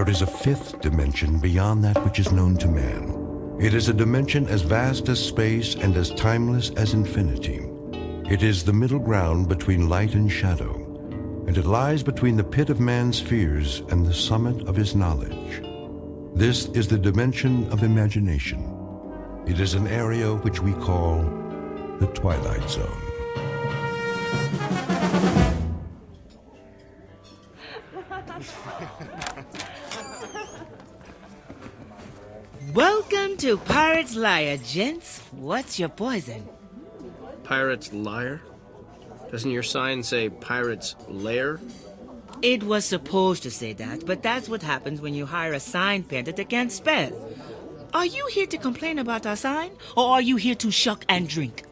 there is a fifth dimension beyond that which is known to man. It is a dimension as vast as space and as timeless as infinity. It is the middle ground between light and shadow, and it lies between the pit of man's fears and the summit of his knowledge. This is the dimension of imagination. It is an area which we call the Twilight Zone. Welcome to Pirate's Lair, gents. What's your poison? Pirate's Lair? Doesn't your sign say Pirate's Lair? It was supposed to say that, but that's what happens when you hire a sign painter that can't spell. Are you here to complain about our sign, or are you here to shuck and drink?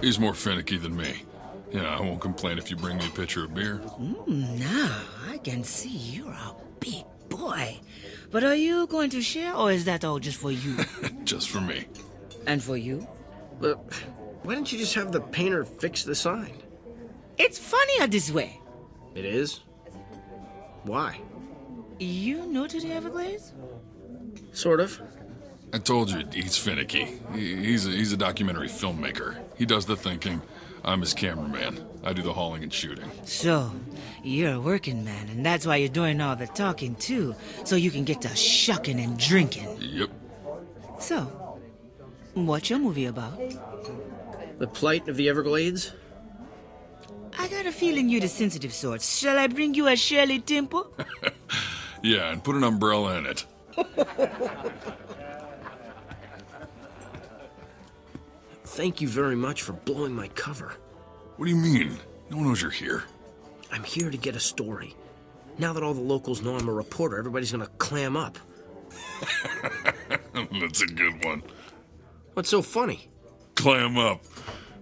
He's more finicky than me. Yeah, I won't complain if you bring me a pitcher of beer. Now, I can see you're a big boy. But are you going to share, or is that all just for you? Just for me. And for you? Why didn't you just have the painter fix the sign? It's funnier this way. It is? Why? You new to the Everglades? Sort of. I told you, he's finicky. He's a documentary filmmaker. He does the thinking. I'm his cameraman. I do the hauling and shooting. So, you're a working man, and that's why you're doing all the talking, too, so you can get to shucking and drinking. Yep. So, what's your movie about? The plight of the Everglades? I got a feeling you're the sensitive sort. Shall I bring you a Shirley Temple? Yeah, and put an umbrella in it. Thank you very much for blowing my cover. What do you mean? No one knows you're here. I'm here to get a story. Now that all the locals know I'm a reporter, everybody's gonna clam up. That's a good one. What's so funny? Clam up.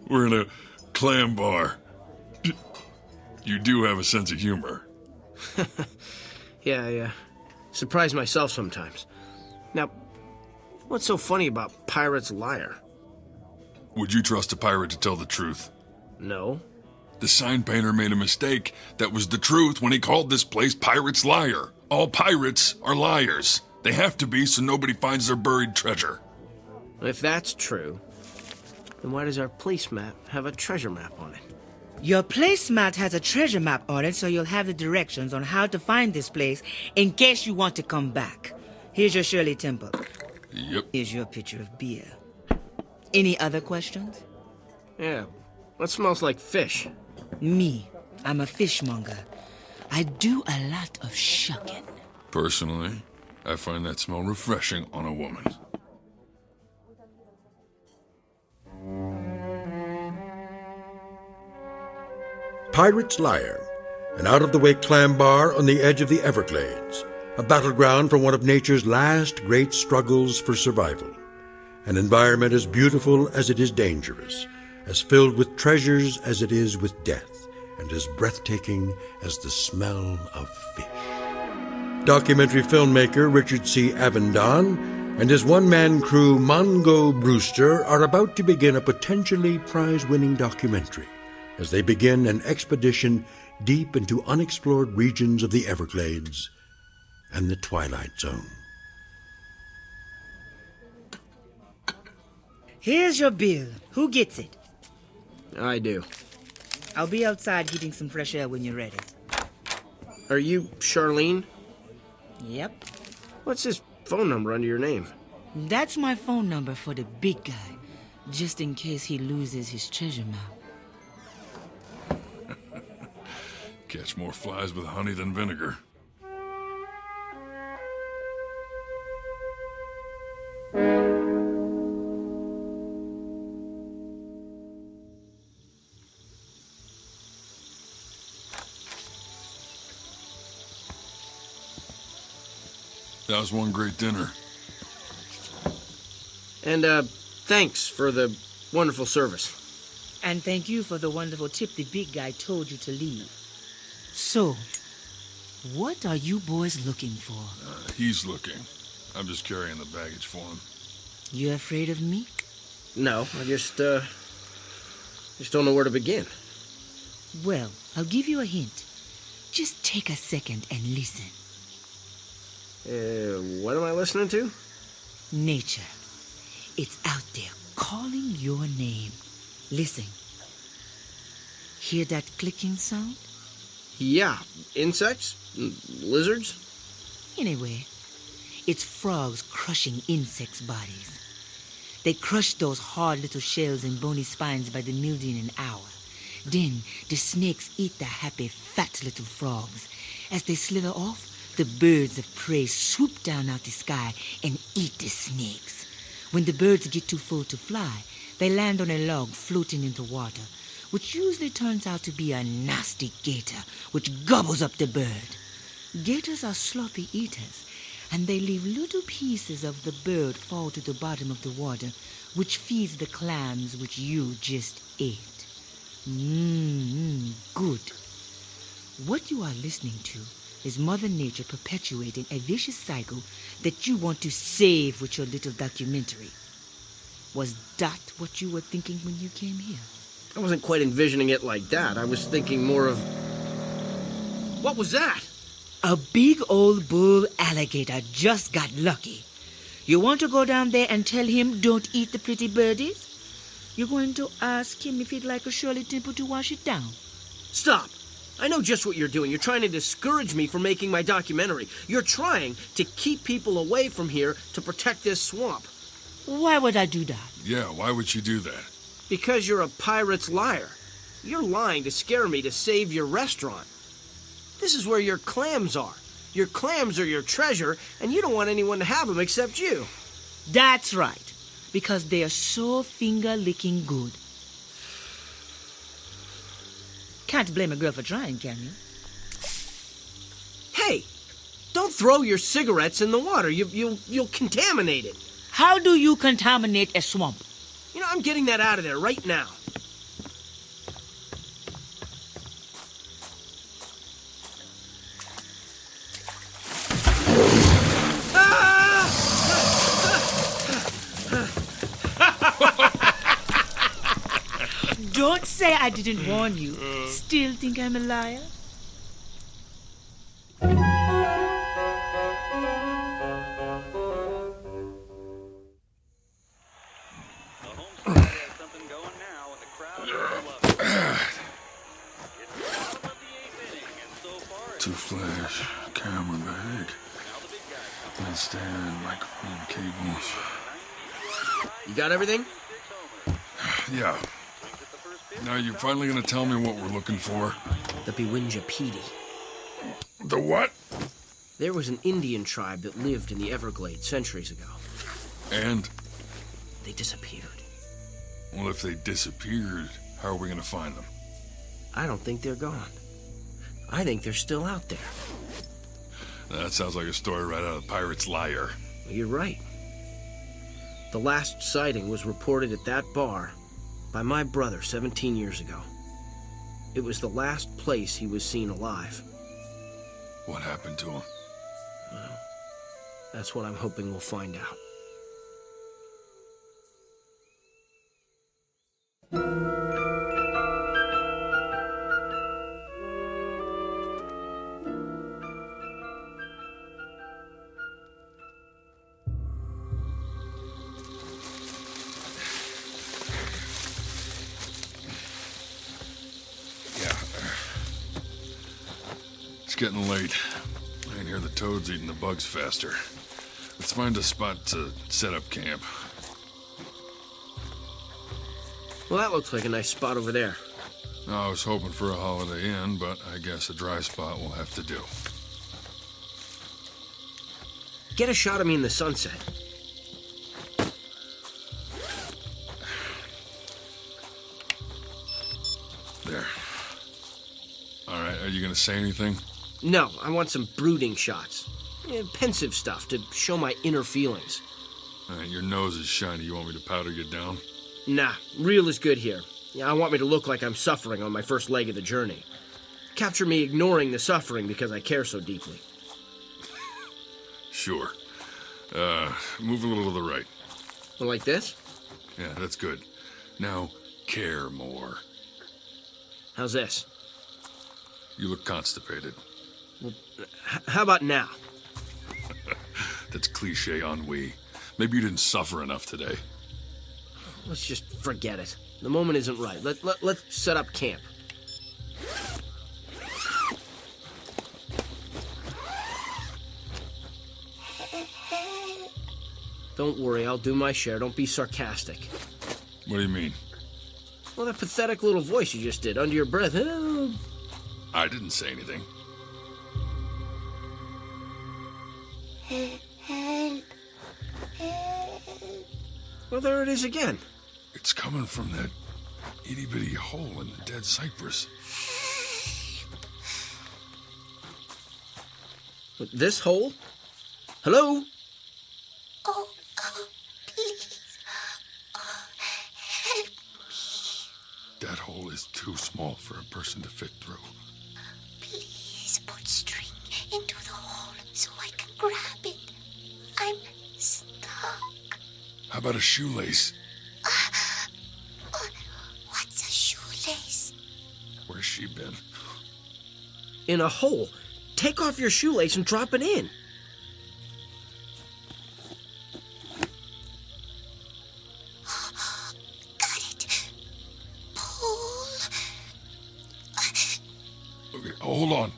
We're in a clam bar. You do have a sense of humor. Yeah, I surprise myself sometimes. Now, what's so funny about Pirate's Lair? Would you trust a pirate to tell the truth? No. The sign painter made a mistake. That was the truth when he called this place Pirate's Lair. All pirates are liars. They have to be so nobody finds their buried treasure. If that's true, then why does our place map have a treasure map on it? Your placemat has a treasure map on it, so you'll have the directions on how to find this place in case you want to come back. Here's your Shirley Temple. Yep. Here's your pitcher of beer. Any other questions? Yeah. What smells like fish? Me. I'm a fishmonger. I do a lot of shucking. Personally, I find that smell refreshing on a woman. Pirate's Lair, an out-of-the-way clam bar on the edge of the Everglades, a battleground for one of nature's last great struggles for survival. An environment as beautiful as it is dangerous, as filled with treasures as it is with death, and as breathtaking as the smell of fish. Documentary filmmaker Richard C. Avendon and his one-man crew Mongo Brewster are about to begin a potentially prize-winning documentary as they begin an expedition deep into unexplored regions of the Everglades and the Twilight Zone. Here's your bill. Who gets it? I do. I'll be outside getting some fresh air when you're ready. Are you Charlene? Yep. What's this phone number under your name? That's my phone number for the big guy, just in case he loses his treasure map. Catch more flies with honey than vinegar. That was one great dinner. And, thanks for the wonderful service. And thank you for the wonderful tip the big guy told you to leave. So, what are you boys looking for? He's looking. I'm just carrying the baggage for him. You afraid of me? No, I just don't know where to begin. Well, I'll give you a hint. Just take a second and listen. What am I listening to? Nature. It's out there calling your name. Listen. Hear that clicking sound? Yeah, insects? Lizards? Anyway, it's frogs crushing insects' bodies. They crush those hard little shells and bony spines by the million an hour. Then the snakes eat the happy, fat little frogs. As they slither off, the birds of prey swoop down out the sky and eat the snakes. When the birds get too full to fly, they land on a log floating in the water, which usually turns out to be a nasty gator, which gobbles up the bird. Gators are sloppy eaters, and they leave little pieces of the bird fall to the bottom of the water, which feeds the clams which you just ate. Good. What you are listening to is Mother Nature perpetuating a vicious cycle that you want to save with your little documentary. Was that what you were thinking when you came here? I wasn't quite envisioning it like that. I was thinking more of... What was that? A big old bull alligator just got lucky. You want to go down there and tell him don't eat the pretty birdies? You're going to ask him if he'd like a Shirley Temple to wash it down. Stop! I know just what you're doing. You're trying to discourage me from making my documentary. You're trying to keep people away from here to protect this swamp. Why would I do that? Yeah, why would you do that? Because you're a pirate's liar. You're lying to scare me to save your restaurant. This is where your clams are. Your clams are your treasure, and you don't want anyone to have them except you. That's right, because they are so finger-licking good. Can't blame a girl for trying, can you? Hey, don't throw your cigarettes in the water. You'll contaminate it. How do you contaminate a swamp? You know, I'm getting that out of there right now. Don't say I didn't warn you. Still think I'm a liar? Two flash, camera bag, nightstand, microphone, cables. You got everything? Yeah. Now you finally gonna tell me what we're looking for? The Bewinjapedi. The what? There was an Indian tribe that lived in the Everglades centuries ago. And? They disappeared. Well, if they disappeared, how are we gonna find them? I don't think they're gone. I think they're still out there. That sounds like a story right out of Pirate's Liar. You're right. The last sighting was reported at that bar by my brother 17 years ago. It was the last place he was seen alive. What happened to him? Well, that's what I'm hoping we'll find out. It's getting late. I can hear the toads eating the bugs faster. Let's find a spot to set up camp. Well, that looks like a nice spot over there. I was hoping for a Holiday Inn, but I guess a dry spot will have to do. Get a shot of me in the sunset. There. All right, are you gonna say anything? No, I want some brooding shots. Pensive stuff to show my inner feelings. All right, your nose is shiny. You want me to powder you down? Nah, real is good here. I want me to look like I'm suffering on my first leg of the journey. Capture me ignoring the suffering because I care so deeply. Sure. Move a little to the right. Well, like this? Yeah, that's good. Now, care more. How's this? You look constipated. How about now? That's cliche ennui. Maybe you didn't suffer enough today. Let's just forget it. The moment isn't right. Let's set up camp. Don't worry, I'll do my share. Don't be sarcastic. What do you mean? Well, that pathetic little voice you just did under your breath. I didn't say anything. Well, there it is again. It's coming from that itty-bitty hole in the dead cypress. This hole? Hello? Oh, please. Oh, help me. That hole is too small for a person to fit through. Please put string into the hole so I can grab it. I'm stuck. How about a shoelace? What's a shoelace? Where's she been? In a hole. Take off your shoelace and drop it in. Got it. Pull. Okay, hold on.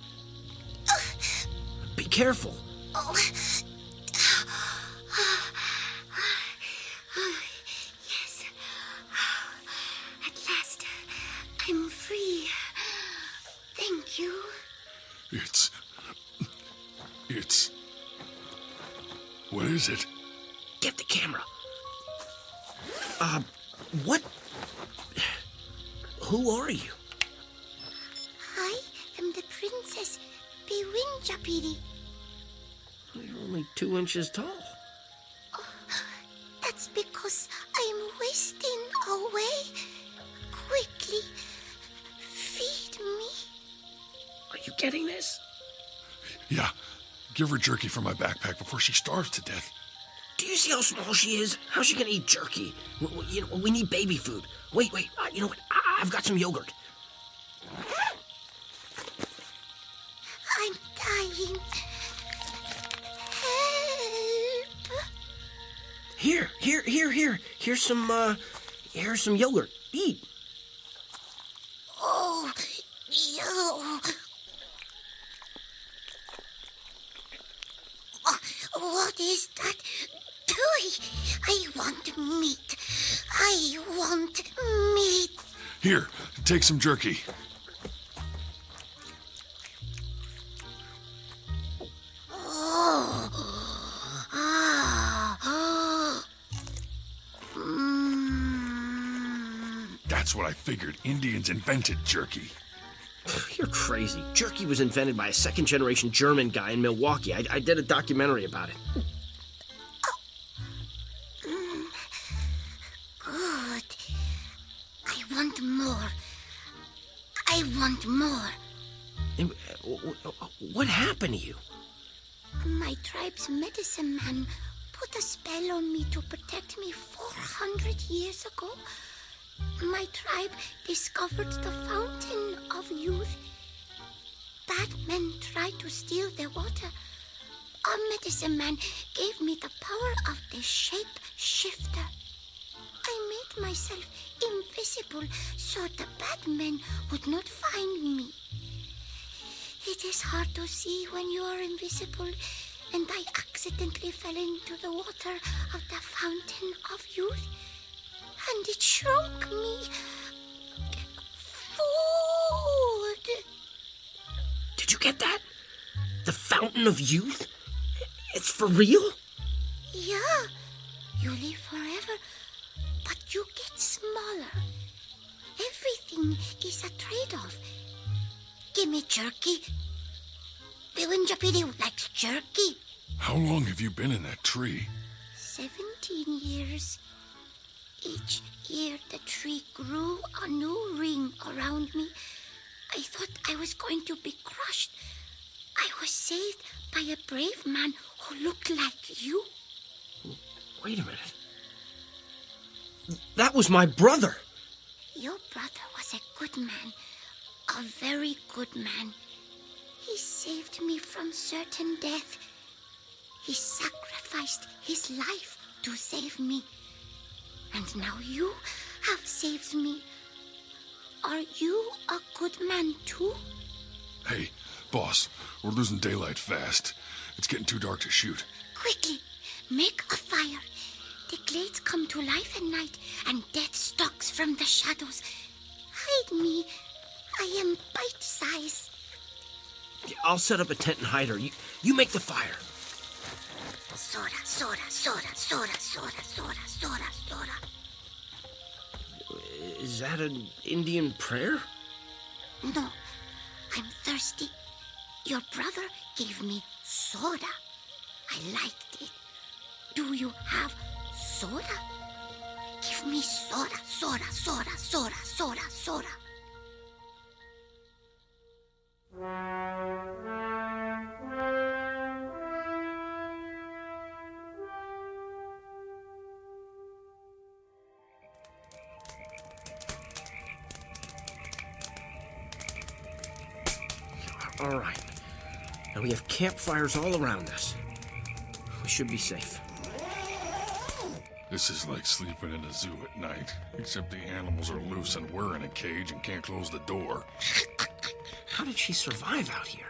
Be careful. Oh. Yes. At last, I'm free. Thank you. It's... What is it? Get the camera. What? Who are you? I am the Princess Bewinjapidi. You're only 2 inches tall. That's because I'm wasting away. Quickly, feed me. Are you getting this? Yeah. Give her jerky from my backpack before she starves to death. Do you see how small she is? How's she gonna eat jerky? We need baby food. Wait. You know what? I've got some yogurt. I'm dying. Help! Here. Here's some yogurt. Eat. Oh, you. What is that? I want meat. I want meat. Here, take some jerky. Oh. That's what I figured. Indians invented jerky. You're crazy. Jerky was invented by a second-generation German guy in Milwaukee. I did a documentary about it. Good. I want more. I want more. What happened to you? My tribe's medicine man put a spell on me to protect me 400 years ago. My tribe discovered the fountain of youth. Bad men tried to steal their water. Our medicine man gave me the power of the shape shifter. I made myself invisible so the bad men would not find me. It is hard to see when you are invisible, and I accidentally fell into the water of the fountain of youth, and it shrunk me. Food! Did you get that? The fountain of youth? It's for real? Yeah, you live forever, but you get smaller. Everything is a trade-off. Give me jerky. Bewinjapidi likes jerky. How long have you been in that tree? 17 years. Each year the tree grew a new ring around me. I thought I was going to be crushed. I was saved by a brave man who looked like you. Wait a minute. That was my brother. Your brother was a good man. A very good man. He saved me from certain death. He sacrificed his life to save me. And now you have saved me. Are you a good man too? Hey, boss, we're losing daylight fast. It's getting too dark to shoot. Quickly, make a fire. The glades come to life at night, and death stalks from the shadows. Hide me. I am bite-sized. I'll set up a tent and hide her. You make the fire. Soda, soda, soda, soda, soda, soda, soda, soda. Is that an Indian prayer? No, I'm thirsty. Your brother gave me soda. I liked it. Do you have soda? Give me soda, soda, soda, soda, soda, soda. All right. Now we have campfires all around us. We should be safe. This is like sleeping in a zoo at night, except the animals are loose and we're in a cage and can't close the door. How did she survive out here?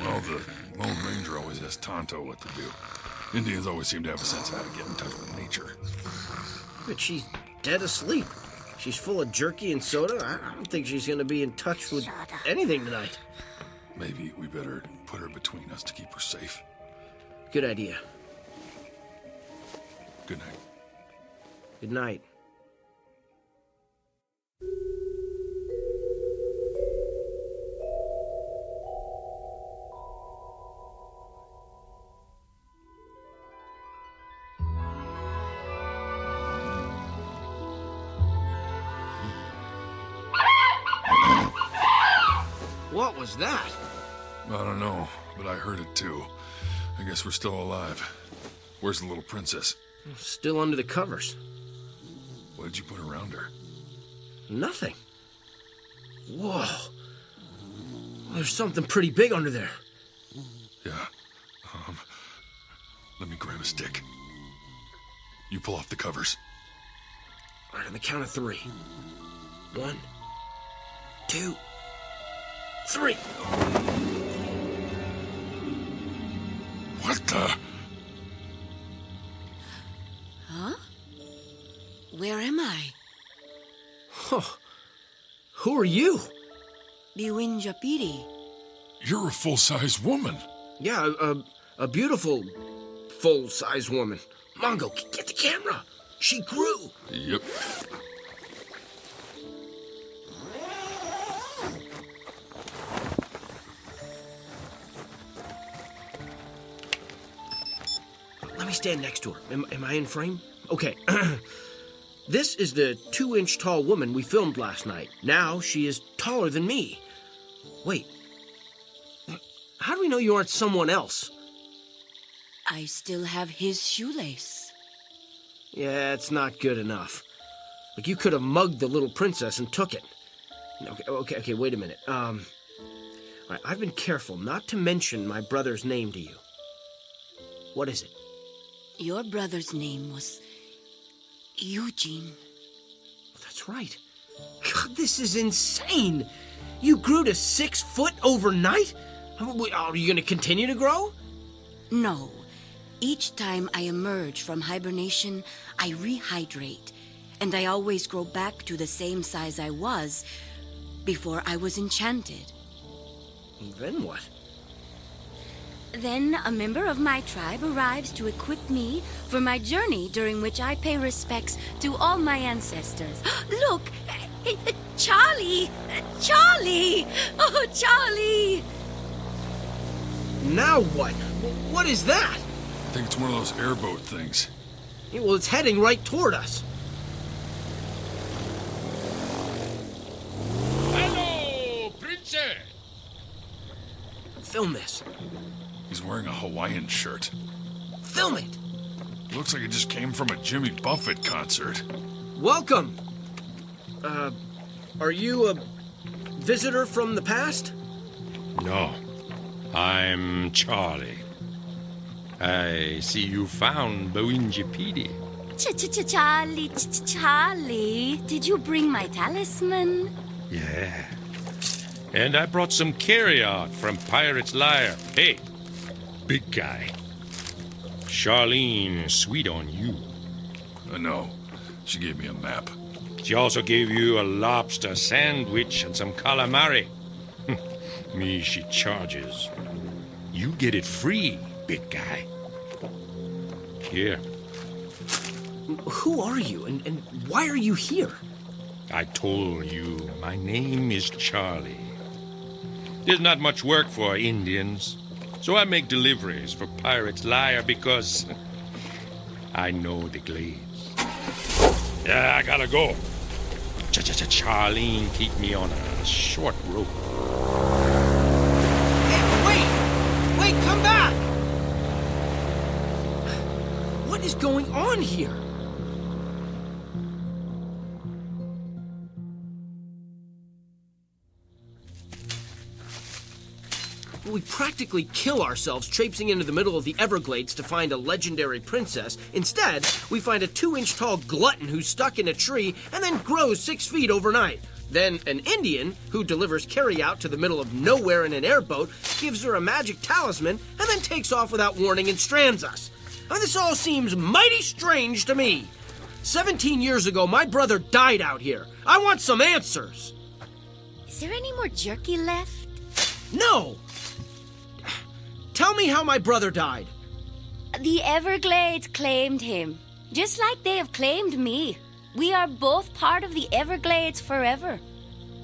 Well, the Lone Ranger always has Tonto what to do. Indians always seem to have a sense of how to get in touch with nature. But she's dead asleep. She's full of jerky and soda. I don't think she's going to be in touch with anything tonight. Maybe we better put her between us to keep her safe. Good idea. Good night. Good night. What was that? I don't know, but I heard it too. I guess we're still alive. Where's the little princess? Still under the covers. What did you put around her? Nothing. Whoa. There's something pretty big under there. Yeah. Let me grab a stick. You pull off the covers. All right, on the count of 3. 1, 2, 3. What the? Huh? Where am I? Huh. Who are you? Biwinja Piri. You're a full-size woman. Yeah, a beautiful, full-size woman. Mongo, get the camera. She grew. Yep. Let me stand next to her. Am I in frame? Okay. This is the 2-inch tall woman we filmed last night. Now she is taller than me. Wait. How do we know you aren't someone else? I still have his shoelace. Yeah, it's not good enough. Like, you could have mugged the little princess and took it. Okay, wait a minute. All right, I've been careful not to mention my brother's name to you. What is it? Your brother's name was Eugene. That's right. God, this is insane. You grew to 6 foot overnight? Are you going to continue to grow? No. Each time I emerge from hibernation, I rehydrate, and I always grow back to the same size I was before I was enchanted. Then what? Then a member of my tribe arrives to equip me for my journey, during which I pay respects to all my ancestors. Look! Charlie! Charlie! Oh, Charlie! Now what? What is that? I think it's one of those airboat things. Yeah, well, it's heading right toward us. Hello, princess! Film this. He's wearing a Hawaiian shirt. Film it. Looks like it just came from a Jimmy Buffett concert. Welcome. Are you a visitor from the past? No, I'm Charlie. I see you found Bawinjipidi. Charlie, did you bring my talisman? Yeah. And I brought some carry-out from Pirate's Lair. Hey, big guy. Charlene is sweet on you. I know. She gave me a map. She also gave you a lobster sandwich and some calamari. Me, she charges. You get it free, big guy. Here. Who are you, and why are you here? I told you, my name is Charlie. There's not much work for Indians, so I make deliveries for Pirate's Lair because I know the glades. Yeah, I gotta go. Charlene, keep me on a short rope. Hey, wait, come back! What is going on here? We practically kill ourselves traipsing into the middle of the Everglades to find a legendary princess. Instead, we find a 2-inch tall glutton who's stuck in a tree and then grows 6 feet overnight. Then an Indian, who delivers carry-out to the middle of nowhere in an airboat, gives her a magic talisman and then takes off without warning and strands us. And this all seems mighty strange to me. 17 years ago, my brother died out here. I want some answers. Is there any more jerky left? No! Tell me how my brother died. The Everglades claimed him, just like they have claimed me. We are both part of the Everglades forever.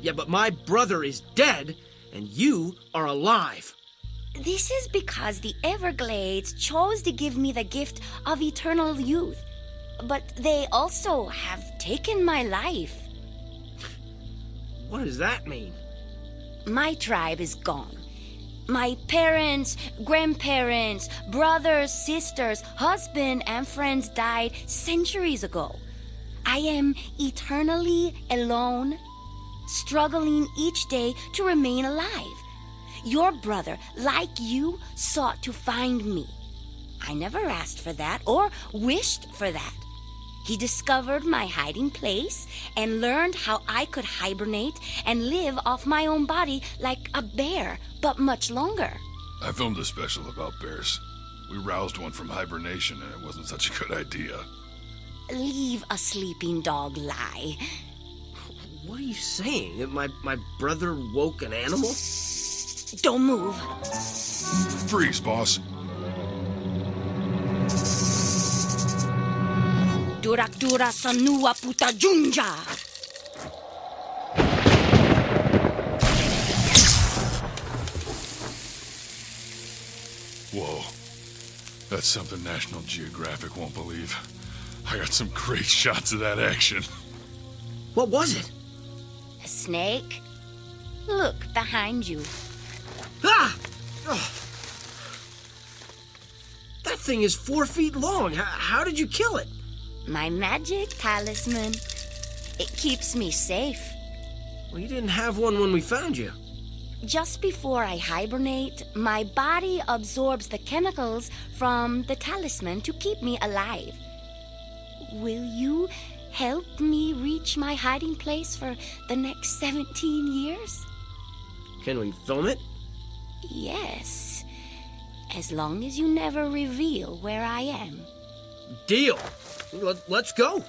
Yeah, but my brother is dead, and you are alive. This is because the Everglades chose to give me the gift of eternal youth. But they also have taken my life. What does that mean? My tribe is gone. My parents, grandparents, brothers, sisters, husband, and friends died centuries ago. I am eternally alone, struggling each day to remain alive. Your brother, like you, sought to find me. I never asked for that or wished for that. He discovered my hiding place and learned how I could hibernate and live off my own body like a bear, but much longer. I filmed a special about bears. We roused one from hibernation and it wasn't such a good idea. Leave a sleeping dog lie. What are you saying? That my brother woke an animal? Don't move. Freeze, boss. Durak sanua puta junja. Whoa. That's something National Geographic won't believe. I got some great shots of that action. What was it? A snake? Look behind you. Ah! Oh. That thing is 4 feet long. How did you kill it? My magic talisman. It keeps me safe. Well, you didn't have one when we found you. Just before I hibernate, my body absorbs the chemicals from the talisman to keep me alive. Will you help me reach my hiding place for the next 17 years? Can we film it? Yes. As long as you never reveal where I am. Deal. Let's go.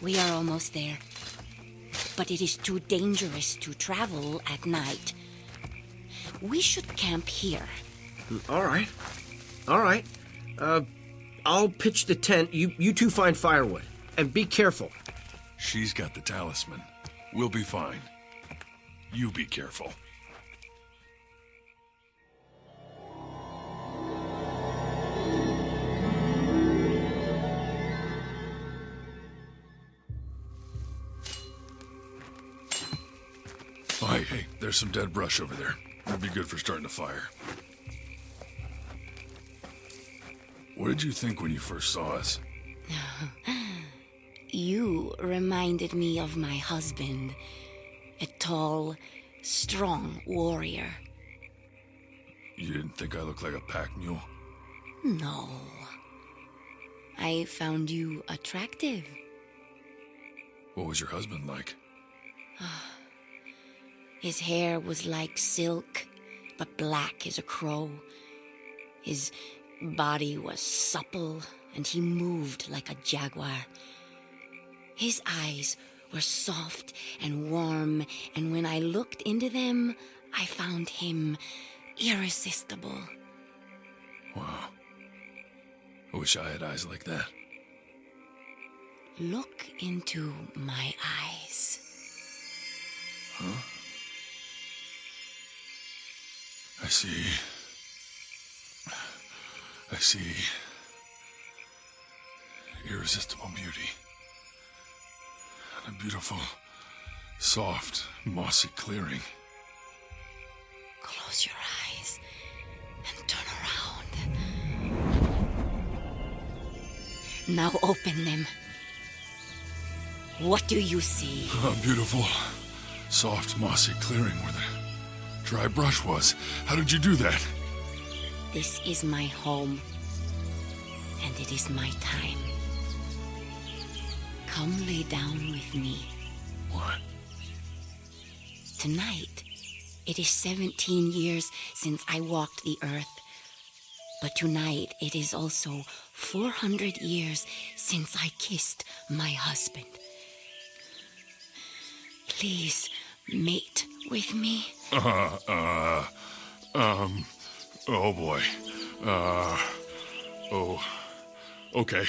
We are almost there. But it is too dangerous to travel at night. We should camp here. All right. I'll pitch the tent. You two find firewood. And be careful. She's got the talisman. We'll be fine. You be careful. There's some dead brush over there. It'd be good for starting a fire. What did you think when you first saw us? You reminded me of my husband, a tall, strong warrior. You didn't think I looked like a pack mule? No. I found you attractive. What was your husband like? His hair was like silk, but black as a crow. His body was supple, and he moved like a jaguar. His eyes were soft and warm, and when I looked into them, I found him irresistible. Wow. I wish I had eyes like that. Look into my eyes. Huh? I see. Irresistible beauty. And a beautiful, soft, mossy clearing. Close your eyes and turn around. Now open them. What do you see? A beautiful, soft, mossy clearing where the dry brush was. How did you do that? This is my home, and it is my time. Come lay down with me. What? Tonight, it is 17 years since I walked the earth. But tonight, it is also 400 years since I kissed my husband. Please mate with me. Oh boy. Okay.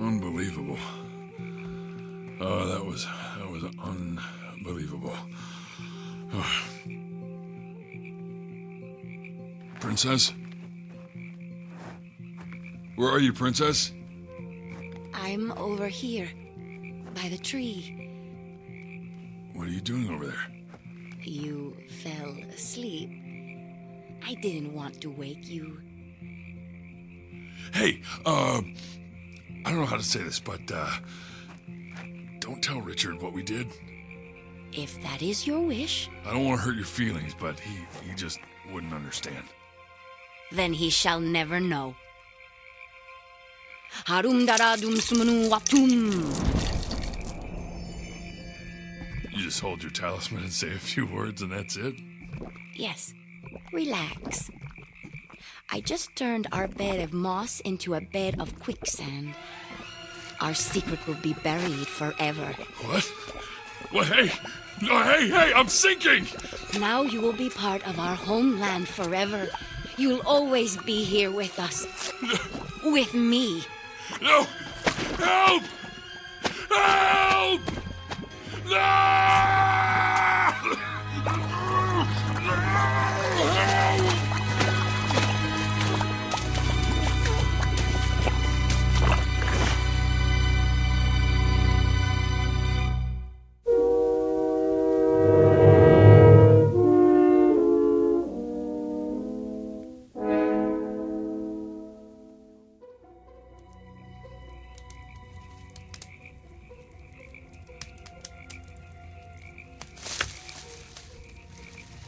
Unbelievable. Oh, that was unbelievable. Oh. Princess? Where are you, Princess? I'm over here, by the tree. What are you doing over there? You fell asleep. I didn't want to wake you. Hey, I don't know how to say this, but, don't tell Richard what we did. If that is your wish, I don't want to hurt your feelings, but he just wouldn't understand. then he shall never know. Harum dara dum sumanu watum. You just hold your talisman and say a few words and that's it? Yes, relax. I just turned our bed of moss into a bed of quicksand. Our secret will be buried forever. What? Well, hey! No, hey, I'm sinking! Now you will be part of our homeland forever. You'll always be here with us. With me. No! Help! Help!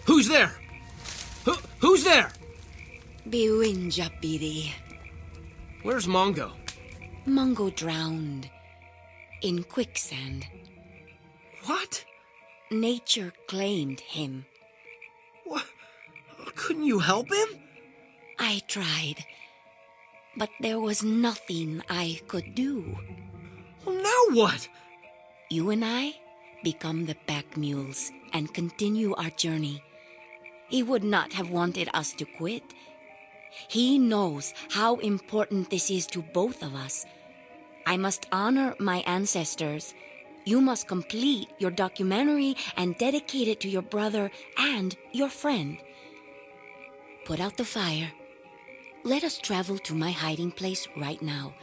Who's there? Who's there? Biwinja Bidi. Where's Mongo? Mungo drowned. In quicksand. What? Nature claimed him. What? Couldn't you help him? I tried. But there was nothing I could do. Well, now what? You and I become the pack mules and continue our journey. He would not have wanted us to quit. He knows how important this is to both of us. I must honor my ancestors. You must complete your documentary and dedicate it to your brother and your friend. Put out the fire. Let us travel to my hiding place right now.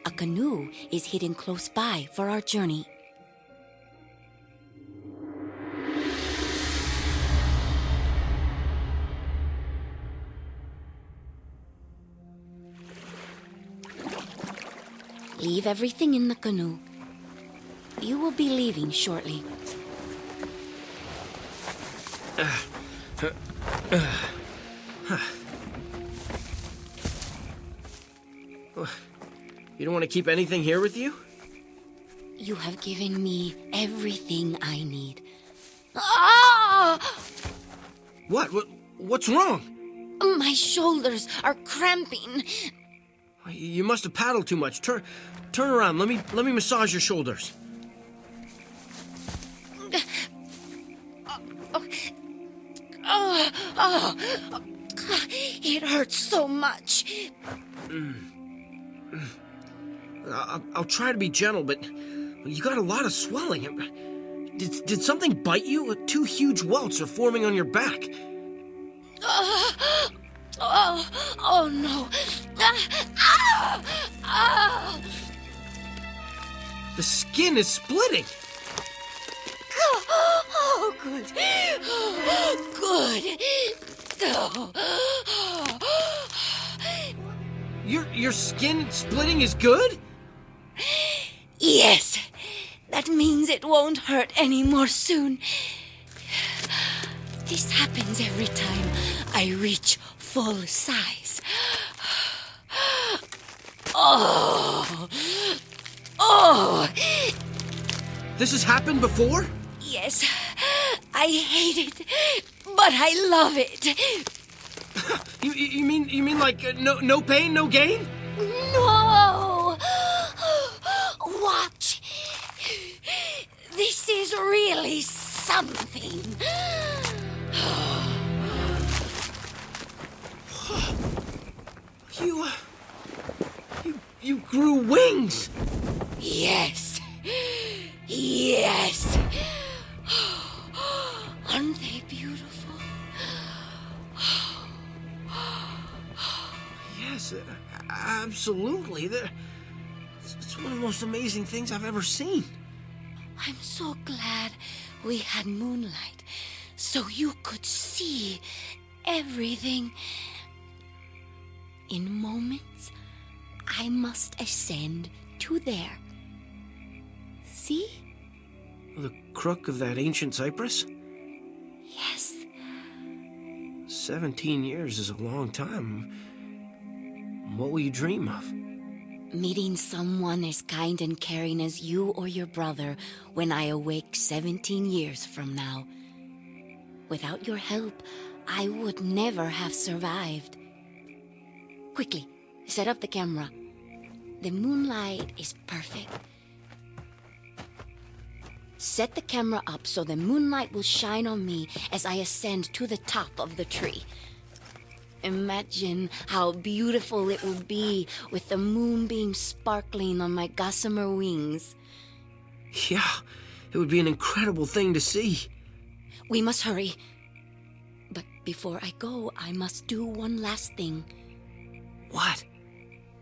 A canoe is hidden close by for our journey. Leave everything in the canoe. You will be leaving shortly. You don't want to keep anything here with you? You have given me everything I need. Ah! What's wrong? My shoulders are cramping. You must have paddled too much. Turn around. Let me massage your shoulders. It hurts so much. I'll try to be gentle, but you got a lot of swelling. Did something bite you? 2 huge welts are forming on your back. Oh no. The skin is splitting. Oh, good. Good. Your skin splitting is good? Yes. That means it won't hurt anymore soon. This happens every time I reach full size. Oh. This has happened before? Yes. I hate it, but I love it. You mean like no pain, no gain? No! Watch. This is really something. You grew wings. Yes. Yes. Aren't they beautiful? Yes, absolutely. It's one of the most amazing things I've ever seen. I'm so glad we had moonlight so you could see everything. In moments, I must ascend to there. See? The crook of that ancient cypress? Yes. 17 years is a long time. What will you dream of? Meeting someone as kind and caring as you or your brother when I awake 17 years from now. Without your help, I would never have survived. Quickly, set up the camera. The moonlight is perfect. Set the camera up so the moonlight will shine on me as I ascend to the top of the tree. Imagine how beautiful it will be with the moonbeam sparkling on my gossamer wings. Yeah, it would be an incredible thing to see. We must hurry. But before I go, I must do one last thing. What?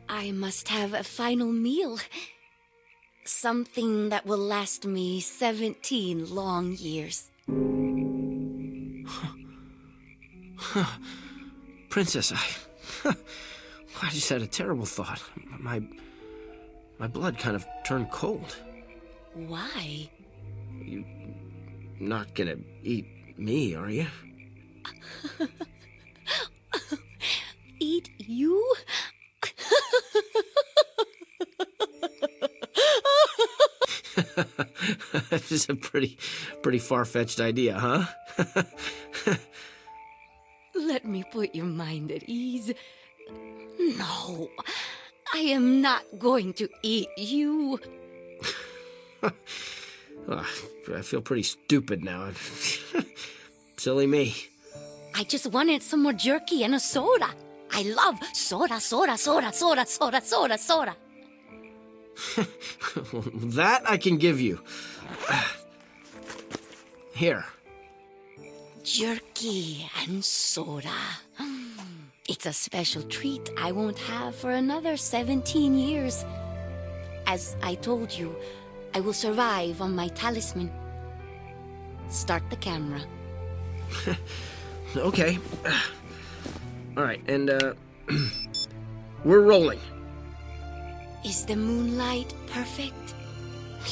I must have a final meal. Something that will last me 17 long years. Princess, I just had a terrible thought. My blood kind of turned cold. Why? You're not gonna eat me, are you? Eat you? This is a pretty far-fetched idea, huh? Let me put your mind at ease. No, I am not going to eat you. I feel pretty stupid now. Silly me. I just wanted some more jerky and a soda. I love soda. That I can give you. Here. Jerky and soda. It's a special treat I won't have for another 17 years. As I told you, I will survive on my talisman. Start the camera. Okay. All right, and, we're rolling. Is the moonlight perfect?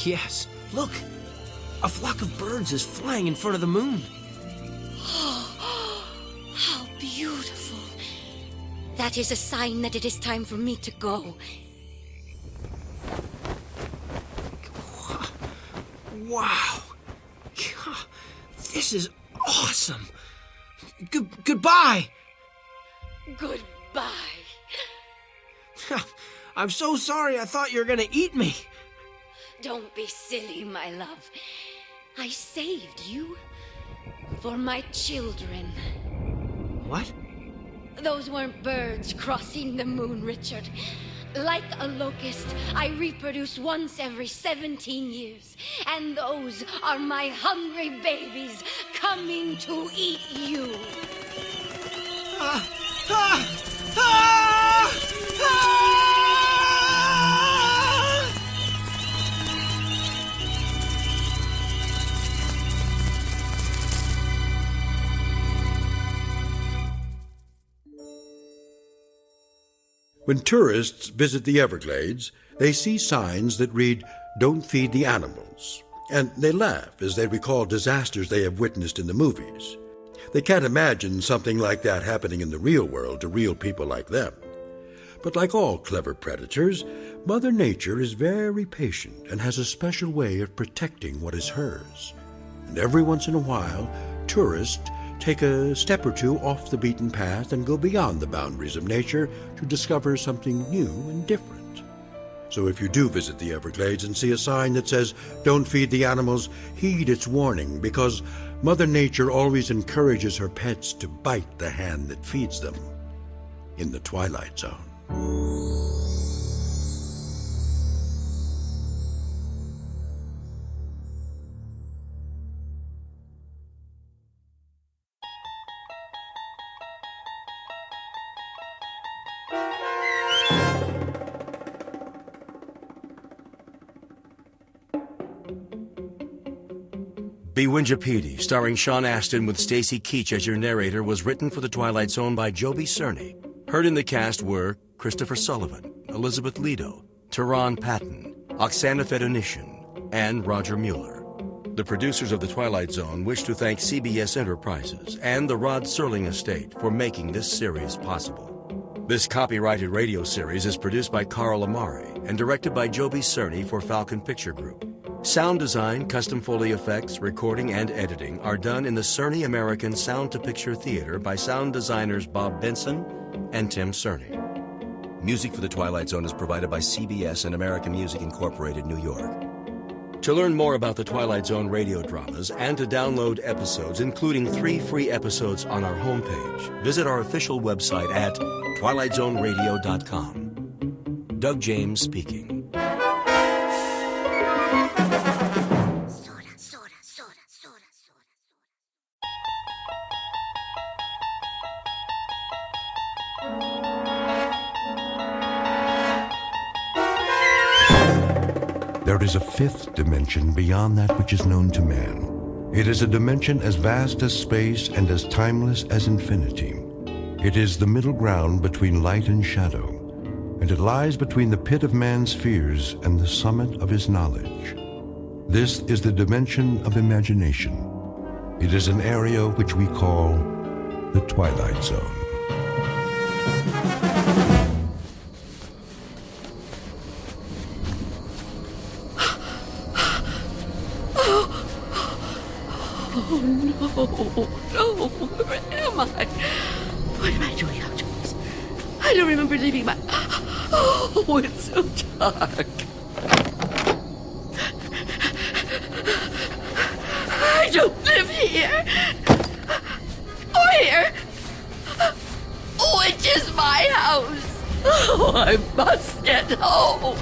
Yes. Look. A flock of birds is flying in front of the moon. How beautiful. That is a sign that it is time for me to go. Wow. This is awesome. Goodbye. Goodbye. I'm so sorry. I thought you were gonna eat me. Don't be silly, my love. I saved you for my children. What? Those weren't birds crossing the moon, Richard. Like a locust, I reproduce once every 17 years. And those are my hungry babies coming to eat you. When tourists visit the Everglades, they see signs that read, "Don't feed the animals," and they laugh as they recall disasters they have witnessed in the movies. They can't imagine something like that happening in the real world to real people like them. But like all clever predators, Mother Nature is very patient and has a special way of protecting what is hers. And every once in a while, tourists take a step or two off the beaten path and go beyond the boundaries of nature to discover something new and different. So if you do visit the Everglades and see a sign that says, "Don't feed the animals," heed its warning, because Mother Nature always encourages her pets to bite the hand that feeds them. In the Twilight Zone. Bewinjapedi, starring Sean Astin with Stacy Keach as your narrator, was written for The Twilight Zone by Joby Cerny. Heard in the cast were Christopher Sullivan, Elizabeth Lido, Tehran Patton, Oksana Fedonishin, and Roger Mueller. The producers of The Twilight Zone wish to thank CBS Enterprises and the Rod Serling Estate for making this series possible. This copyrighted radio series is produced by Carl Amari and directed by Joby Cerny for Falcon Picture Group. Sound design, custom Foley effects, recording, and editing are done in the Cerny American Sound-to-Picture Theater by sound designers Bob Benson and Tim Cerny. Music for The Twilight Zone is provided by CBS and American Music Incorporated, New York. To learn more about the Twilight Zone radio dramas and to download episodes, including 3 free episodes on our homepage, visit our official website at twilightzoneradio.com. Doug James speaking. There is a 5th dimension beyond that which is known to man. It is a dimension as vast as space and as timeless as infinity. It is the middle ground between light and shadow, and it lies between the pit of man's fears and the summit of his knowledge. This is the dimension of imagination. It is an area which we call the Twilight Zone. No, where am I? What am I doing outdoors? I don't remember leaving my... Oh, it's so dark. Here. Or here. Which is my house. Oh, I must get home.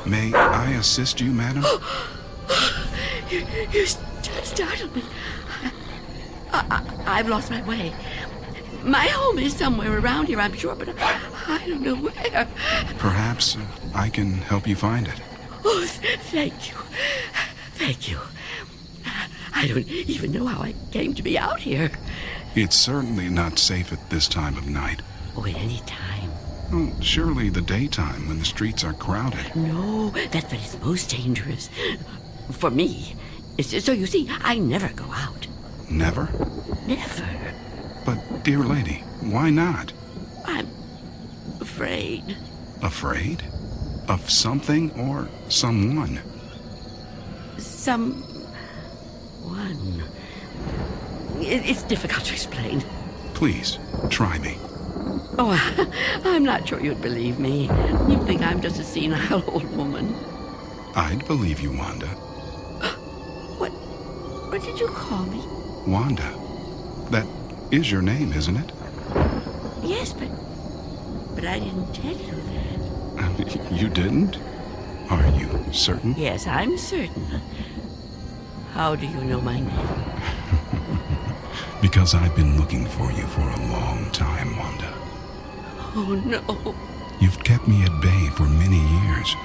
May I assist you, madam? You startled me. I've lost my way. My home is somewhere around here, I'm sure, but I don't know where. Perhaps I can help you find it. Oh, thank you. Thank you. I don't even know how I came to be out here. It's certainly not safe at this time of night. Oh, at any time. Well, surely the daytime when the streets are crowded. No, that's when it's most dangerous. For me. So you see, I never go out. Never? Never. But, dear lady, why not? I'm afraid. Afraid? Of something or someone? Someone. It's difficult to explain. Please, try me. Oh, I'm not sure you'd believe me. You'd think I'm just a senile old woman. I'd believe you, Wanda. What did you call me? Wanda. That is your name, isn't it? Yes, but I didn't tell you that. You didn't? Are you certain? Yes, I'm certain. How do you know my name? Because I've been looking for you for a long time, Wanda. Oh, no. You've kept me at bay for many years,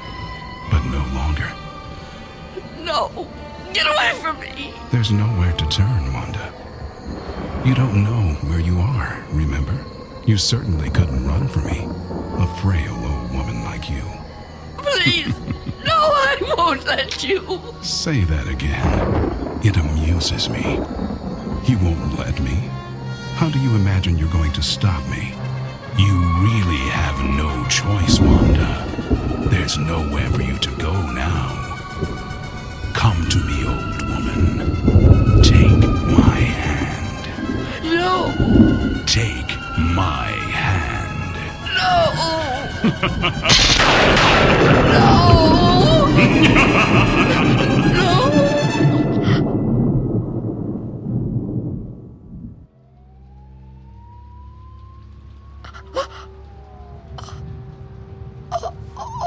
but no longer. No. Get away from me. There's nowhere to turn, Wanda. You don't know where you are, remember? You certainly couldn't run from me, a frail old woman like you. Please. No, I won't let you. Say that again. It amuses me. You won't let me? How do you imagine you're going to stop me? You really have no choice, Wanda. There's nowhere for you to go now. Come to me, old woman. Take my hand. No. Take my hand. No.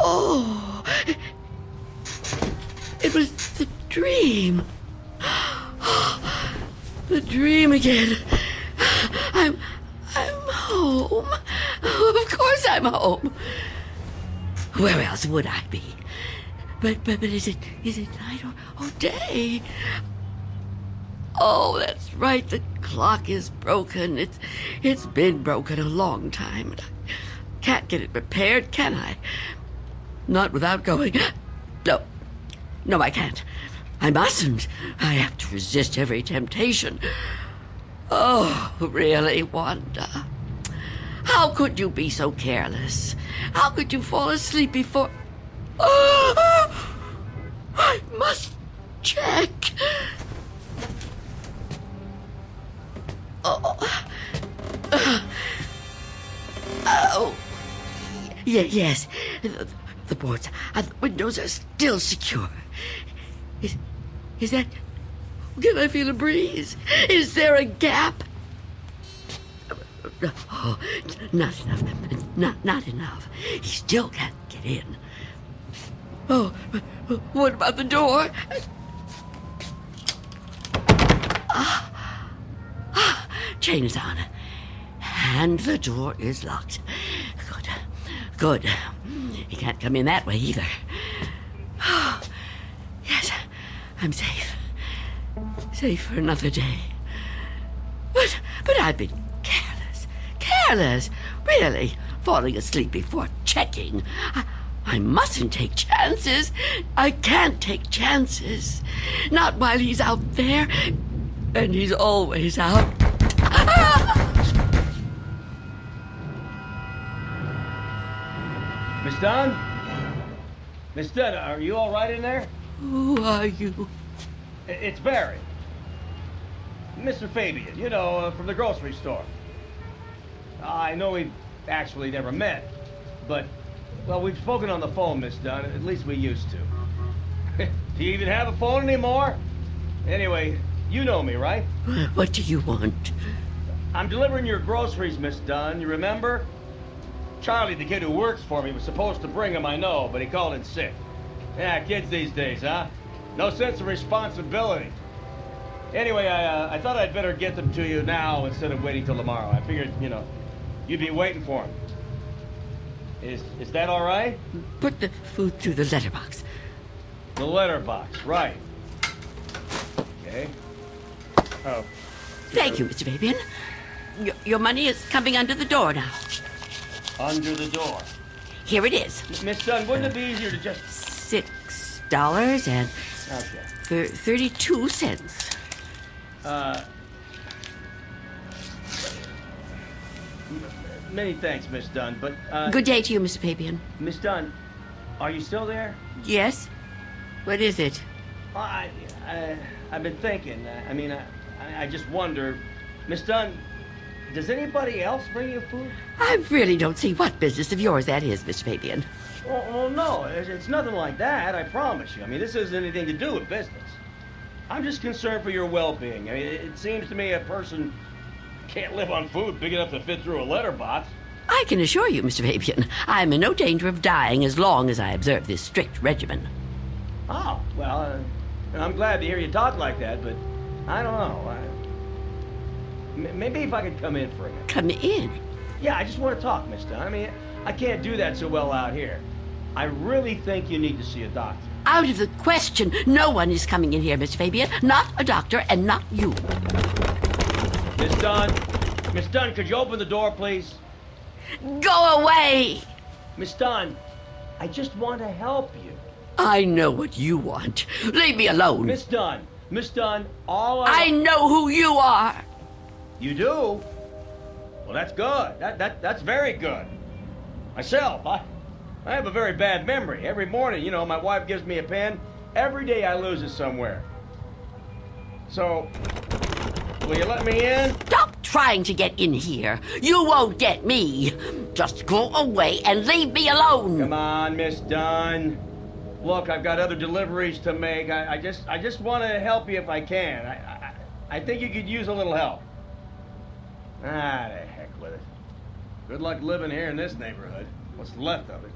Oh, it was the dream. The dream again. I'm home. Of course I'm home. Where else would I be? But is it night or day? Oh, that's right. The clock is broken. It's been broken a long time. Can't get it repaired, can I? Not without going. No, I can't. I mustn't. I have to resist every temptation. Oh, really, Wanda? How could you be so careless? How could you fall asleep before... Oh, I must check. Oh. Yes. The boards and the windows are still secure. Is that... Can I feel a breeze? Is there a gap? Oh, not enough. Not enough. He still can't get in. Oh, what about the door? Chain is on. And the door is locked. Good. He can't come in that way either. Yes, I'm safe. Safe for another day. But I've been careless. Really, falling asleep before checking. I mustn't take chances. I can't take chances. Not while he's out there. And he's always out. Miss Dunn? Miss Dunn, are you all right in there? Who are you? It's Barry. Mr. Fabian, you know, from the grocery store. I know we've actually never met, but Well, we've spoken on the phone, Miss Dunn. At least we used to. Do you even have a phone anymore? Anyway, you know me, right? What do you want? I'm delivering your groceries, Miss Dunn. You remember? Charlie, the kid who works for me, was supposed to bring them, I know, but he called in sick. Yeah, kids these days, huh? No sense of responsibility. Anyway, I thought I'd better get them to you now instead of waiting till tomorrow. I figured, you know, you'd be waiting for them. Is that all right? Put the food through the letterbox. The letterbox, right. Okay. Oh. Thank you, Mr. Fabian. Your money is coming under the door now. Under the door. Here it is. Miss Dunn, wouldn't it be easier to just... $6 and Okay. 32 cents. Many thanks, Miss Dunn, but, Good day to you, Mr. Fabian. Miss Dunn, are you still there? Yes? What is it? I've been thinking. I just wonder, Miss Dunn, does anybody else bring you food? I really don't see what business of yours that is, Mr. Fabian. Well, no, it's nothing like that, I promise you. I mean, this hasn't anything to do with business. I'm just concerned for your well-being. I mean, it seems to me a person can't live on food big enough to fit through a letterbox. I can assure you, Mr. Fabian, I'm in no danger of dying as long as I observe this strict regimen. Oh, well, I'm glad to hear you talk like that, but I don't know. Maybe if I could come in for a minute. Come in? Yeah, I just want to talk, Miss Dunn. I mean, I can't do that so well out here. I really think you need to see a doctor. Out of the question. No one is coming in here, Mr. Fabian. Not a doctor and not you. Miss Dunn, could you open the door, please? Go away! Miss Dunn, I just want to help you. I know what you want. Leave me alone. Miss Dunn, I know who you are. You do? Well, that's good. That's very good. Myself, I have a very bad memory. Every morning, you know, my wife gives me a pen. Every day I lose it somewhere. So, will you let me in? Stop trying to get in here. You won't get me. Just go away and leave me alone. Come on, Miss Dunn. Look, I've got other deliveries to make. I just want to help you if I can. I think you could use a little help. The heck with it. Good luck living here in this neighborhood. What's left of it.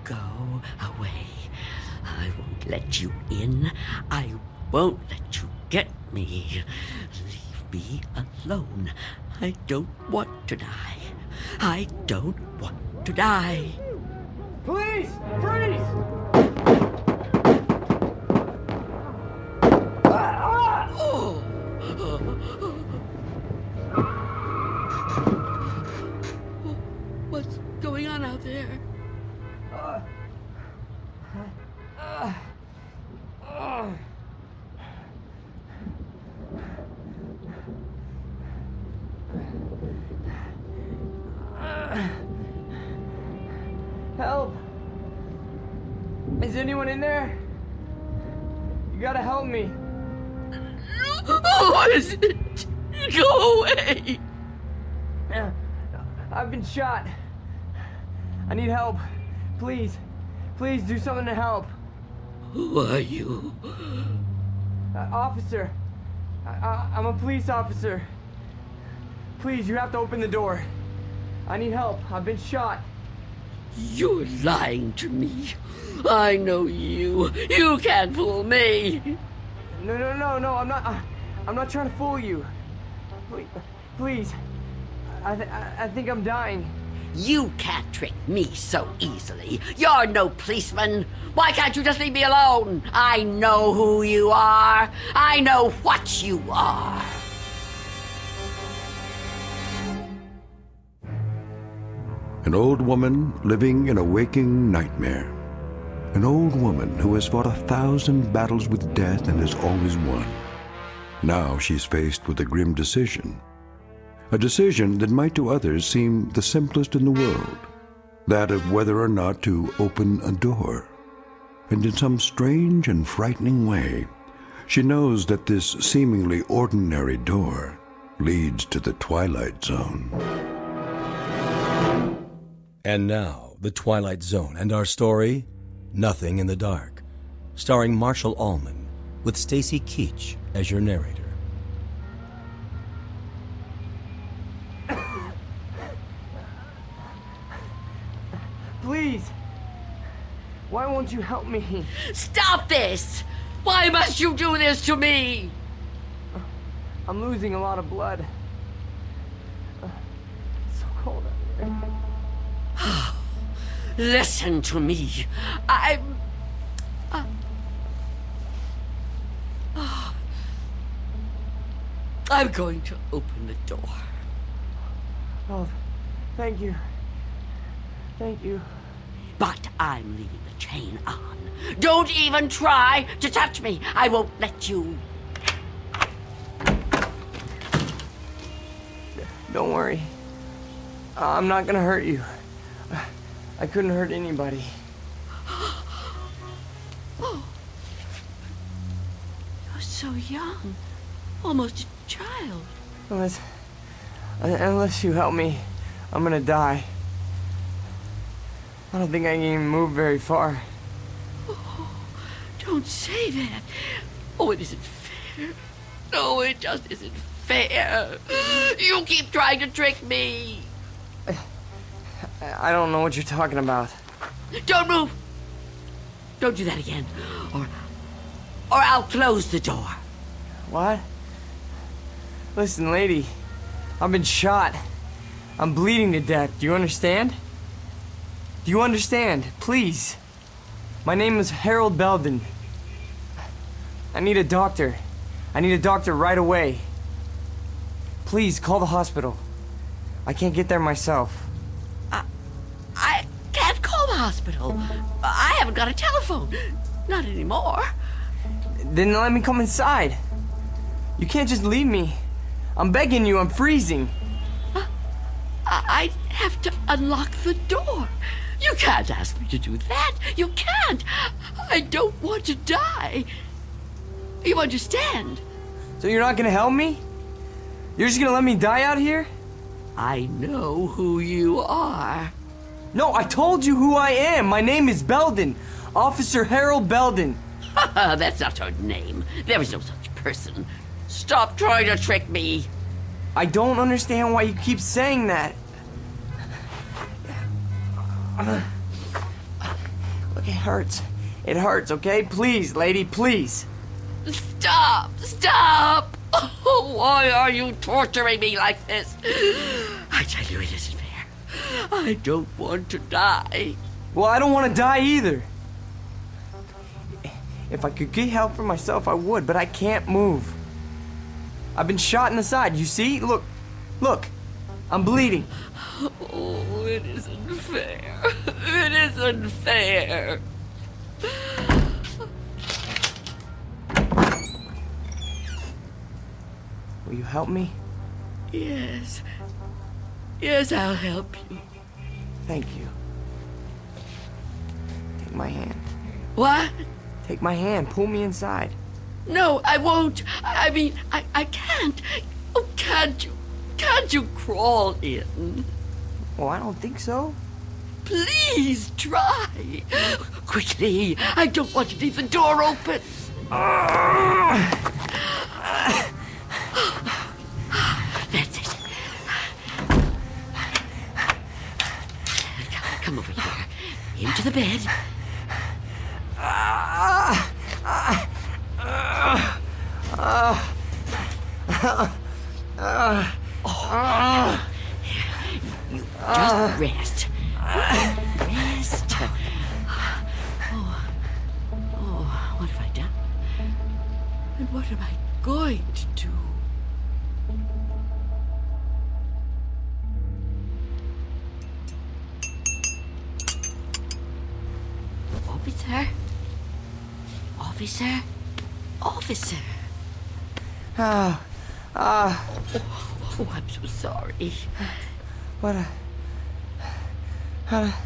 Go away. I won't let you in. I won't let you get me. Leave me alone. I don't want to die. I don't want to die. Please! Freeze! What's going on out there? Help! Is anyone in there? You gotta help me. Who is it? Go away! I've been shot. I need help. Please. Please do something to help. Who are you? Officer. I'm a police officer. Please, you have to open the door. I need help. I've been shot. You're lying to me. I know you. You can't fool me. No, I'm not trying to fool you. Please. I think I'm dying. You can't trick me so easily. You're no policeman. Why can't you just leave me alone? I know who you are. I know what you are. An old woman living in a waking nightmare. An old woman who has fought 1,000 battles with death and has always won. Now she's faced with a grim decision. a decision that might to others seem the simplest in the world, that of whether or not to open a door. And in some strange and frightening way, she knows that this seemingly ordinary door leads to the Twilight Zone. And now, The Twilight Zone and our story, Nothing in the Dark, starring Marshall Allman, with Stacy Keach as your narrator. Please. Why won't you help me? Stop this! Why must you do this to me? I'm losing a lot of blood. It's so cold out here. Listen to me. I'm going to open the door. Oh, thank you. Thank you. But I'm leaving the chain on. Don't even try to touch me. I won't let you. Don't worry. I'm not gonna hurt you. I couldn't hurt anybody. Oh. You're so young. Almost a child. Unless you help me, I'm gonna die. I don't think I can even move very far. Oh, don't say that. Oh, it isn't fair. No, it just isn't fair. You keep trying to trick me. I don't know what you're talking about. Don't move. Don't do that again. Or I'll close the door. What? Listen, lady. I've been shot. I'm bleeding to death. Do you understand? Do you understand? Please. My name is Harold Belden. I need a doctor. I need a doctor right away. Please, call the hospital. I can't get there myself. I can't call the hospital. I haven't got a telephone. Not anymore. Then let me come inside. You can't just leave me. I'm begging you, I'm freezing. I have to unlock the door. You can't ask me to do that. You can't. I don't want to die. You understand? So you're not gonna help me? You're just gonna let me die out here? I know who you are. No, I told you who I am. My name is Belden. Officer Harold Belden. That's not her name. There is no such person. Stop trying to trick me. I don't understand why you keep saying that. Look, it hurts. It hurts, okay? Please, lady, please. Stop! Stop! Oh, why are you torturing me like this? I tell you, it isn't fair. I don't want to die. Well, I don't want to die either. If I could get help for myself, I would, but I can't move. I've been shot in the side, you see? Look, look, I'm bleeding. Oh, it isn't fair. It isn't fair. Will you help me? Yes. Yes, I'll help you. Thank you. Take my hand. What? Take my hand. Pull me inside. No, I won't. I mean, I can't. Oh, can't you? Can't you crawl in? Well, I don't think so. Please try. Quickly. I don't want to leave the door open. That's it. Come over here. Into the bed. You just rest. Rest. Oh, what have I done? And what am I going to do? Officer? Officer? Officer? Oh, I'm so sorry. What a... Oh.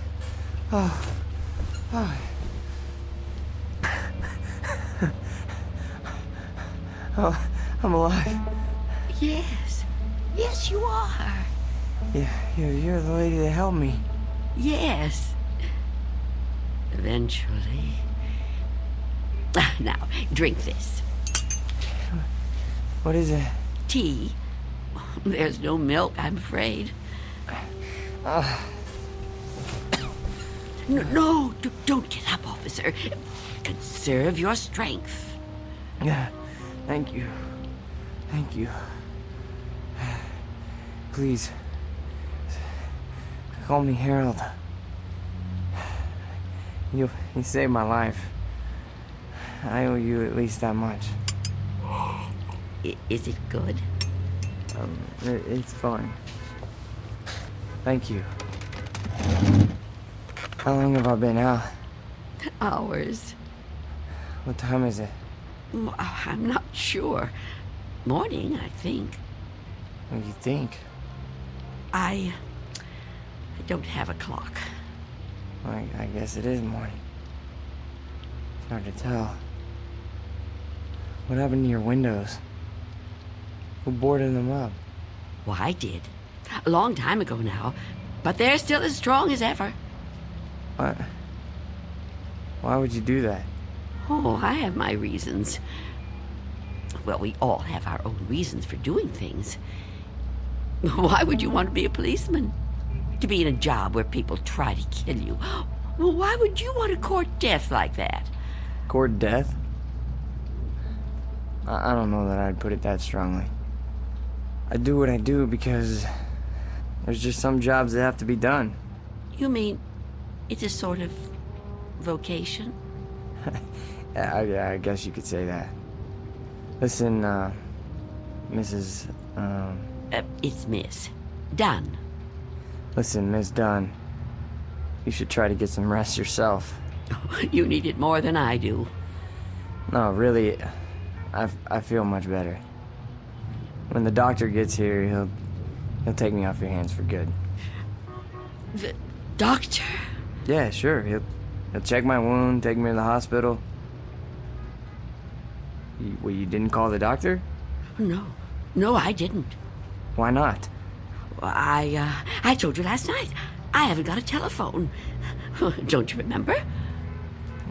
Oh, I'm alive. Yes. Yes, you are. Yeah, you're the lady that helped me. Yes. Eventually. Now, drink this. What is it? Tea. There's no milk, I'm afraid. No, don't get up, officer. Conserve your strength. Yeah, thank you. Thank you. Please, call me Harold. You saved my life. I owe you at least that much. Is it good? It's fine. Thank you. How long have I been out? Hours. What time is it? I'm not sure. Morning, I think. What do you think? I don't have a clock. I guess it is morning. It's hard to tell. What happened to your windows? Who boarded them up? Well, I did. A long time ago now. But they're still as strong as ever. What? Why would you do that? Oh, I have my reasons. Well, we all have our own reasons for doing things. Why would you want to be a policeman? To be in a job where people try to kill you? Well, why would you want to court death like that? Court death? I don't know that I'd put it that strongly. I do what I do because there's just some jobs that have to be done. You mean it's a sort of vocation? Yeah, I guess you could say that. Listen, Mrs. It's Miss Dunn. Listen, Miss Dunn. You should try to get some rest yourself. You need it more than I do. No, really, I feel much better. When the doctor gets here, he'll take me off your hands for good. The doctor? Yeah, sure. He'll check my wound, take me to the hospital. You didn't call the doctor? No, I didn't. Why not? I told you last night. I haven't got a telephone. Don't you remember?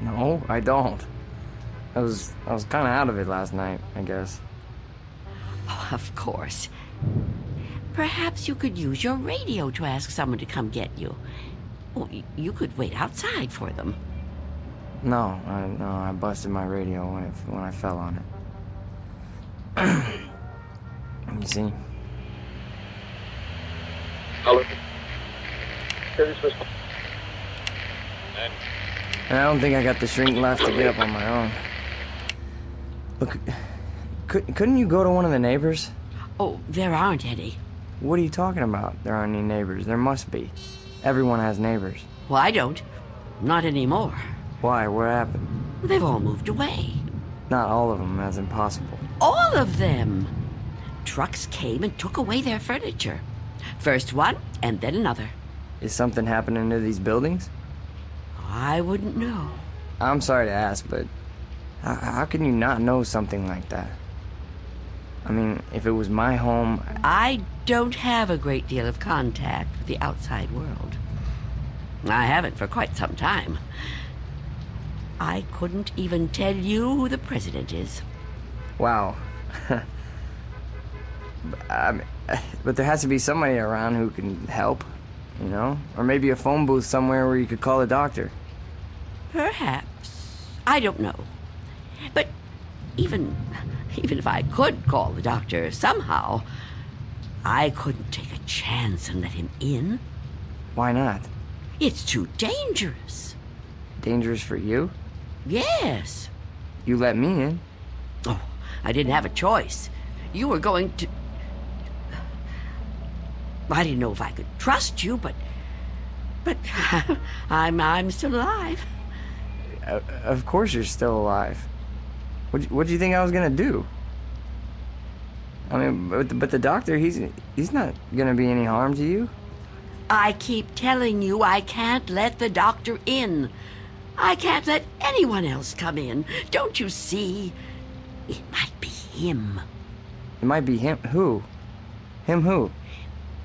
No, I don't. I was kind of out of it last night, I guess. Oh, of course. Perhaps you could use your radio to ask someone to come get you. Well, you could wait outside for them. No, I busted my radio when I fell on it. You see? Hello. And I don't think I got the strength left to get up on my own. Look, couldn't you go to one of the neighbors? Oh, there aren't any. What are you talking about? There aren't any neighbors. There must be. Everyone has neighbors. Well, I don't. Not anymore. Why? What happened? They've all moved away. Not all of them. That's impossible. All of them! Trucks came and took away their furniture. First one, and then another. Is something happening to these buildings? I wouldn't know. I'm sorry to ask, but how can you not know something like that? I mean, if it was my home... I don't have a great deal of contact with the outside world. I haven't for quite some time. I couldn't even tell you who the president is. Wow. But there has to be somebody around who can help, you know? Or maybe a phone booth somewhere where you could call a doctor. Perhaps. I don't know. But even if I could call the doctor somehow, I couldn't take a chance and let him in. Why not? It's too dangerous. Dangerous for you? Yes. You let me in. Oh, I didn't have a choice. You were going to... I didn't know if I could trust you, but I'm still alive. Of course you're still alive. What do you think I was gonna do? I mean, but the doctor, he's not gonna be any harm to you. I keep telling you I can't let the doctor in. I can't let anyone else come in. Don't you see? It might be him. It might be him. Who? Him who?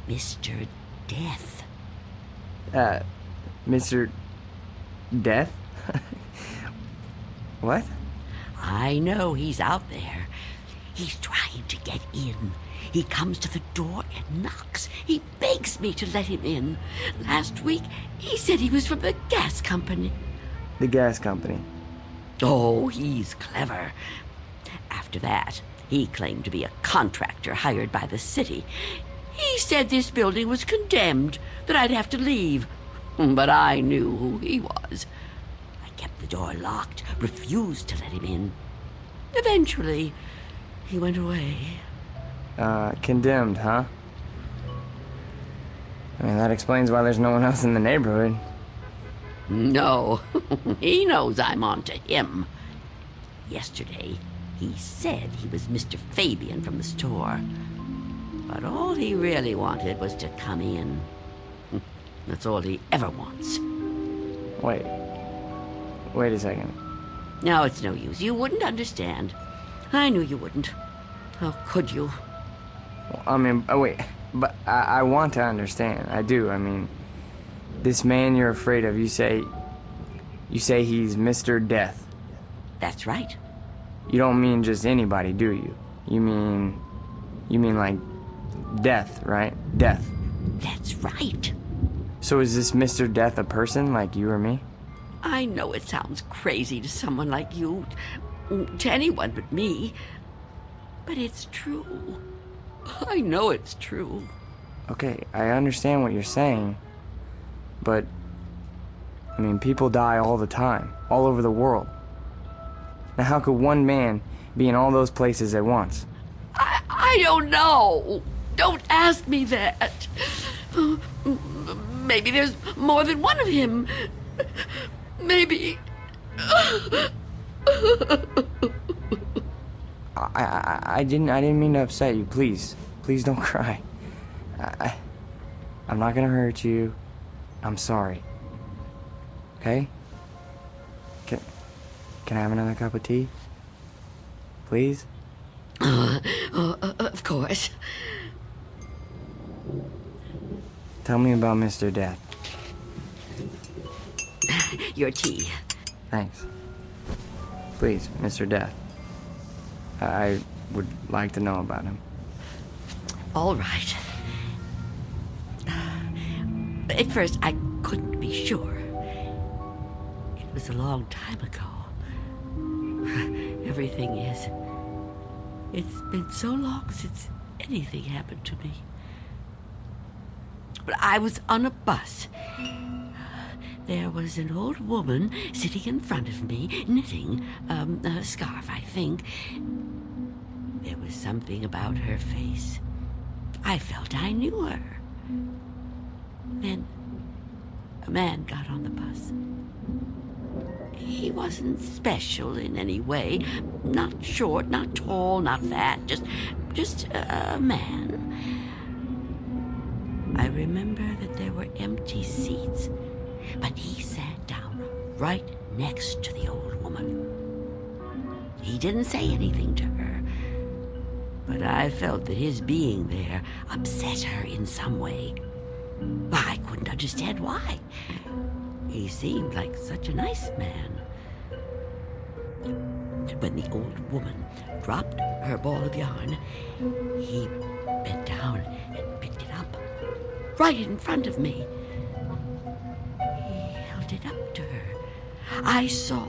Mr. Death. Mr. Death? What? I know he's out there. He's trying to get in. He comes to the door and knocks. He begs me to let him in. Last week, he said he was from the gas company. The gas company? Oh, he's clever. After that, he claimed to be a contractor hired by the city. He said this building was condemned, that I'd have to leave. But I knew who he was. I kept the door locked, refused to let him in. Eventually, he went away. Condemned, huh? I mean, that explains why there's no one else in the neighborhood. No, he knows I'm on to him. Yesterday, he said he was Mr. Fabian from the store. But all he really wanted was to come in. That's all he ever wants. Wait a second. No, it's no use. You wouldn't understand. I knew you wouldn't. How could you? Well, I mean, wait. But I want to understand. I do. I mean, this man you're afraid of, you say he's Mr. Death. That's right. You don't mean just anybody, do you? You mean like death, right? Death. That's right. So is this Mr. Death a person like you or me? I know it sounds crazy to someone like you, to anyone but me, but it's true. I know it's true. Okay, I understand what you're saying, but, I mean, people die all the time, all over the world. Now how could one man be in all those places at once? I don't know. Don't ask me that. Maybe there's more than one of him. Maybe. I didn't mean to upset you. Please don't cry. I'm not gonna hurt you. I'm sorry. Okay? Can I have another cup of tea? Please? Of course. Tell me about Mr. Death. Your tea. Thanks. Please, Mr. Death. I would like to know about him. All right. At first, I couldn't be sure. It was a long time ago. Everything is. It's been so long since anything happened to me. But I was on a bus. There was an old woman sitting in front of me, knitting a scarf, I think. There was something about her face. I felt I knew her. Then a man got on the bus. He wasn't special in any way. Not short, not tall, not fat. Just a man. I remember that there were empty seats, but he sat down right next to the old woman. He didn't say anything to her, but I felt that his being there upset her in some way. I couldn't understand why. He seemed like such a nice man. When the old woman dropped her ball of yarn, he bent down and picked it up, right in front of me. He held it up to her. I saw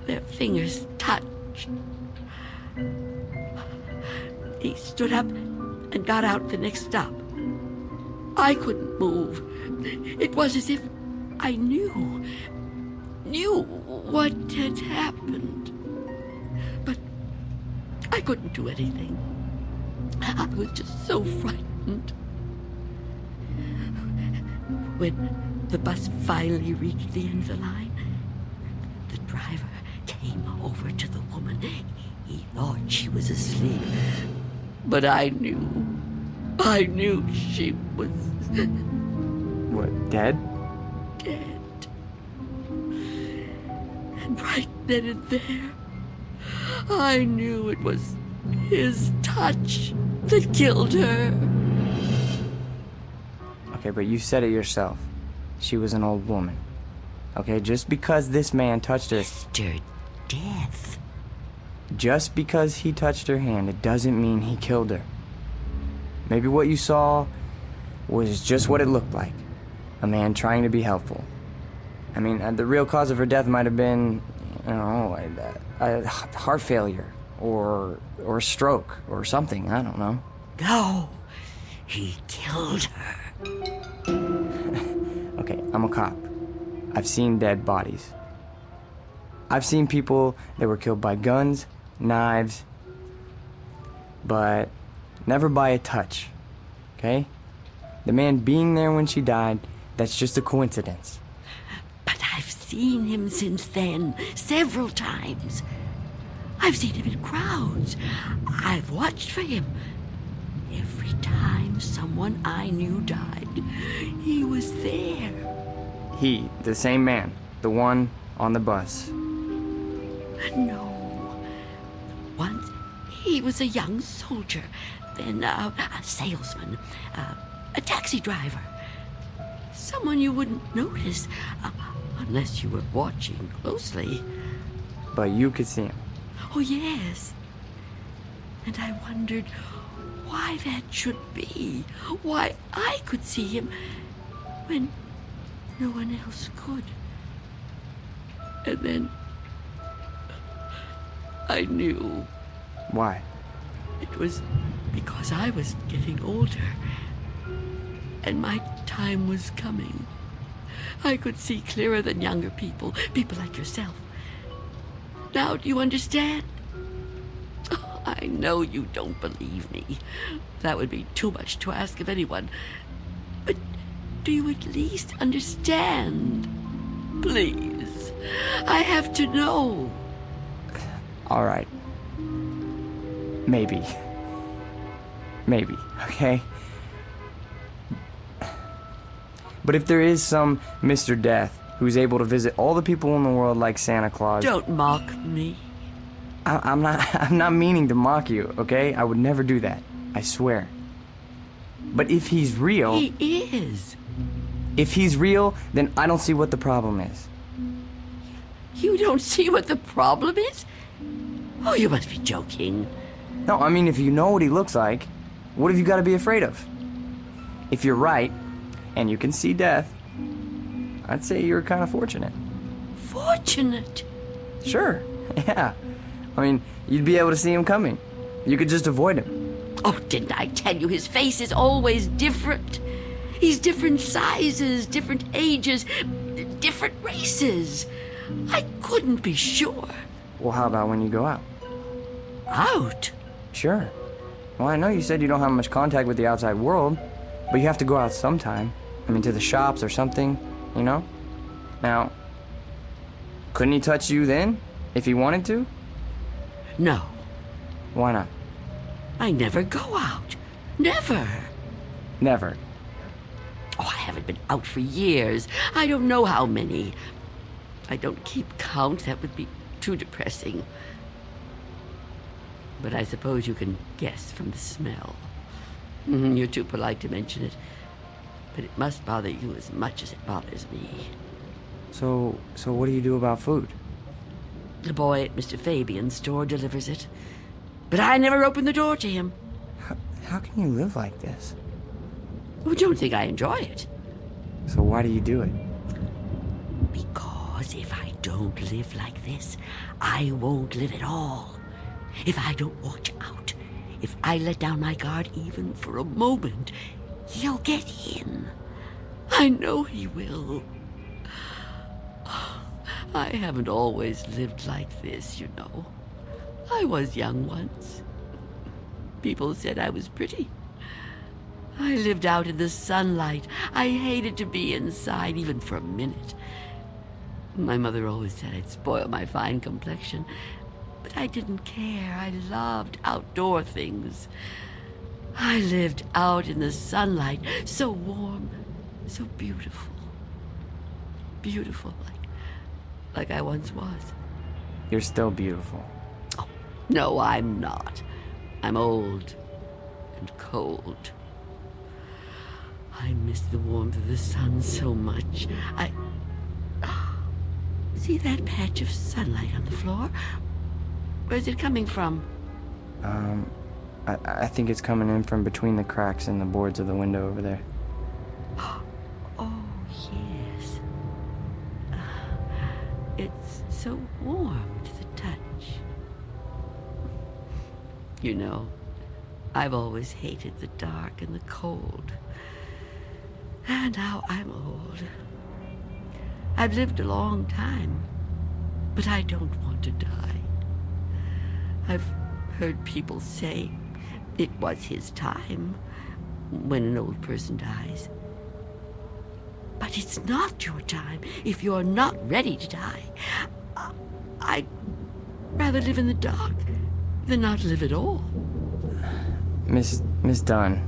their fingers touch. He stood up and got out the next stop. I couldn't move. It was as if I knew what had happened. But I couldn't do anything. I was just so frightened. When the bus finally reached the end of the line, the driver came over to the woman. He thought she was asleep. But I knew she was What, dead? dead. And right then and there, I knew it was his touch that killed her. Okay, but you said it yourself. She was an old woman. Okay, just because this man touched her... Mr. Death. Just because he touched her hand, it doesn't mean he killed her. Maybe what you saw was just what it looked like. A man trying to be helpful. I mean, the real cause of her death might have been, I don't know, a heart failure or a stroke or something. I don't know. No, he killed her. Okay, I'm a cop. I've seen dead bodies. I've seen people that were killed by guns, knives, but never by a touch. Okay? The man being there when she died, that's just a coincidence. But I've seen him since then, several times. I've seen him in crowds. I've watched for him. Every time someone I knew died, he was there. He, the same man, the one on the bus. No. Once he was a young soldier, then a salesman, a taxi driver. Someone you wouldn't notice unless you were watching closely. But you could see him. Oh, yes. And I wondered why that should be. Why I could see him when no one else could. And then I knew. Why? It was because I was getting older. And my time was coming. I could see clearer than younger people, people like yourself. Now, do you understand? Oh, I know you don't believe me. That would be too much to ask of anyone. But do you at least understand? Please. I have to know. All right. Maybe. Maybe, okay? But if there is some Mr. Death who's able to visit all the people in the world like Santa Claus... Don't mock me. I'm not meaning to mock you, okay? I would never do that. I swear. But if he's real... He is. If he's real, then I don't see what the problem is. You don't see what the problem is? Oh, you must be joking. No, I mean, if you know what he looks like, what have you got to be afraid of? If you're right, and you can see death, I'd say you're kind of fortunate. Fortunate? Sure, yeah. I mean, you'd be able to see him coming. You could just avoid him. Oh, didn't I tell you his face is always different? He's different sizes, different ages, different races. I couldn't be sure. Well, how about when you go out? Out? Sure. Well, I know you said you don't have much contact with the outside world, but you have to go out sometime. I mean, to the shops or something, you know? Now, couldn't he touch you then, if he wanted to? No. Why not? I never go out. Never. Never. Oh, I haven't been out for years. I don't know how many. I don't keep count. That would be too depressing. But I suppose you can guess from the smell. You're too polite to mention it. But it must bother you as much as it bothers me. So what do you do about food? The boy at Mr. Fabian's store delivers it. But I never open the door to him. How can you live like this? Oh, don't think I enjoy it. So why do you do it? Because if I don't live like this, I won't live at all. If I don't watch out, if I let down my guard even for a moment, he'll get in. I know he will. I haven't always lived like this, you know. I was young once. People said I was pretty. I lived out in the sunlight. I hated to be inside even for a minute. My mother always said I'd spoil my fine complexion, but I didn't care. I loved outdoor things. I lived out in the sunlight, so warm, so beautiful. Beautiful, like I once was. You're still beautiful. Oh, no, I'm not. I'm old and cold. I miss the warmth of the sun so much. See that patch of sunlight on the floor? Where's it coming from? I think it's coming in from between the cracks in the boards of the window over there. Oh, yes. It's so warm to the touch. You know, I've always hated the dark and the cold. And now I'm old. I've lived a long time, but I don't want to die. I've heard people say it was his time when an old person dies. But it's not your time if you're not ready to die. I'd rather live in the dark than not live at all. Miss Dunn,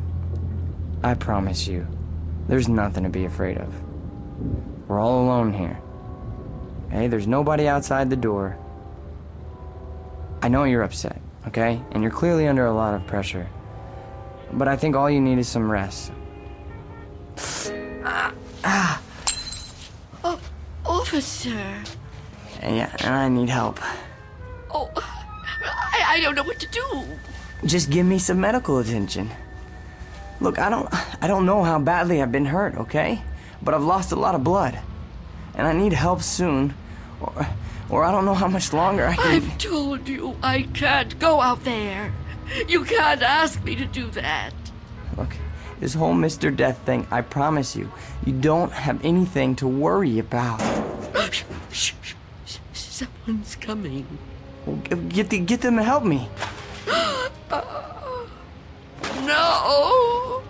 I promise you, there's nothing to be afraid of. We're all alone here. Hey, there's nobody outside the door. I know you're upset, okay? And you're clearly under a lot of pressure. But I think all you need is some rest. Oh, officer. Yeah, and I need help. Oh, I don't know what to do. Just give me some medical attention. Look, I don't know how badly I've been hurt, okay? But I've lost a lot of blood. And I need help soon. Or I don't know how much longer I can... I've told you I can't go out there. You can't ask me to do that. Look, this whole Mr. Death thing, I promise you, you don't have anything to worry about. Shh. Someone's coming. Well, get them to help me. No!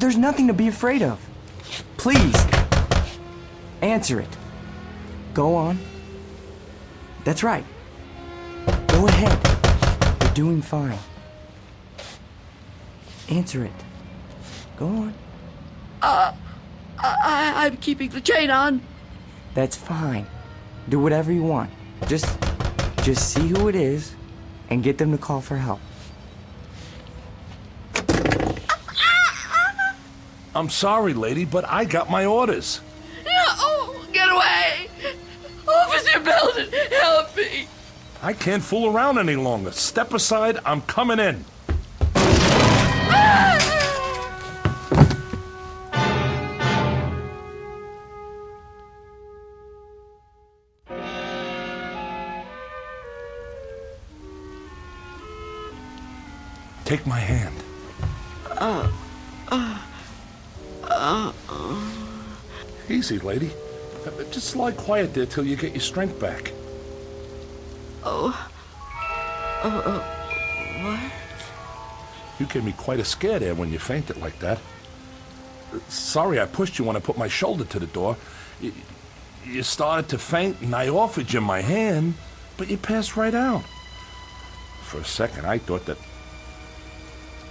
There's nothing to be afraid of. Please, answer it. Go on. That's right. Go ahead. You're doing fine. Answer it. Go on. I'm keeping the chain on. That's fine. Do whatever you want. Just see who it is and get them to call for help. I'm sorry, lady, but I got my orders. No! Get away! Officer Belden, help me! I can't fool around any longer. Step aside, I'm coming in. Take my hand. Easy, lady. Just lie quiet there till you get your strength back. What? You gave me quite a scare there when you fainted like that. Sorry I pushed you when I put my shoulder to the door. You started to faint and I offered you my hand, but you passed right out. For a second I thought that...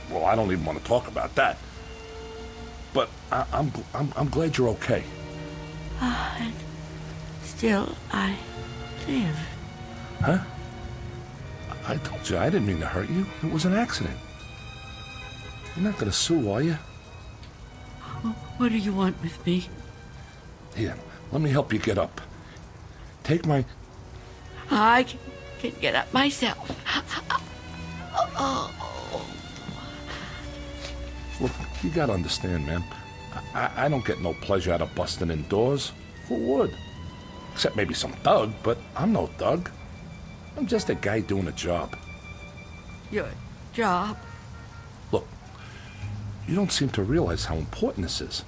Well, I don't even want to talk about that. But I'm glad you're okay. And still I live. Huh? I told you I didn't mean to hurt you. It was an accident. You're not gonna sue, are you? What do you want with me? Here, let me help you get up. Take my... I can get up myself. Look, you gotta understand, man. I don't get no pleasure out of busting indoors. Who would? Except maybe some thug, but I'm no thug. I'm just a guy doing a job. Your job? Look, you don't seem to realize how important this is.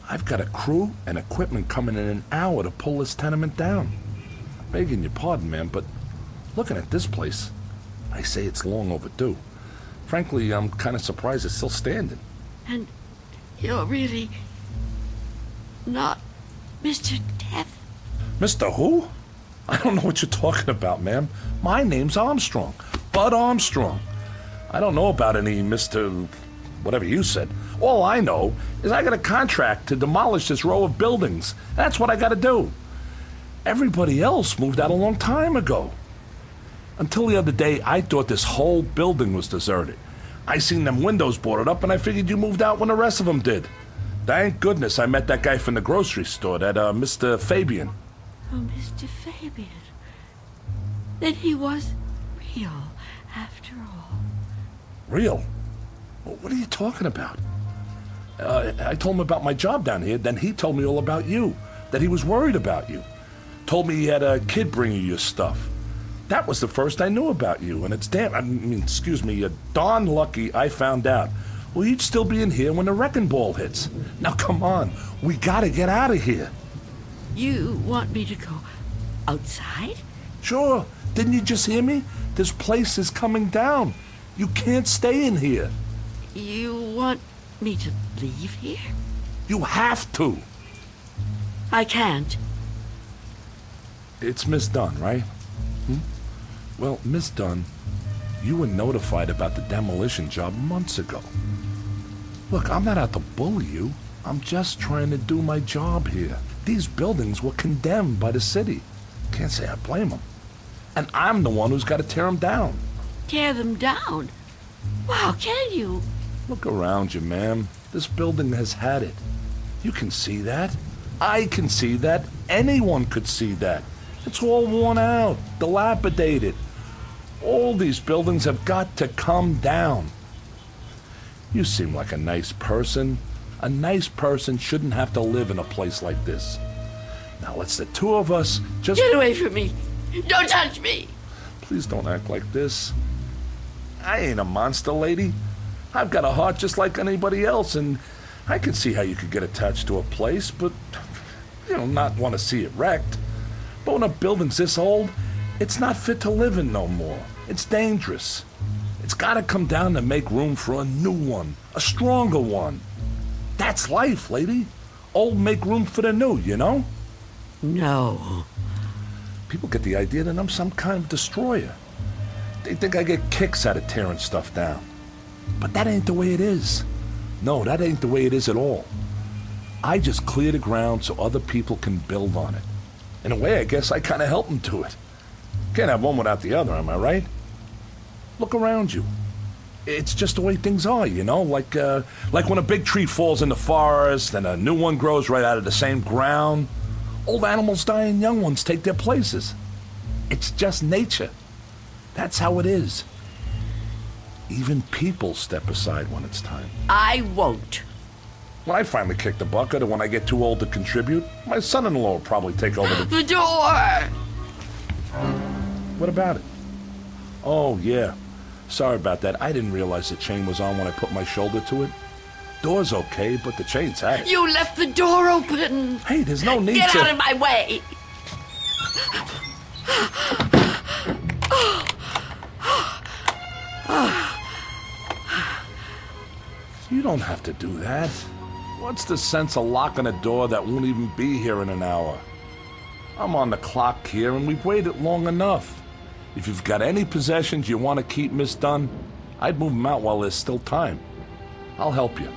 I've got a crew and equipment coming in an hour to pull this tenement down. Begging your pardon, man, but looking at this place, I say it's long overdue. Frankly, I'm kind of surprised it's still standing. And you're really not Mr. Death? Mr. Who? I don't know what you're talking about, ma'am. My name's Armstrong. Bud Armstrong. I don't know about any Mr. whatever you said. All I know is I got a contract to demolish this row of buildings. That's what I got to do. Everybody else moved out a long time ago. Until the other day, I thought this whole building was deserted. I seen them windows boarded up, and I figured you moved out when the rest of them did. Thank goodness I met that guy from the grocery store, that Mr. Fabian. Oh, Mr. Fabian. Then he was real, after all. Real? What are you talking about? I told him about my job down here, then he told me all about you, that he was worried about you. Told me he had a kid bringing you your stuff. That was the first I knew about you, and it's darn lucky I found out. Well, you'd still be in here when the wrecking ball hits. Now, come on. We gotta get out of here. You want me to go outside? Sure. Didn't you just hear me? This place is coming down. You can't stay in here. You want me to leave here? You have to. I can't. It's Miss Dunn, right? Well, Miss Dunn, you were notified about the demolition job months ago. Look, I'm not out to bully you. I'm just trying to do my job here. These buildings were condemned by the city. Can't say I blame them. And I'm the one who's got to tear them down. Tear them down? Wow, can you? Look around you, ma'am. This building has had it. You can see that. I can see that. Anyone could see that. It's all worn out, dilapidated. All these buildings have got to come down. You seem like a nice person. A nice person shouldn't have to live in a place like this. Now let's the two of us just... Get away from me! Don't touch me! Please don't act like this. I ain't a monster, lady. I've got a heart just like anybody else, and I can see how you could get attached to a place, but, not want to see it wrecked. But when a building's this old, it's not fit to live in no more. It's dangerous. It's got to come down to make room for a new one, a stronger one. That's life, lady. Old make room for the new, you know? No. People get the idea that I'm some kind of destroyer. They think I get kicks out of tearing stuff down. But that ain't the way it is. No, that ain't the way it is at all. I just clear the ground so other people can build on it. In a way, I guess I kind of help them to it. Can't have one without the other, am I right? Look around you. It's just the way things are, like when a big tree falls in the forest and a new one grows right out of the same ground. Old animals die and young ones take their places. It's just nature. That's how it is. Even people step aside when it's time. I won't. When I finally kick the bucket or when I get too old to contribute, my son-in-law will probably take over the... The door! What about it? Oh, yeah. Sorry about that. I didn't realize the chain was on when I put my shoulder to it. Door's okay, but the chain's had. You left the door open! Hey, there's no need to... Get out of my way! You don't have to do that. What's the sense of locking a door that won't even be here in an hour? I'm on the clock here, and we've waited long enough. If you've got any possessions you want to keep, Miss Dunn, I'd move them out while there's still time. I'll help you.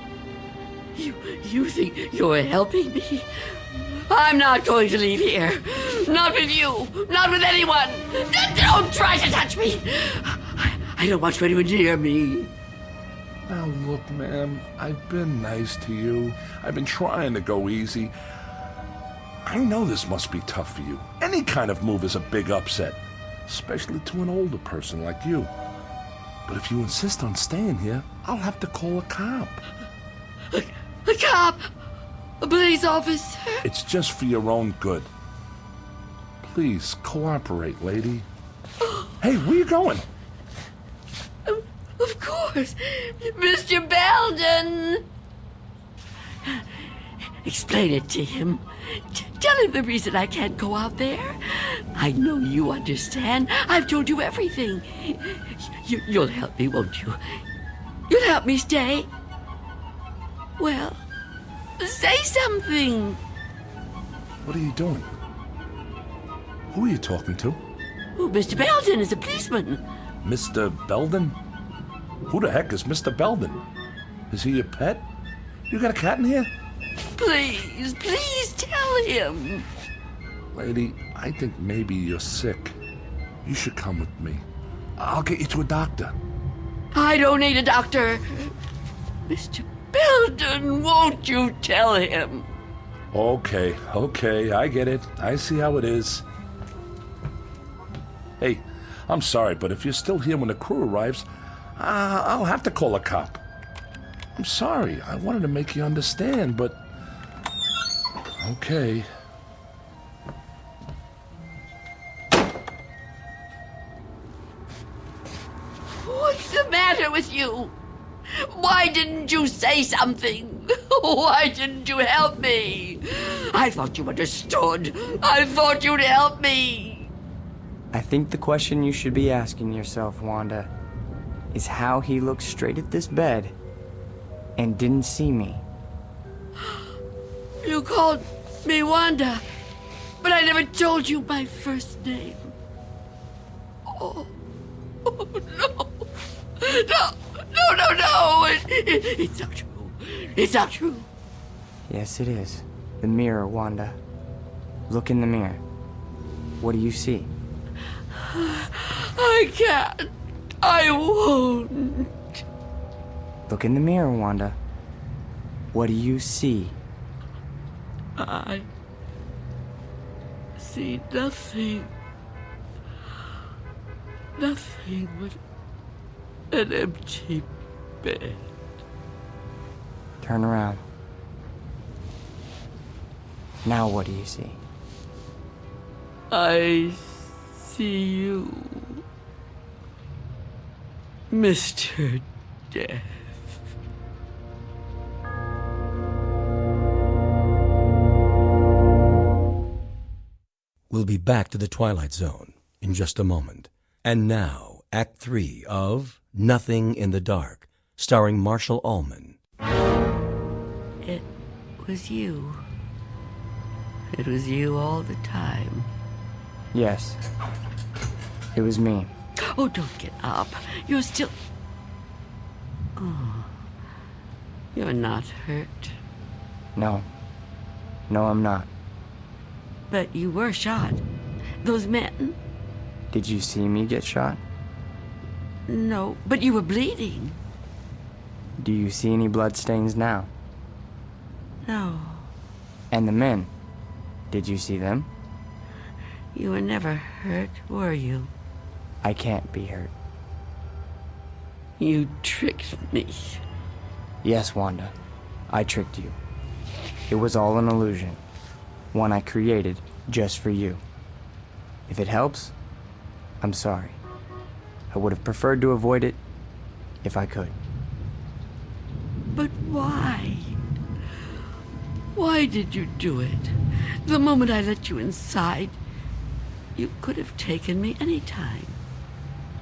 You think you're helping me? I'm not going to leave here. Not with you. Not with anyone. Don't try to touch me. I don't want you anywhere near me. Now look, ma'am, I've been nice to you. I've been trying to go easy. I know this must be tough for you. Any kind of move is a big upset, especially to an older person like you. But if you insist on staying here, I'll have to call a cop. A cop? A police officer? It's just for your own good. Please, cooperate, lady. Hey, where you going? Of course, Mr. Belden. Explain it to him. Tell him the reason I can't go out there. I know you understand. I've told you everything. You'll help me, won't you? You'll help me stay. Well, say something. What are you doing? Who are you talking to? Oh, Mr. Belden is a policeman. Mr. Belden? Who the heck is Mr. Belden? Is he your pet? You got a cat in here? Please, please tell him. Lady, I think maybe you're sick. You should come with me. I'll get you to a doctor. I don't need a doctor. Mr. Belden, won't you tell him? Okay, I get it. I see how it is. Hey, I'm sorry, but if you're still here when the crew arrives, I'll have to call a cop. I'm sorry. I wanted to make you understand, but... Okay. What's the matter with you? Why didn't you say something? Why didn't you help me? I thought you understood. I thought you'd help me. I think the question you should be asking yourself, Wanda, is how he looked straight at this bed and didn't see me. You called me Wanda, but I never told you my first name. Oh no. No. It's not true. It's not true. Yes, it is. The mirror, Wanda. Look in the mirror. What do you see? I can't. I won't. Look in the mirror, Wanda. What do you see? I see nothing. Nothing but an empty bed. Turn around. Now what do you see? I see you, Mr. Death. We'll be back to the Twilight Zone in just a moment. And now, Act 3 of Nothing in the Dark, starring Marshall Allman. It was you. It was you all the time. Yes. It was me. Oh, don't get up. You're still... Oh. You're not hurt. No. No, I'm not. But you were shot. Those men... Did you see me get shot? No, but you were bleeding. Do you see any bloodstains now? No. And the men? Did you see them? You were never hurt, were you? I can't be hurt. You tricked me. Yes, Wanda. I tricked you. It was all an illusion. One I created just for you. If it helps, I'm sorry. I would have preferred to avoid it if I could. But why? Why did you do it? The moment I let you inside, you could have taken me any time.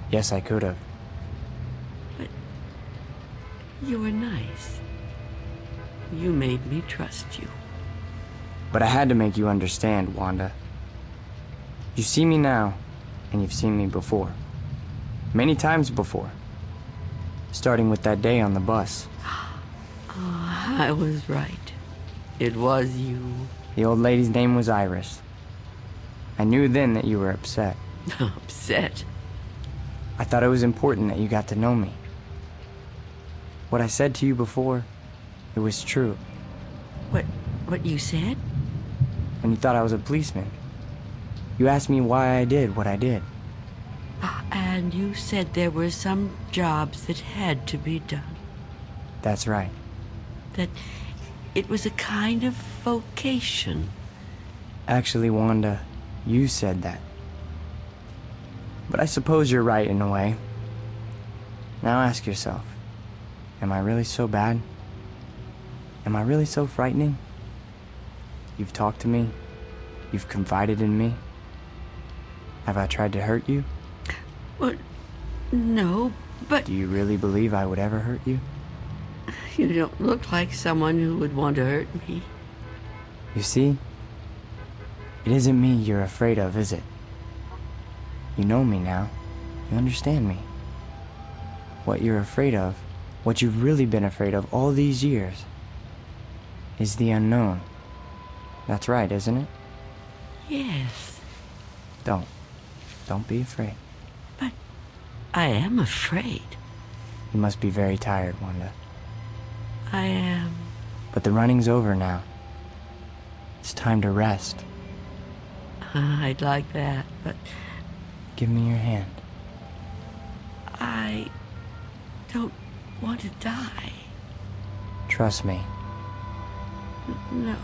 Yes, I could have. But you were nice. You made me trust you. But I had to make you understand, Wanda. You see me now, and you've seen me before. Many times before. Starting with that day on the bus. Oh, I was right. It was you. The old lady's name was Iris. I knew then that you were upset. Upset? I thought it was important that you got to know me. What I said to you before, it was true. What you said? When you thought I was a policeman. You asked me why I did what I did. And you said there were some jobs that had to be done. That's right. That it was a kind of vocation. Actually, Wanda, you said that. But I suppose you're right in a way. Now ask yourself, am I really so bad? Am I really so frightening? You've talked to me. You've confided in me. Have I tried to hurt you? Well, no, but... Do you really believe I would ever hurt you? You don't look like someone who would want to hurt me. You see? It isn't me you're afraid of, is it? You know me now. You understand me. What you're afraid of What you've really been afraid of all these years is the unknown. That's right, isn't it? Yes. Don't be afraid. But I am afraid. You must be very tired, Wanda. I am. But the running's over now. It's time to rest. I'd like that, but... Give me your hand. I don't want to die. Trust me. No.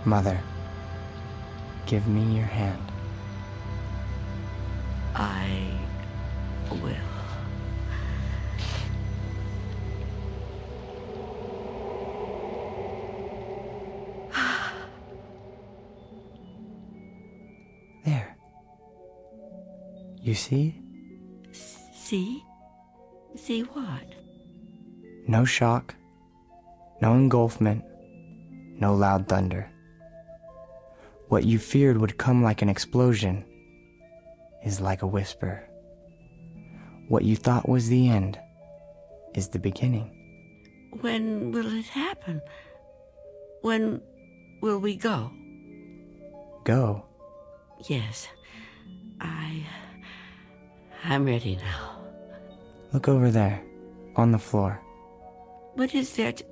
Mother, give me your hand. I will. There. You see? See? See what? No shock, no engulfment, no loud thunder. What you feared would come like an explosion is like a whisper. What you thought was the end is the beginning. When will it happen? When will we go? Go? Yes. I'm ready now. Look over there, on the floor. What is there to...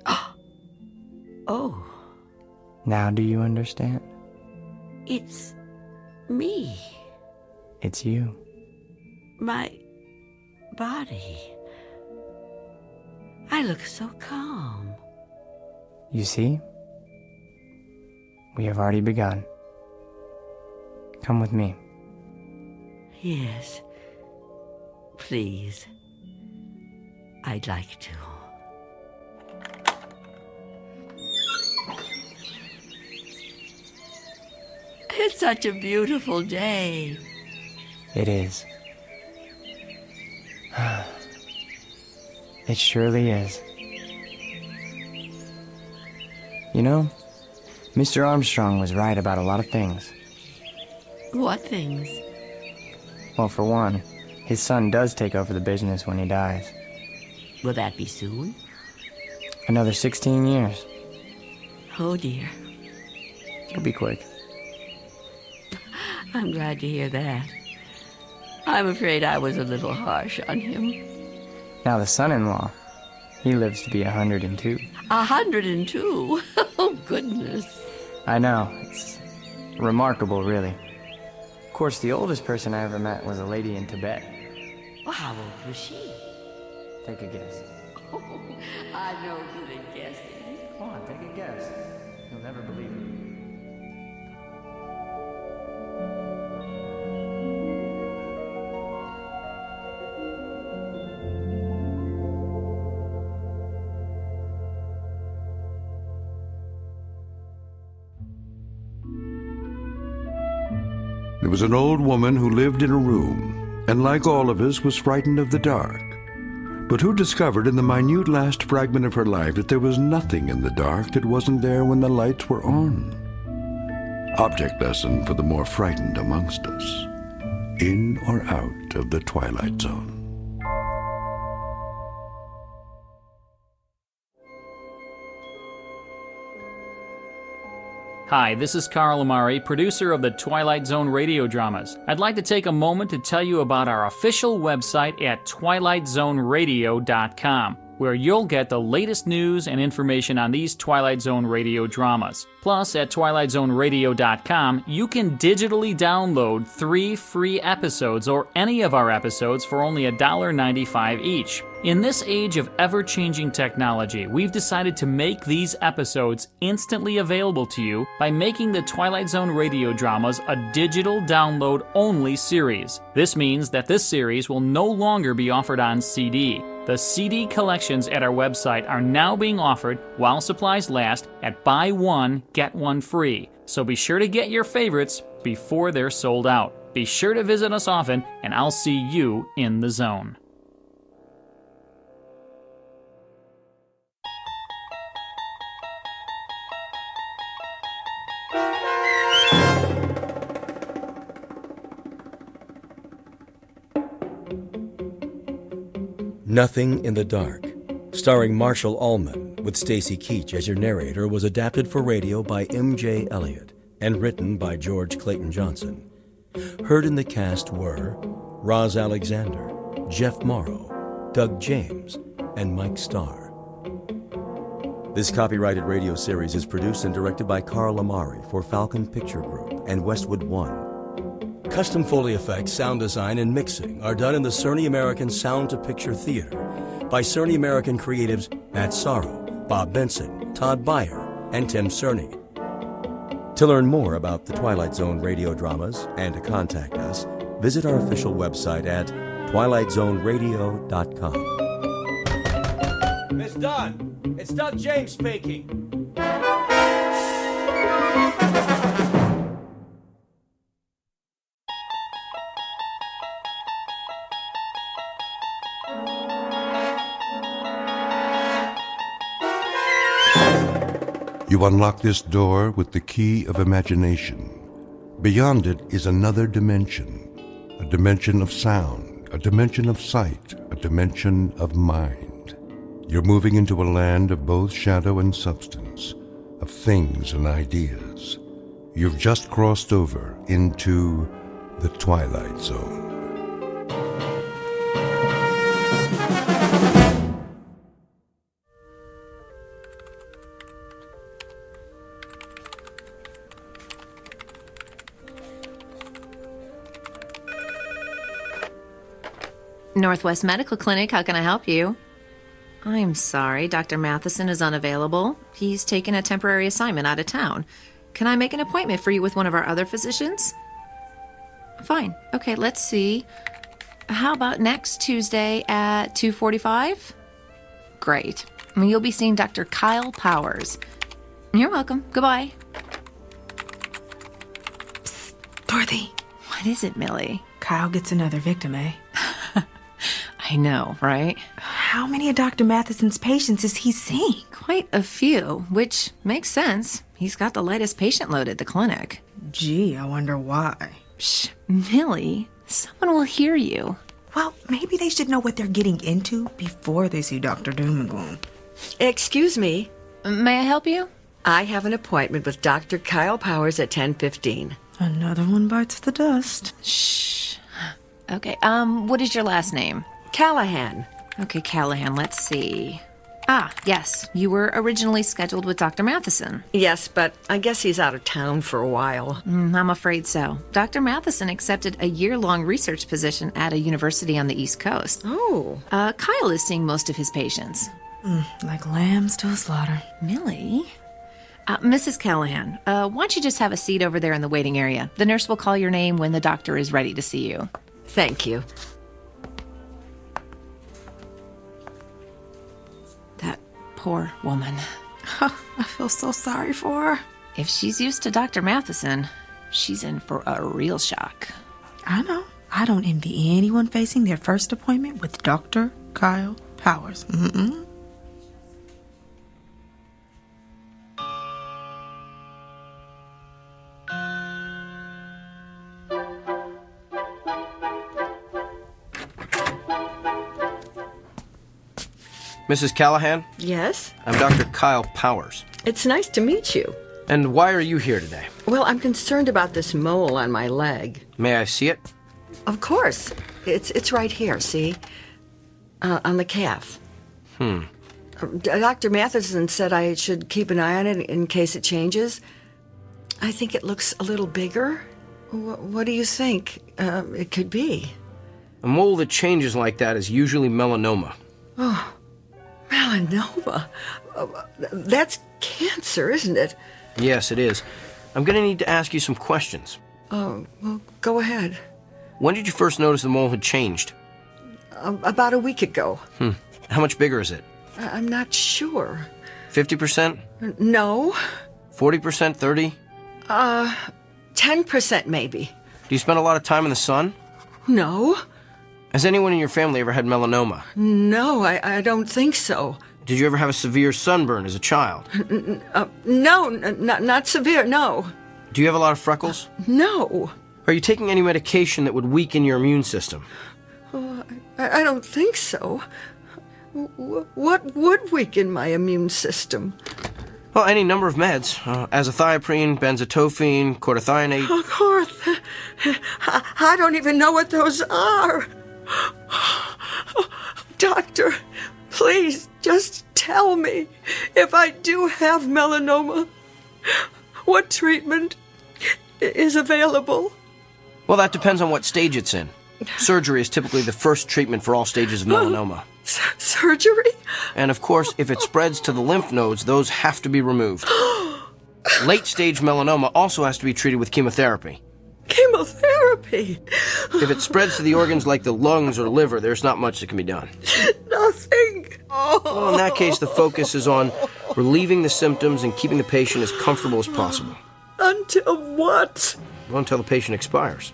Oh. Now do you understand? It's me. It's you. My body. I look so calm. You see? We have already begun. Come with me. Yes. Please. I'd like to. It's such a beautiful day. It is. It surely is. You know, Mr. Armstrong was right about a lot of things. What things? Well, for one, his son does take over the business when he dies. Will that be soon? Another 16 years. Oh, dear. It'll be quick. I'm glad to hear that. I'm afraid I was a little harsh on him. Now the son-in-law, he lives to be 102. 102? Oh, goodness. I know. It's remarkable, really. Of course, the oldest person I ever met was a lady in Tibet. Well, how old was she? Take a guess. Oh, I'm no good at guessing. Come on, take a guess. You'll never believe it. There was an old woman who lived in a room, and like all of us, was frightened of the dark, but who discovered in the minute last fragment of her life that there was nothing in the dark that wasn't there when the lights were on. Object lesson for the more frightened amongst us. In or out of the Twilight Zone. Hi, this is Carl Amari, producer of the Twilight Zone radio dramas. I'd like to take a moment to tell you about our official website at twilightzoneradio.com, where you'll get the latest news and information on these Twilight Zone radio dramas. Plus, at twilightzoneradio.com, you can digitally download 3 free episodes or any of our episodes for only $1.95 each. In this age of ever-changing technology, we've decided to make these episodes instantly available to you by making the Twilight Zone radio dramas a digital download-only series. This means that this series will no longer be offered on CD. The CD collections at our website are now being offered while supplies last at buy one, get one free. So be sure to get your favorites before they're sold out. Be sure to visit us often, and I'll see you in the zone. Nothing in the Dark, starring Marshall Allman, with Stacy Keach as your narrator, was adapted for radio by M.J. Elliott and written by George Clayton Johnson. Heard in the cast were Roz Alexander, Jeff Morrow, Doug James, and Mike Starr. This copyrighted radio series is produced and directed by Carl Amari for Falcon Picture Group and Westwood One. Custom Foley effects, sound design, and mixing are done in the Cerny American Sound to Picture Theater by Cerny American creatives Matt Sorrow, Bob Benson, Todd Beyer, and Tim Cerny. To learn more about the Twilight Zone radio dramas and to contact us, visit our official website at twilightzoneradio.com. Miss Dunn, it's Doug James speaking. You unlock this door with the key of imagination. Beyond it is another dimension, a dimension of sound, a dimension of sight, a dimension of mind. You're moving into a land of both shadow and substance, of things and ideas. You've just crossed over into the Twilight Zone. Northwest Medical Clinic, how can I help you? I'm sorry, Dr. Matheson is unavailable. He's taken a temporary assignment out of town. Can I make an appointment for you with one of our other physicians? Fine. Okay, let's see. How about next Tuesday at 2:45? Great. You'll be seeing Dr. Kyle Powers. You're welcome. Goodbye. Psst, Dorothy. What is it, Millie? Kyle gets another victim, eh? I know, right? How many of Dr. Matheson's patients is he seeing? Quite a few, which makes sense. He's got the lightest patient load at the clinic. Gee, I wonder why. Shh, Millie, someone will hear you. Well, maybe they should know what they're getting into before they see Dr. Doom and Gloom. Excuse me. May I help you? I have an appointment with Dr. Kyle Powers at 10:15. Another one bites the dust. Shh. Okay, what is your last name? Callahan. Okay, Callahan, let's see. Ah, yes, you were originally scheduled with Dr. Matheson. Yes, but I guess he's out of town for a while. I'm afraid so. Dr. Matheson accepted a year-long research position at a university on the East Coast. Oh. Kyle is seeing most of his patients. Like lambs to a slaughter. Millie? Mrs. Callahan, why don't you just have a seat over there in the waiting area? The nurse will call your name when the doctor is ready to see you. Thank you. Poor woman. I feel so sorry for her. If she's used to Dr. Matheson, she's in for a real shock. I know. I don't envy anyone facing their first appointment with Dr. Kyle Powers. Mrs. Callahan? Yes? I'm Dr. Kyle Powers. It's nice to meet you. And why are you here today? Well, I'm concerned about this mole on my leg. May I see it? Of course. It's right here, see? On the calf. Dr. Matheson said I should keep an eye on it in case it changes. I think it looks a little bigger. What do you think it could be? A mole that changes like that is usually melanoma. Oh. Melanoma? That's cancer, isn't it? Yes, it is. I'm going to need to ask you some questions. Oh, well, go ahead. When did you first notice the mole had changed? About a week ago. How much bigger is it? I'm not sure. 50%? No. 40%? 30? 10% maybe. Do you spend a lot of time in the sun? No. Has anyone in your family ever had melanoma? No, I don't think so. Did you ever have a severe sunburn as a child? No, not severe, no. Do you have a lot of freckles? No. Are you taking any medication that would weaken your immune system? Oh, I don't think so. What would weaken my immune system? Well, any number of meds. Azathioprine, benzotophine, cortithionate. I don't even know what those are. Doctor, please just tell me if I do have melanoma, what treatment is available? Well, that depends on what stage it's in. Surgery is typically the first treatment for all stages of melanoma. Surgery? And of course, if it spreads to the lymph nodes, those have to be removed. Late-stage melanoma also has to be treated with chemotherapy. Chemotherapy? If it spreads to the organs like the lungs or liver, there's not much that can be done. Nothing. Well, in that case, the focus is on relieving the symptoms and keeping the patient as comfortable as possible. Until what? Well, until the patient expires.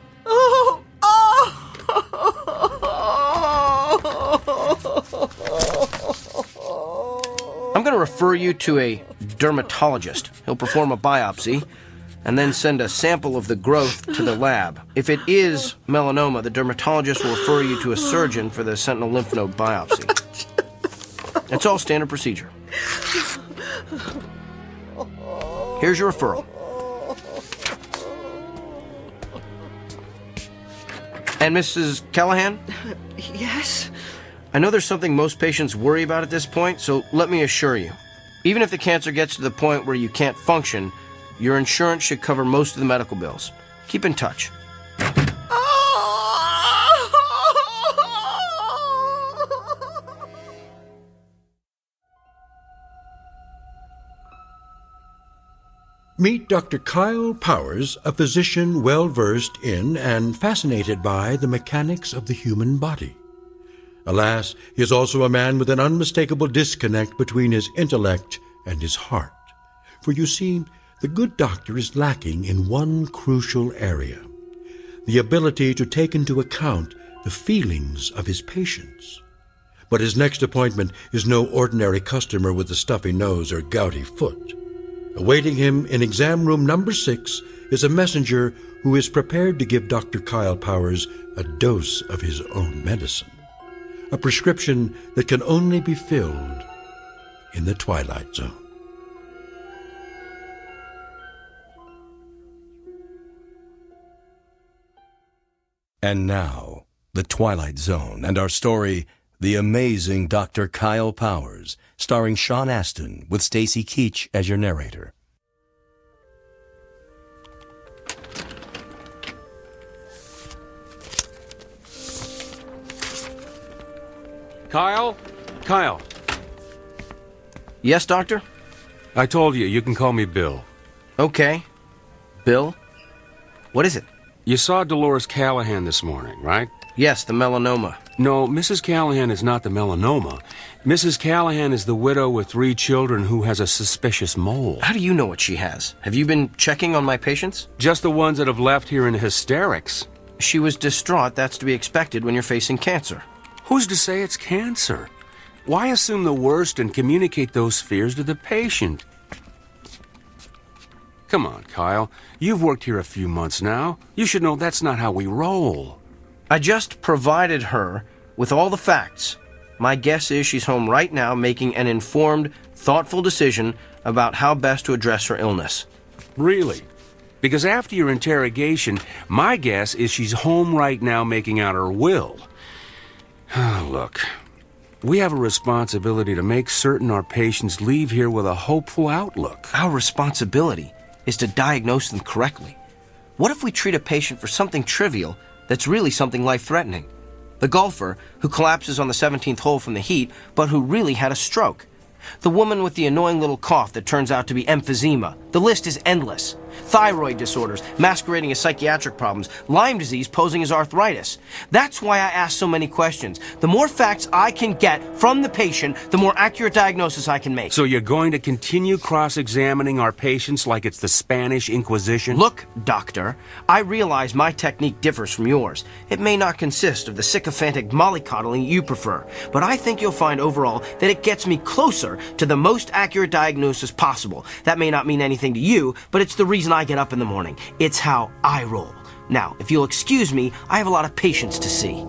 I'm going to refer you to a dermatologist. He'll perform a biopsy and then send a sample of the growth to the lab. If it is melanoma, the dermatologist will refer you to a surgeon for the sentinel lymph node biopsy. It's all standard procedure. Here's your referral. And Mrs. Callahan? Yes? I know there's something most patients worry about at this point, so let me assure you. Even if the cancer gets to the point where you can't function, your insurance should cover most of the medical bills. Keep in touch. Meet Dr. Kyle Powers, a physician well-versed in and fascinated by the mechanics of the human body. Alas, he is also a man with an unmistakable disconnect between his intellect and his heart. For you see, the good doctor is lacking in one crucial area: the ability to take into account the feelings of his patients. But his next appointment is no ordinary customer with a stuffy nose or gouty foot. Awaiting him in exam room number 6 is a messenger who is prepared to give Dr. Kyle Powers a dose of his own medicine, a prescription that can only be filled in the Twilight Zone. And now, The Twilight Zone and our story, The Amazing Dr. Kyle Powers, starring Sean Astin with Stacy Keach as your narrator. Kyle? Kyle. Yes, Doctor? I told you, you can call me Bill. Okay. Bill? What is it? You saw Dolores Callahan this morning, right? Yes, the melanoma. No, Mrs. Callahan is not the melanoma. Mrs. Callahan is the widow with 3 children who has a suspicious mole. How do you know what she has? Have you been checking on my patients? Just the ones that have left here in hysterics. She was distraught. That's to be expected when you're facing cancer. Who's to say it's cancer? Why assume the worst and communicate those fears to the patient? Come on, Kyle. You've worked here a few months now. You should know that's not how we roll. I just provided her with all the facts. My guess is she's home right now making an informed, thoughtful decision about how best to address her illness. Really? Because after your interrogation, my guess is she's home right now making out her will. Look, we have a responsibility to make certain our patients leave here with a hopeful outlook. Our responsibility is to diagnose them correctly. What if we treat a patient for something trivial that's really something life-threatening? The golfer who collapses on the 17th hole from the heat, but who really had a stroke. The woman with the annoying little cough that turns out to be emphysema. The list is endless. Thyroid disorders, masquerading as psychiatric problems. Lyme disease posing as arthritis. That's why I ask so many questions. The more facts I can get from the patient, the more accurate diagnosis I can make. So you're going to continue cross-examining our patients like it's the Spanish Inquisition? Look, doctor, I realize my technique differs from yours. It may not consist of the sycophantic mollycoddling you prefer, but I think you'll find overall that it gets me closer to the most accurate diagnosis possible. That may not mean anything to you, but it's the reason I get up in the morning. It's how I roll. Now, if you'll excuse me, I have a lot of patients to see.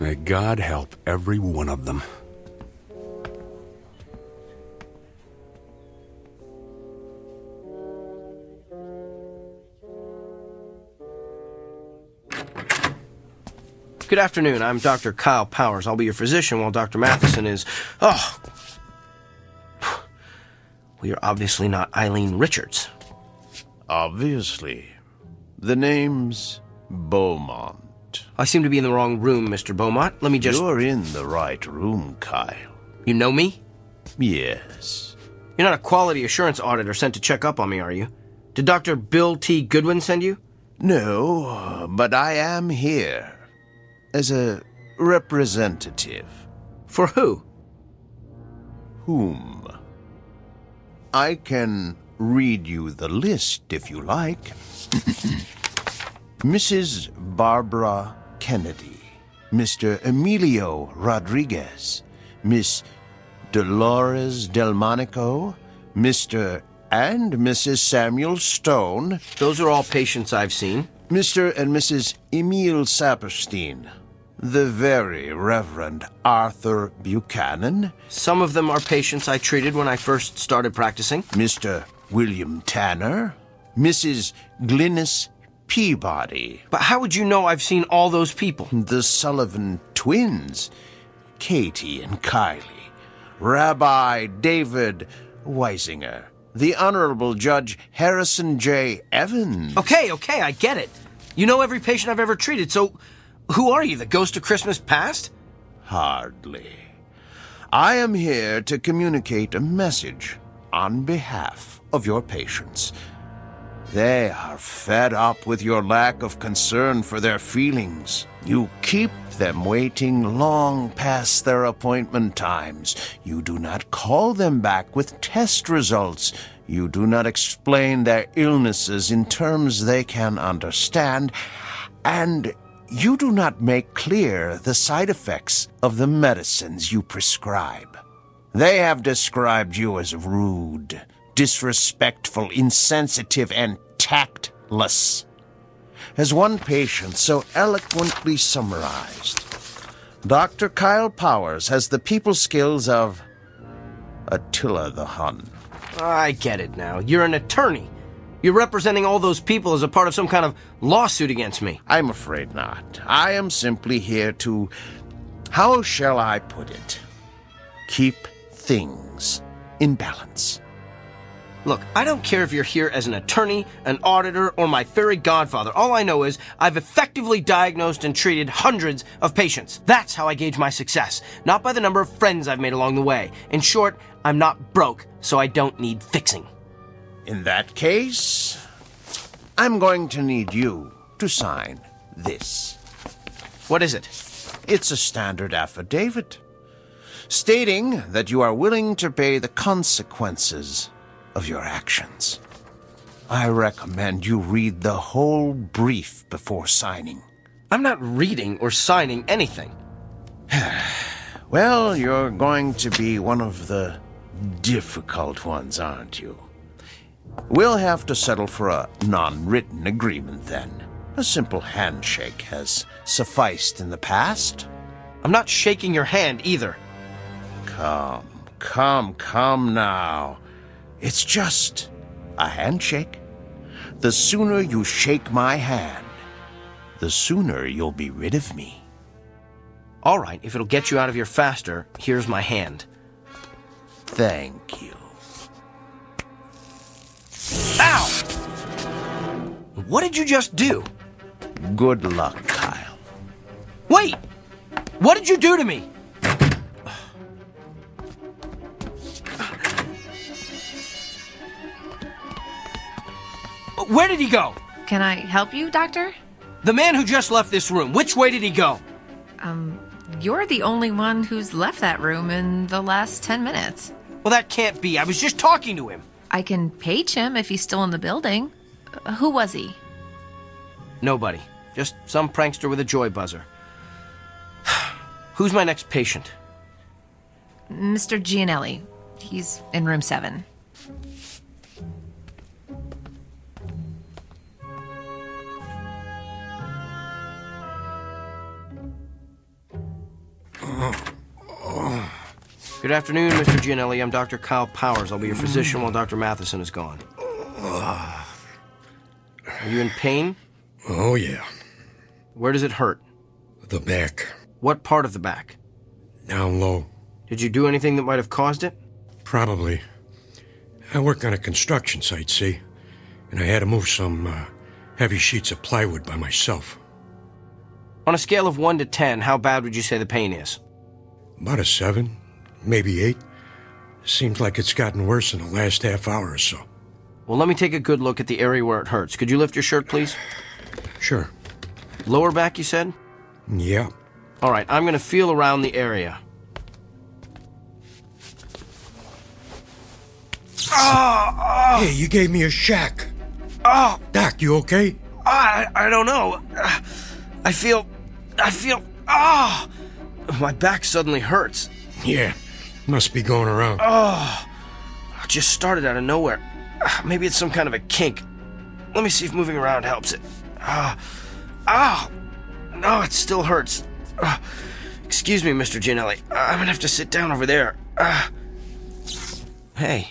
May God help every one of them. Good afternoon. I'm Dr. Kyle Powers. I'll be your physician while Dr. Matheson is... Oh! We are obviously not Eileen Richards. Obviously. The name's Beaumont. I seem to be in the wrong room, Mr. Beaumont. Let me just... You're in the right room, Kyle. You know me? Yes. You're not a quality assurance auditor sent to check up on me, are you? Did Dr. Bill T. Goodwin send you? No, but I am here. As a representative. For who? Whom? I can read you the list if you like. Mrs. Barbara Kennedy, Mr. Emilio Rodriguez, Miss Dolores Delmonico, Mr. and Mrs. Samuel Stone. Those are all patients I've seen. Mr. and Mrs. Emil Saperstein, the very Reverend Arthur Buchanan. Some of them are patients I treated when I first started practicing. Mr. William Tanner, Mrs. Glynis Peabody. But how would you know I've seen all those people? The Sullivan twins, Katie and Kylie, Rabbi David Weisinger, the Honorable Judge Harrison J. Evans. Okay, I get it. You know every patient I've ever treated, so who are you, the ghost of Christmas past? Hardly. I am here to communicate a message on behalf of your patients. They are fed up with your lack of concern for their feelings. You keep them waiting long past their appointment times. You do not call them back with test results. You do not explain their illnesses in terms they can understand. And you do not make clear the side effects of the medicines you prescribe. They have described you as rude, disrespectful, insensitive, and tactless. As one patient so eloquently summarized, Dr. Kyle Powers has the people skills of Attila the Hun. I get it now. You're an attorney. You're representing all those people as a part of some kind of lawsuit against me. I'm afraid not. I am simply here to, how shall I put it, keep things in balance. Look, I don't care if you're here as an attorney, an auditor, or my fairy godfather. All I know is I've effectively diagnosed and treated hundreds of patients. That's how I gauge my success, not by the number of friends I've made along the way. In short, I'm not broke, so I don't need fixing. In that case, I'm going to need you to sign this. What is it? It's a standard affidavit, stating that you are willing to pay the consequences of your actions. I recommend you read the whole brief before signing. I'm not reading or signing anything. Well, you're going to be one of the difficult ones, aren't you? We'll have to settle for a non-written agreement then. A simple handshake has sufficed in the past. I'm not shaking your hand either. Come now. It's just a handshake. The sooner you shake my hand, the sooner you'll be rid of me. All right, if it'll get you out of here faster, here's my hand. Thank you. Ow! What did you just do? Good luck, Kyle. Wait! What did you do to me? Where did he go? Can I help you, Doctor? The man who just left this room. Which way did he go? You're the only one who's left that room in the last 10 minutes. Well, that can't be. I was just talking to him. I can page him if he's still in the building. Who was he? Nobody. Just some prankster with a joy buzzer. Who's my next patient? Mr. Gianelli. He's in room 7. Good afternoon, Mr. Gianelli. I'm Dr. Kyle Powers. I'll be your physician while Dr. Matheson is gone. Are you in pain? Oh, yeah. Where does it hurt? The back. What part of the back? Down low. Did you do anything that might have caused it? Probably. I work on a construction site, see? And I had to move some heavy sheets of plywood by myself. On a scale of 1 to 10, how bad would you say the pain is? About a 7, maybe 8. Seems like it's gotten worse in the last half hour or so. Well, let me take a good look at the area where it hurts. Could you lift your shirt, please? Sure. Lower back, you said? Yeah. All right, I'm going to feel around the area. Hey, you gave me a shack. Oh! Doc, you okay? I don't know. I feel... Ah! My back suddenly hurts. Yeah, must be going around. Oh! It just started out of nowhere. Maybe it's some kind of a kink. Let me see if moving around helps it. No, it still hurts. Excuse me, Mr. Gianelli. I'm gonna have to sit down over there. Hey.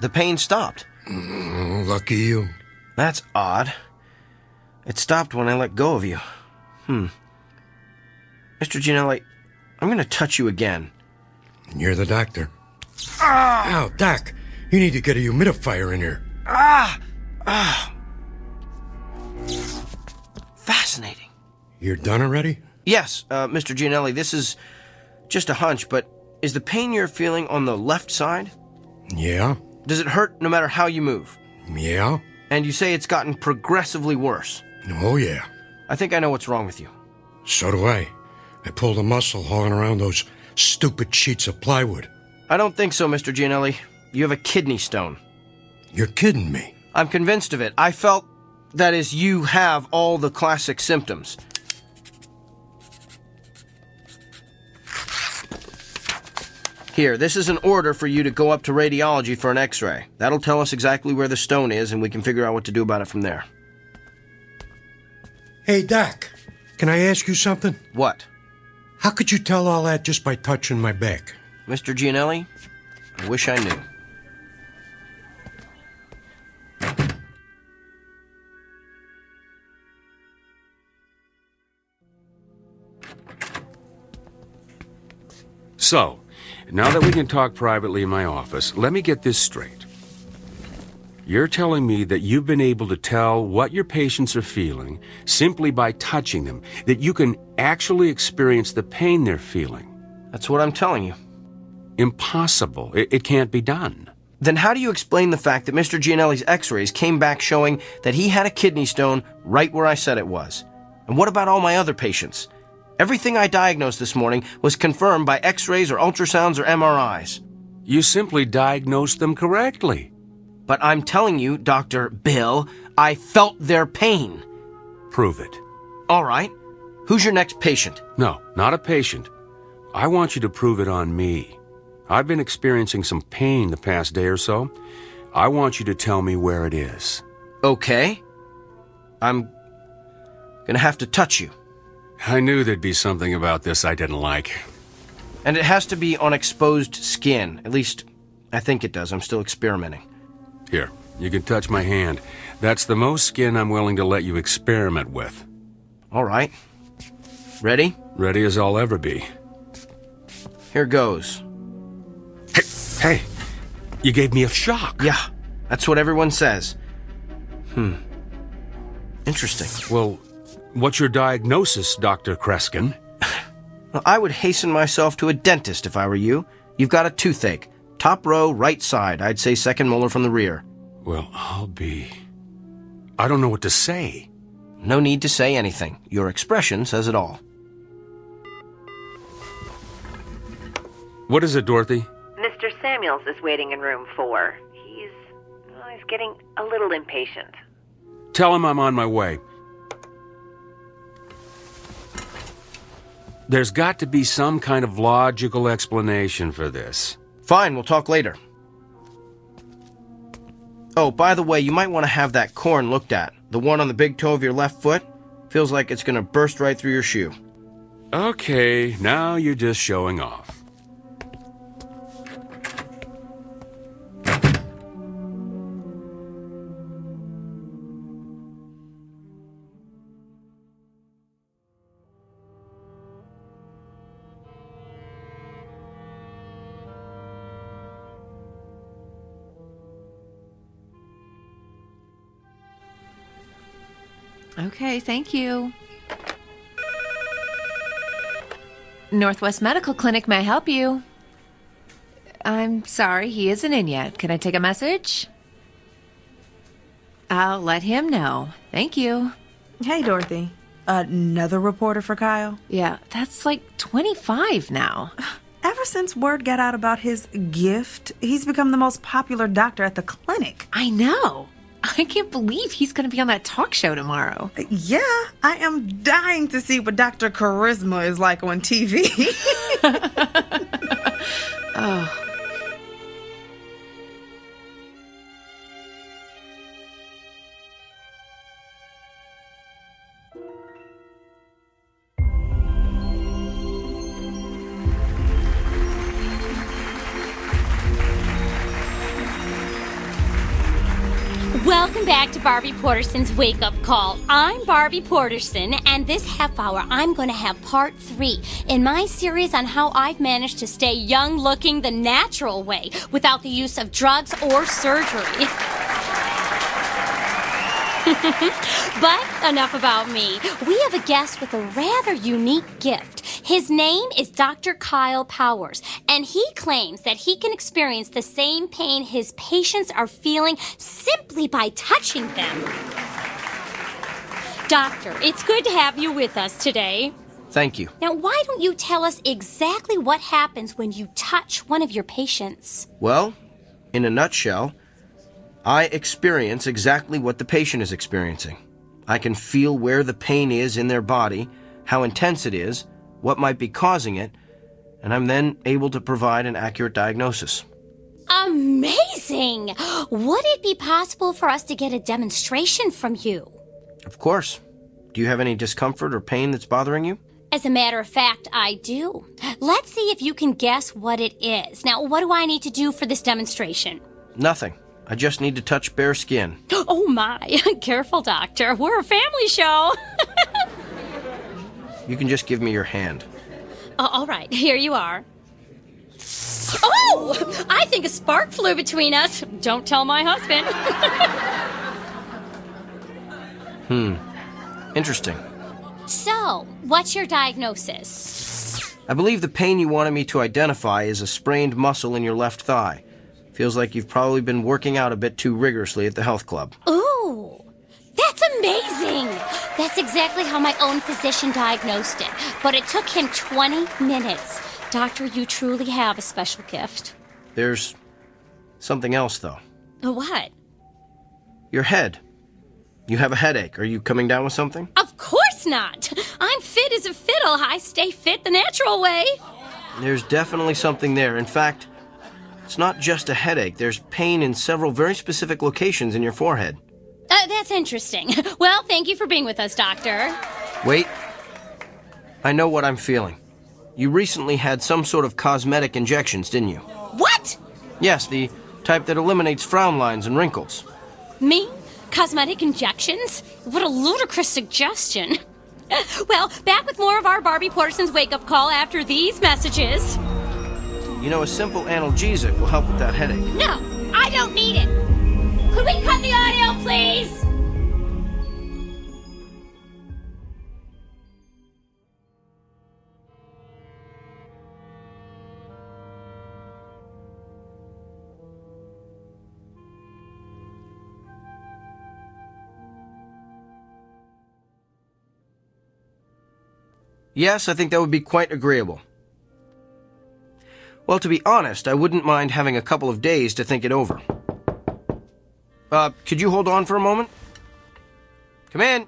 The pain stopped. Lucky you. That's odd. It stopped when I let go of you. Mr. Gianelli, I'm gonna touch you again. You're the doctor. Ow, Doc. You need to get a humidifier in here. Fascinating. You're done already? Yes, Mr. Gianelli, this is just a hunch, but is the pain you're feeling on the left side? Yeah. Does it hurt no matter how you move? Yeah. And you say it's gotten progressively worse? Oh, yeah. I think I know what's wrong with you. So do I. I pulled a muscle hauling around those stupid sheets of plywood. I don't think so, Mr. Gianelli. You have a kidney stone. You're kidding me. I'm convinced of it. I felt, that is, you have all the classic symptoms. Here, this is an order for you to go up to radiology for an x-ray. That'll tell us exactly where the stone is, and we can figure out what to do about it from there. Hey, Doc, can I ask you something? What? How could you tell all that just by touching my back? Mr. Gianelli, I wish I knew. So, now that we can talk privately in my office, let me get this straight. You're telling me that you've been able to tell what your patients are feeling simply by touching them, that you can actually experience the pain they're feeling. That's what I'm telling you. Impossible. It can't be done. Then how do you explain the fact that Mr. Gianelli's x-rays came back showing that he had a kidney stone right where I said it was? And what about all my other patients? Everything I diagnosed this morning was confirmed by x-rays or ultrasounds or MRIs. You simply diagnosed them correctly. But I'm telling you, Dr. Bill, I felt their pain. Prove it. All right. Who's your next patient? No, not a patient. I want you to prove it on me. I've been experiencing some pain the past day or so. I want you to tell me where it is. Okay. I'm gonna have to touch you. I knew there'd be something about this I didn't like. And it has to be on exposed skin. At least, I think it does. I'm still experimenting. Here, you can touch my hand. That's the most skin I'm willing to let you experiment with. All right. Ready? Ready as I'll ever be. Here goes. Hey, you gave me a shock. Yeah, that's what everyone says. Interesting. Well, what's your diagnosis, Dr. Kreskin? Well, I would hasten myself to a dentist if I were you. You've got a toothache. Top row, right side. I'd say second molar from the rear. Well, I don't know what to say. No need to say anything. Your expression says it all. What is it, Dorothy? Mr. Samuels is waiting in room 4. He's getting a little impatient. Tell him I'm on my way. There's got to be some kind of logical explanation for this. Fine, we'll talk later. Oh, by the way, you might want to have that corn looked at. The one on the big toe of your left foot. Feels like it's going to burst right through your shoe. Okay, now you're just showing off. Okay, thank you. Northwest Medical Clinic, may I help you? I'm sorry, he isn't in yet. Can I take a message? I'll let him know. Thank you. Hey, Dorothy. Another reporter for Kyle? Yeah, that's like 25 now. Ever since word got out about his gift, he's become the most popular doctor at the clinic. I know. I can't believe he's going to be on that talk show tomorrow. Yeah, I am dying to see what Dr. Charisma is like on TV. Oh. Welcome back to Barbie Porterson's Wake Up Call. I'm Barbie Porterson, and this half hour I'm going to have part 3 in my series on how I've managed to stay young looking the natural way without the use of drugs or surgery. But enough about me. We have a guest with a rather unique gift. His name is Dr. Kyle Powers, and he claims that he can experience the same pain his patients are feeling simply by touching them. Doctor, it's good to have you with us today. Thank you. Now, why don't you tell us exactly what happens when you touch one of your patients? Well, in a nutshell, I experience exactly what the patient is experiencing. I can feel where the pain is in their body, how intense it is, what might be causing it, and I'm then able to provide an accurate diagnosis. Amazing! Would it be possible for us to get a demonstration from you? Of course. Do you have any discomfort or pain that's bothering you? As a matter of fact, I do. Let's see if you can guess what it is. Now, what do I need to do for this demonstration? Nothing. I just need to touch bare skin. Oh my, careful, doctor. We're a family show. You can just give me your hand. All right, here you are. Oh! I think a spark flew between us. Don't tell my husband. Interesting. So, what's your diagnosis? I believe the pain you wanted me to identify is a sprained muscle in your left thigh. Feels like you've probably been working out a bit too rigorously at the health club. Ooh, that's amazing. That's exactly how my own physician diagnosed it. But it took him 20 minutes. Doctor, you truly have a special gift. There's something else, though. What? Your head. You have a headache. Are you coming down with something? Of course not. I'm fit as a fiddle. I stay fit the natural way. There's definitely something there. In fact, it's not just a headache. There's pain in several very specific locations in your forehead. That's interesting. Well, thank you for being with us, Doctor. Wait. I know what I'm feeling. You recently had some sort of cosmetic injections, didn't you? What? Yes, the type that eliminates frown lines and wrinkles. Me? Cosmetic injections? What a ludicrous suggestion. Well, back with more of our Barbie Porterson's wake-up call after these messages. You know, a simple analgesic will help with that headache. No, I don't need it. Could we cut the audio, please? Yes, I think that would be quite agreeable. Well, to be honest, I wouldn't mind having a couple of days to think it over. Could you hold on for a moment? Come in.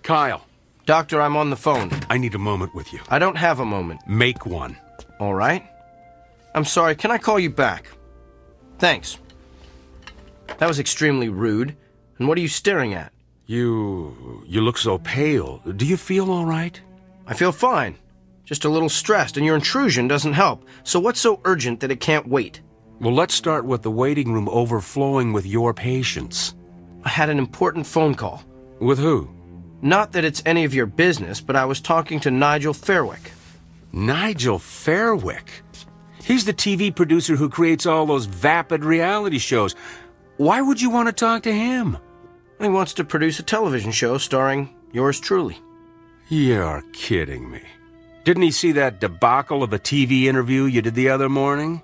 Kyle. Doctor, I'm on the phone. I need a moment with you. I don't have a moment. Make one. All right. I'm sorry, can I call you back? Thanks. That was extremely rude. And what are you staring at? You look so pale. Do you feel all right? I feel fine. Just a little stressed, and your intrusion doesn't help. So what's so urgent that it can't wait? Well, let's start with the waiting room overflowing with your patients. I had an important phone call. With who? Not that it's any of your business, but I was talking to Nigel Fairwick. Nigel Fairwick? He's the TV producer who creates all those vapid reality shows. Why would you want to talk to him? He wants to produce a television show starring yours truly. You're kidding me. Didn't he see that debacle of a TV interview you did the other morning?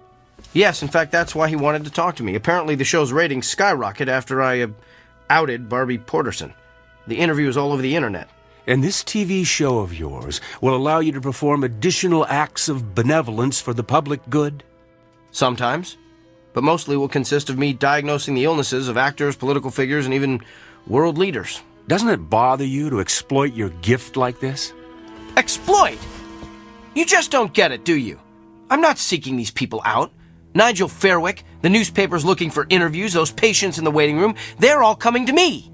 Yes, in fact, that's why he wanted to talk to me. Apparently the show's ratings skyrocketed after I outed Barbie Porterson. The interview is all over the internet. And this TV show of yours will allow you to perform additional acts of benevolence for the public good? Sometimes. But mostly will consist of me diagnosing the illnesses of actors, political figures, and even world leaders. Doesn't it bother you to exploit your gift like this? Exploit? You just don't get it, do you? I'm not seeking these people out. Nigel Fairwick, the newspaper's looking for interviews, those patients in the waiting room, they're all coming to me.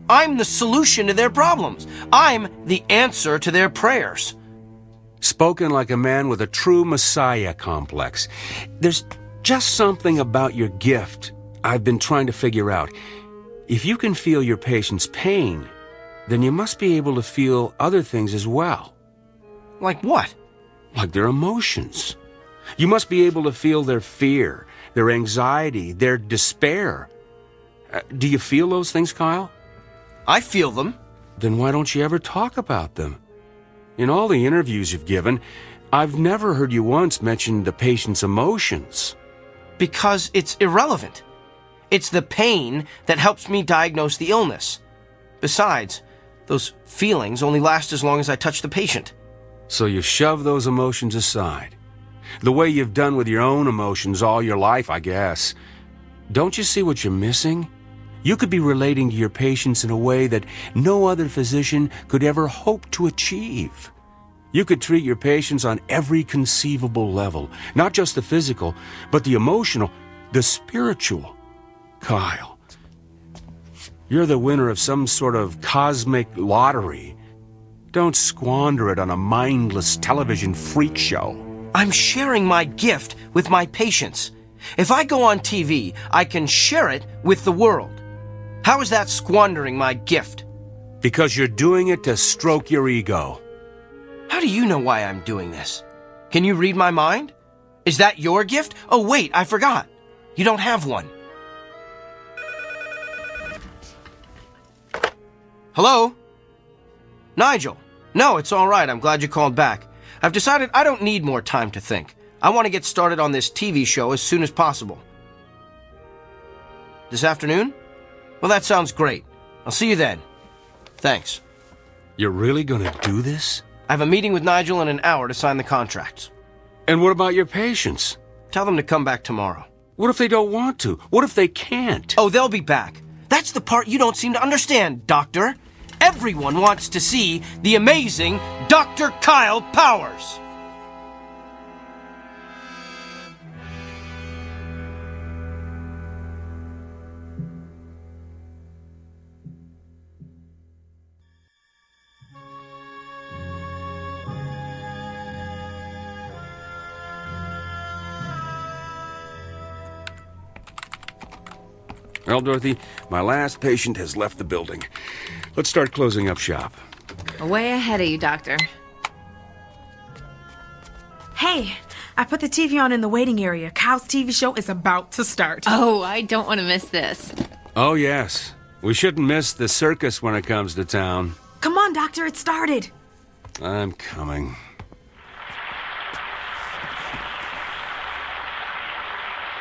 I'm the solution to their problems. I'm the answer to their prayers. Spoken like a man with a true messiah complex. There's just something about your gift I've been trying to figure out. If you can feel your patient's pain, then you must be able to feel other things as well. Like what? Like their emotions. You must be able to feel their fear, their anxiety, their despair. Do you feel those things, Kyle? I feel them. Then why don't you ever talk about them? In all the interviews you've given, I've never heard you once mention the patient's emotions. Because it's irrelevant. It's the pain that helps me diagnose the illness. Besides, those feelings only last as long as I touch the patient. So you shove those emotions aside. The way you've done with your own emotions all your life, I guess. Don't you see what you're missing? You could be relating to your patients in a way that no other physician could ever hope to achieve. You could treat your patients on every conceivable level, not just the physical, but the emotional, the spiritual. Kyle, you're the winner of some sort of cosmic lottery. Don't squander it on a mindless television freak show. I'm sharing my gift with my patients. If I go on TV, I can share it with the world. How is that squandering my gift? Because you're doing it to stroke your ego. How do you know why I'm doing this? Can you read my mind? Is that your gift? Oh, wait, I forgot. You don't have one. Hello? Nigel? No, it's all right. I'm glad you called back. I've decided I don't need more time to think. I want to get started on this TV show as soon as possible. This afternoon? Well, that sounds great. I'll see you then. Thanks. You're really going to do this? I have a meeting with Nigel in an hour to sign the contracts. And what about your patients? Tell them to come back tomorrow. What if they don't want to? What if they can't? Oh, they'll be back. That's the part you don't seem to understand, Doctor. Everyone wants to see the amazing Dr. Kyle Powers. Well, Dorothy, my last patient has left the building. Let's start closing up shop. Way ahead of you, Doctor. Hey, I put the TV on in the waiting area. Kyle's TV show is about to start. Oh, I don't want to miss this. Oh, yes. We shouldn't miss the circus when it comes to town. Come on, Doctor, it started. I'm coming.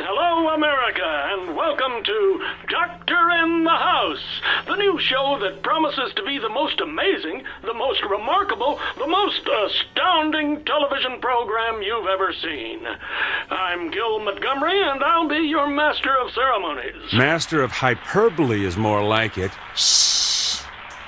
Hello, America, and welcome to Doctor in the House, the new show that promises to be the most amazing, the most remarkable, the most astounding television program you've ever seen. I'm Gil Montgomery, and I'll be your master of ceremonies. Master of hyperbole is more like it.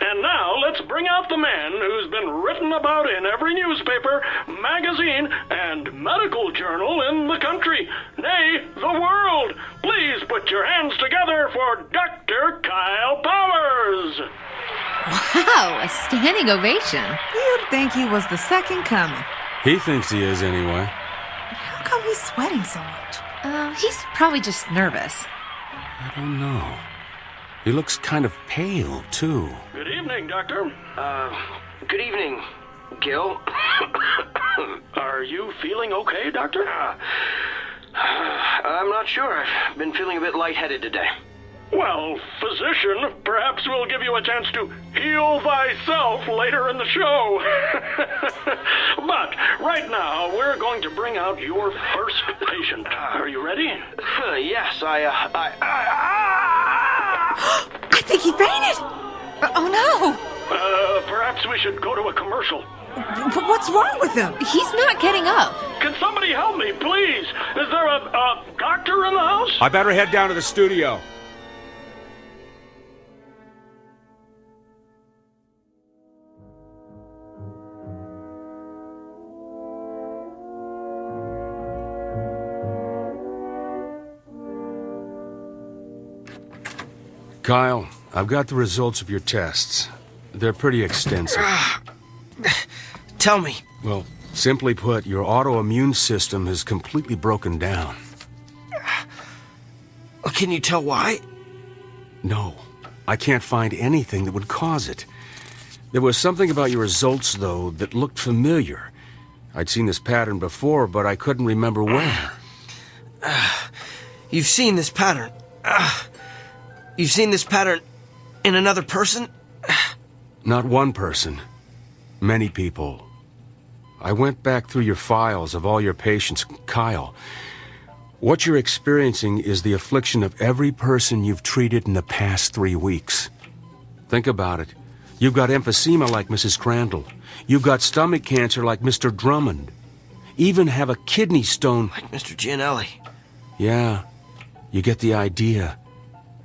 And now let's bring out the man who's been written about in every newspaper, magazine, and medical journal in the country, nay, the world. Please put your hands together for Dr. Kyle Powers. Wow, a standing ovation. You'd think he was the second coming. He thinks he is anyway. How come he's sweating so much? He's probably just nervous. I don't know. He looks kind of pale, too. Good evening, Doctor. Good evening, Gil. Are you feeling okay, Doctor? I'm not sure. I've been feeling a bit lightheaded today. Well, physician, perhaps we'll give you a chance to heal thyself later in the show. But right now, we're going to bring out your first patient. Are you ready? Yes, I think he fainted. Oh no! Perhaps we should go to a commercial. But what's wrong with him? He's not getting up. Can somebody help me, please? Is there a doctor in the house? I better head down to the studio. Kyle, I've got the results of your tests. They're pretty extensive. Tell me. Well, simply put, your autoimmune system has completely broken down. Can you tell why? No, I can't find anything that would cause it. There was something about your results, though, that looked familiar. I'd seen this pattern before, but I couldn't remember where. You've seen this pattern. You've seen this pattern in another person? Not one person. Many people. I went back through your files of all your patients. Kyle, what you're experiencing is the affliction of every person you've treated in the past 3 weeks. Think about it. You've got emphysema like Mrs. Crandall. You've got stomach cancer like Mr. Drummond. Even have a kidney stone like Mr. Gianelli. Yeah, you get the idea.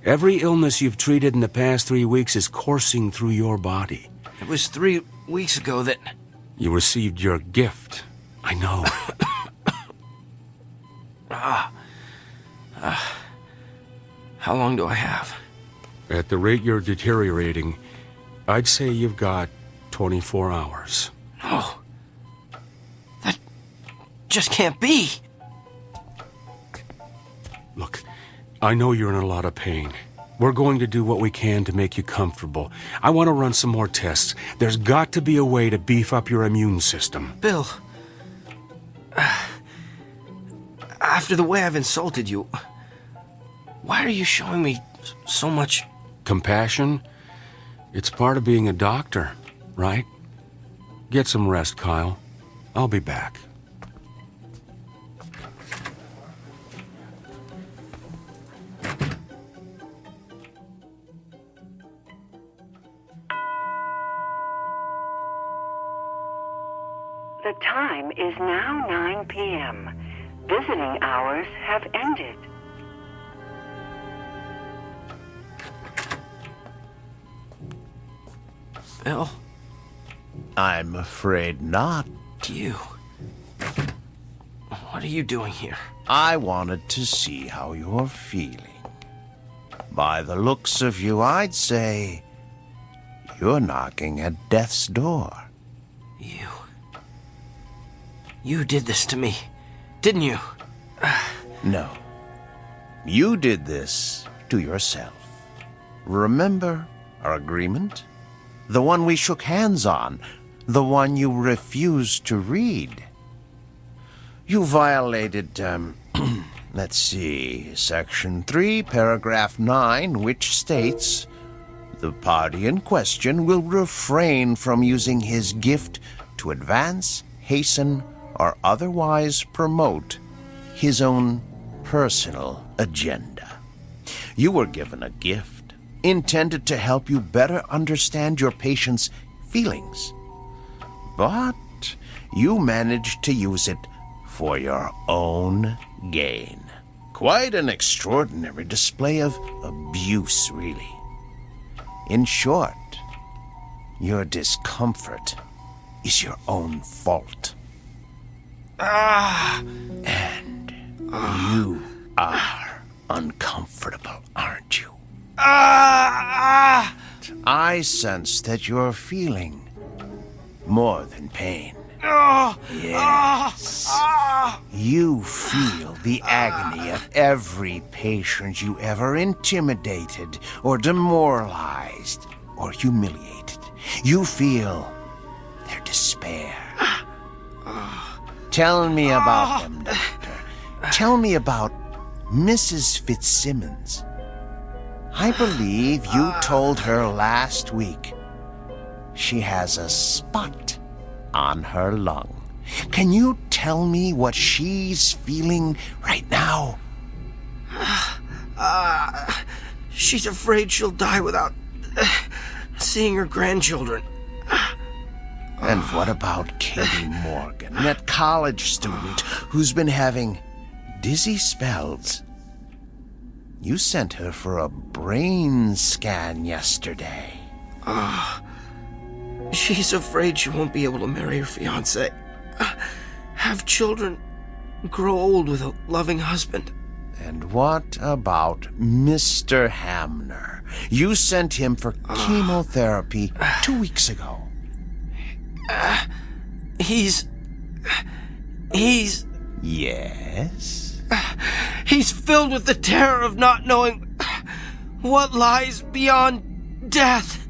Every illness you've treated in the past 3 weeks is coursing through your body. It was 3 weeks ago that... You received your gift. I know. How long do I have? At the rate you're deteriorating, I'd say you've got 24 hours. No. That just can't be. Look, I know you're in a lot of pain. We're going to do what we can to make you comfortable. I want to run some more tests. There's got to be a way to beef up your immune system. Bill, after the way I've insulted you, why are you showing me so much... Compassion? It's part of being a doctor, right? Get some rest, Kyle. I'll be back. The time is now 9 p.m. Visiting hours have ended. Bill? I'm afraid not. You? What are you doing here? I wanted to see how you're feeling. By the looks of you, I'd say you're knocking at death's door. You did this to me, didn't you? No. You did this to yourself. Remember our agreement? The one we shook hands on. The one you refused to read. You violated, let's see, Section 3, Paragraph 9, which states, the party in question will refrain from using his gift to advance, hasten, or otherwise promote his own personal agenda. You were given a gift intended to help you better understand your patient's feelings. But you managed to use it for your own gain. Quite an extraordinary display of abuse, really. In short, your discomfort is your own fault. And you are uncomfortable, aren't you? I sense that you're feeling more than pain. Yes. You feel the agony of every patient you ever intimidated or demoralized or humiliated. You feel their despair. Tell me about them, Doctor. Tell me about Mrs. Fitzsimmons. I believe you told her last week she has a spot on her lung. Can you tell me what she's feeling right now? She's afraid she'll die without seeing her grandchildren. And what about Katie Morgan, that college student who's been having dizzy spells? You sent her for a brain scan yesterday. She's afraid she won't be able to marry her fiancé, have children, grow old with a loving husband. And what about Mr. Hamner? You sent him for chemotherapy 2 weeks ago. He's... Yes? He's filled with the terror of not knowing what lies beyond death.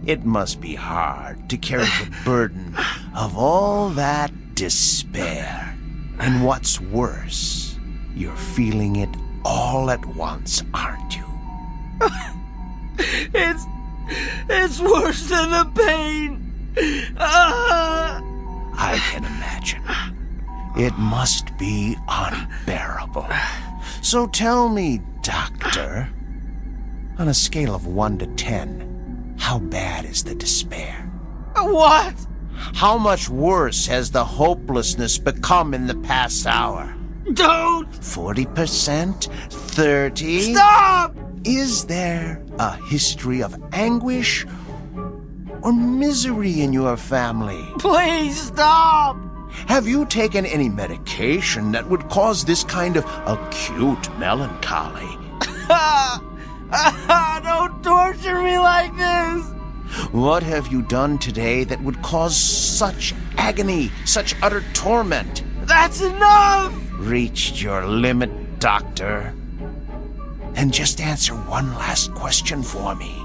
It must be hard to carry the burden of all that despair. And what's worse, you're feeling it all at once, aren't you? It's worse than the pain. I can imagine. It must be unbearable. So tell me, Doctor, on a scale of 1 to 10, how bad is the despair? What? How much worse has the hopelessness become in the past hour? Don't! 40%? 30%? Stop! Is there a history of anguish or misery in your family? Please stop! Have you taken any medication that would cause this kind of acute melancholy? Don't torture me like this! What have you done today that would cause such agony, such utter torment? That's enough! Reached your limit, Doctor. And just answer one last question for me.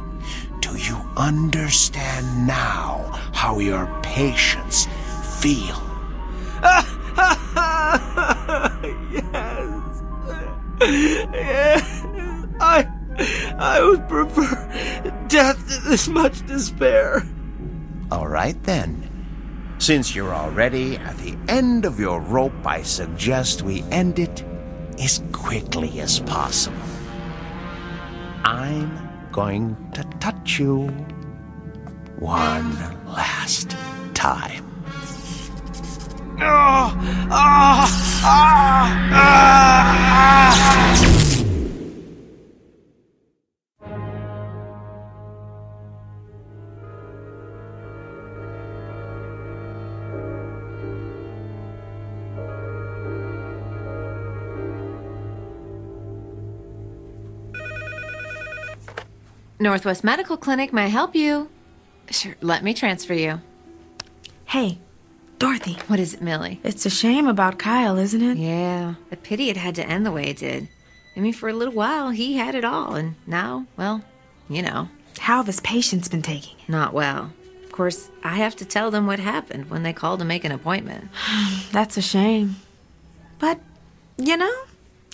Do you understand now how your patients feel? Yes. I would prefer death to this much despair. All right, then. Since you're already at the end of your rope, I suggest we end it as quickly as possible. I'm going to touch you one last time. Northwest Medical Clinic, may I help you? Sure, let me transfer you. Hey, Dorothy. What is it, Millie? It's a shame about Kyle, isn't it? Yeah, a pity it had to end the way it did. I mean, for a little while, he had it all, and now, well, you know. How have his patients been taking it? Not well. Of course, I have to tell them what happened when they called to make an appointment. That's a shame. But, you know,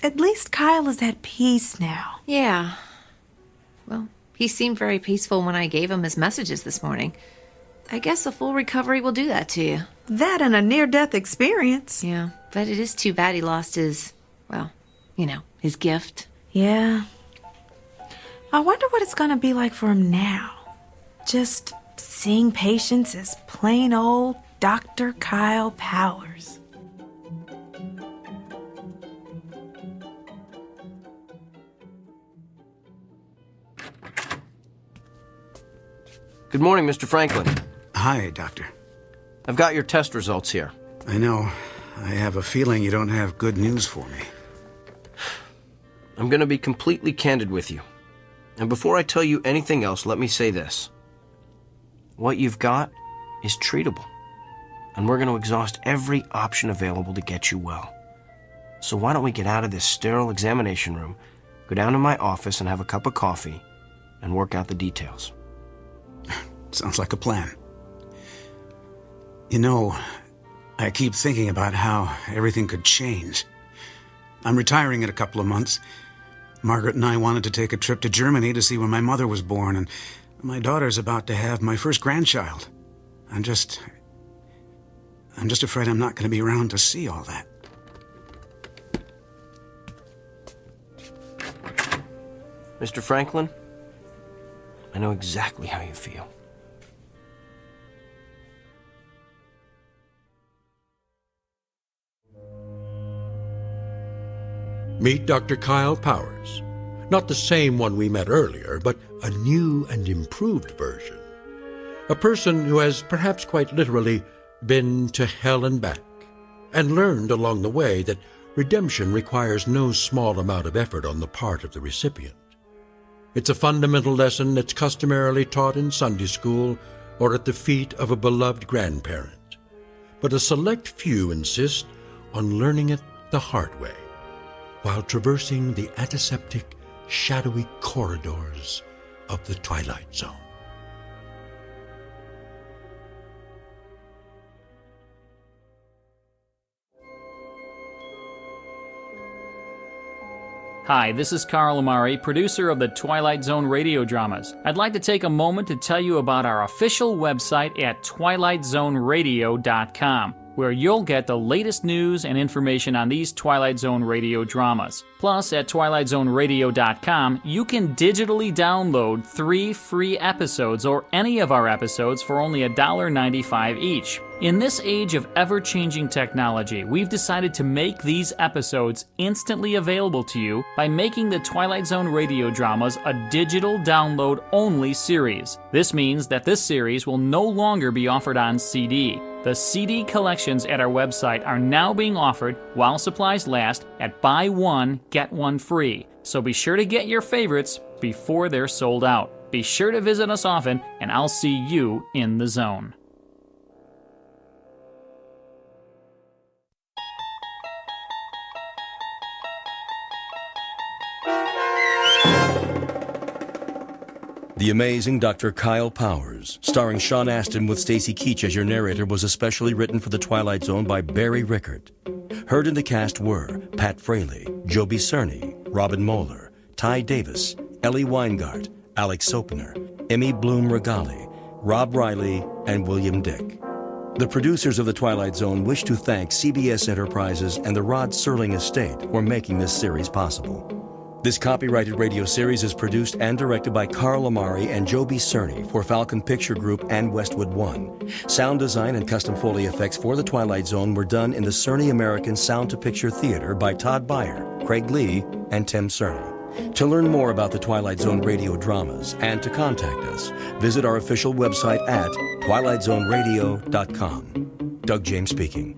at least Kyle is at peace now. Yeah. Well, he seemed very peaceful when I gave him his messages this morning. I guess a full recovery will do that to you. That and a near-death experience. Yeah, but it is too bad he lost his, well, you know, his gift. Yeah. I wonder what it's gonna be like for him now. Just seeing patients as plain old Dr. Kyle Powers. Good morning, Mr. Franklin. Hi, Doctor. I've got your test results here. I know. I have a feeling you don't have good news for me. I'm going to be completely candid with you. And before I tell you anything else, let me say this. What you've got is treatable. And we're going to exhaust every option available to get you well. So why don't we get out of this sterile examination room, go down to my office and have a cup of coffee, and work out the details. Sounds like a plan. You know, I keep thinking about how everything could change. I'm retiring in a couple of months, Margaret and I wanted to take a trip to Germany to see where my mother was born, and my daughter's about to have my first grandchild. I'm just afraid I'm not going to be around to see all that. Mr. Franklin, I know exactly how you feel. Meet Dr. Kyle Powers. Not the same one we met earlier, but a new and improved version. A person who has perhaps quite literally been to hell and back, and learned along the way that redemption requires no small amount of effort on the part of the recipient. It's a fundamental lesson that's customarily taught in Sunday school or at the feet of a beloved grandparent. But a select few insist on learning it the hard way, while traversing the antiseptic, shadowy corridors of the Twilight Zone. Hi, this is Carl Amari, producer of the Twilight Zone radio dramas. I'd like to take a moment to tell you about our official website at twilightzoneradio.com, where you'll get the latest news and information on these Twilight Zone radio dramas. Plus, at twilightzoneradio.com, you can digitally download 3 free episodes or any of our episodes for only $1.95 each. In this age of ever-changing technology, we've decided to make these episodes instantly available to you by making the Twilight Zone radio dramas a digital download-only series. This means that this series will no longer be offered on CD. The CD collections at our website are now being offered while supplies last at buy one, get one free. So be sure to get your favorites before they're sold out. Be sure to visit us often, and I'll see you in the zone. The Amazing Dr. Kyle Powers, starring Sean Astin with Stacy Keach as your narrator, was especially written for The Twilight Zone by Barry Rickard. Heard in the cast were Pat Fraley, Joby Cerny, Robin Moeller, Ty Davis, Ellie Weingart, Alex Sopener, Emmy Bloom Regali, Rob Riley, and William Dick. The producers of The Twilight Zone wish to thank CBS Enterprises and the Rod Serling Estate for making this series possible. This copyrighted radio series is produced and directed by Carl Amari and Joby Cerny for Falcon Picture Group and Westwood One. Sound design and custom Foley effects for The Twilight Zone were done in the Cerny American Sound to Picture Theater by Todd Beyer, Craig Lee, and Tim Cerny. To learn more about the Twilight Zone radio dramas and to contact us, visit our official website at twilightzoneradio.com. Doug James speaking.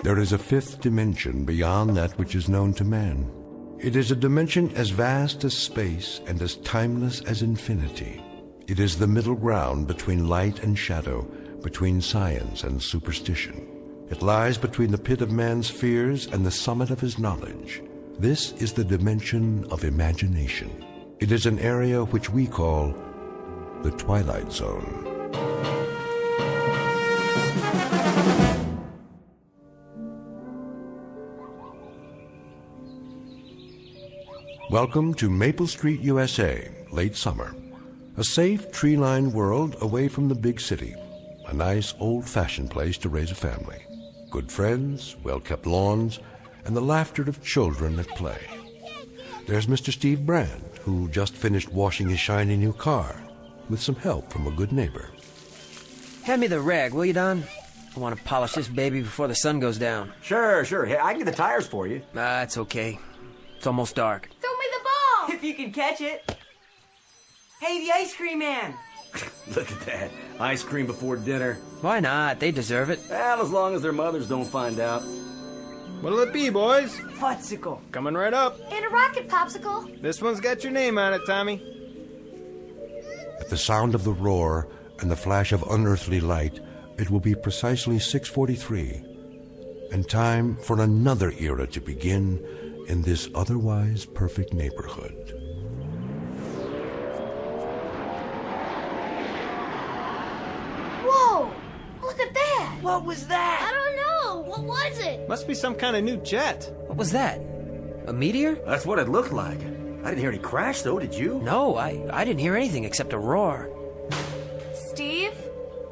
There is a fifth dimension beyond that which is known to man. It is a dimension as vast as space and as timeless as infinity. It is the middle ground between light and shadow, between science and superstition. It lies between the pit of man's fears and the summit of his knowledge. This is the dimension of imagination. It is an area which we call the Twilight Zone. Welcome to Maple Street, USA, late summer. A safe, tree-lined world away from the big city. A nice, old-fashioned place to raise a family. Good friends, well-kept lawns, and the laughter of children at play. There's Mr. Steve Brand, who just finished washing his shiny new car, with some help from a good neighbor. Hand me the rag, will you, Don? I want to polish this baby before the sun goes down. Sure. Hey, I can get the tires for you. It's okay. It's almost dark. Throw me the ball! If you can catch it. Hey, the ice cream man. Look at that. Ice cream before dinner. Why not? They deserve it. Well, as long as their mothers don't find out. What'll it be, boys? Futsicle. Coming right up. And a rocket popsicle. This one's got your name on it, Tommy. At the sound of the roar and the flash of unearthly light, it will be precisely 6:43, and time for another era to begin in this otherwise perfect neighborhood. What was that? I don't know. What was it? Must be some kind of new jet. What was that? A meteor? That's what it looked like. I didn't hear any crash, though, did you? No, I didn't hear anything except a roar. Steve?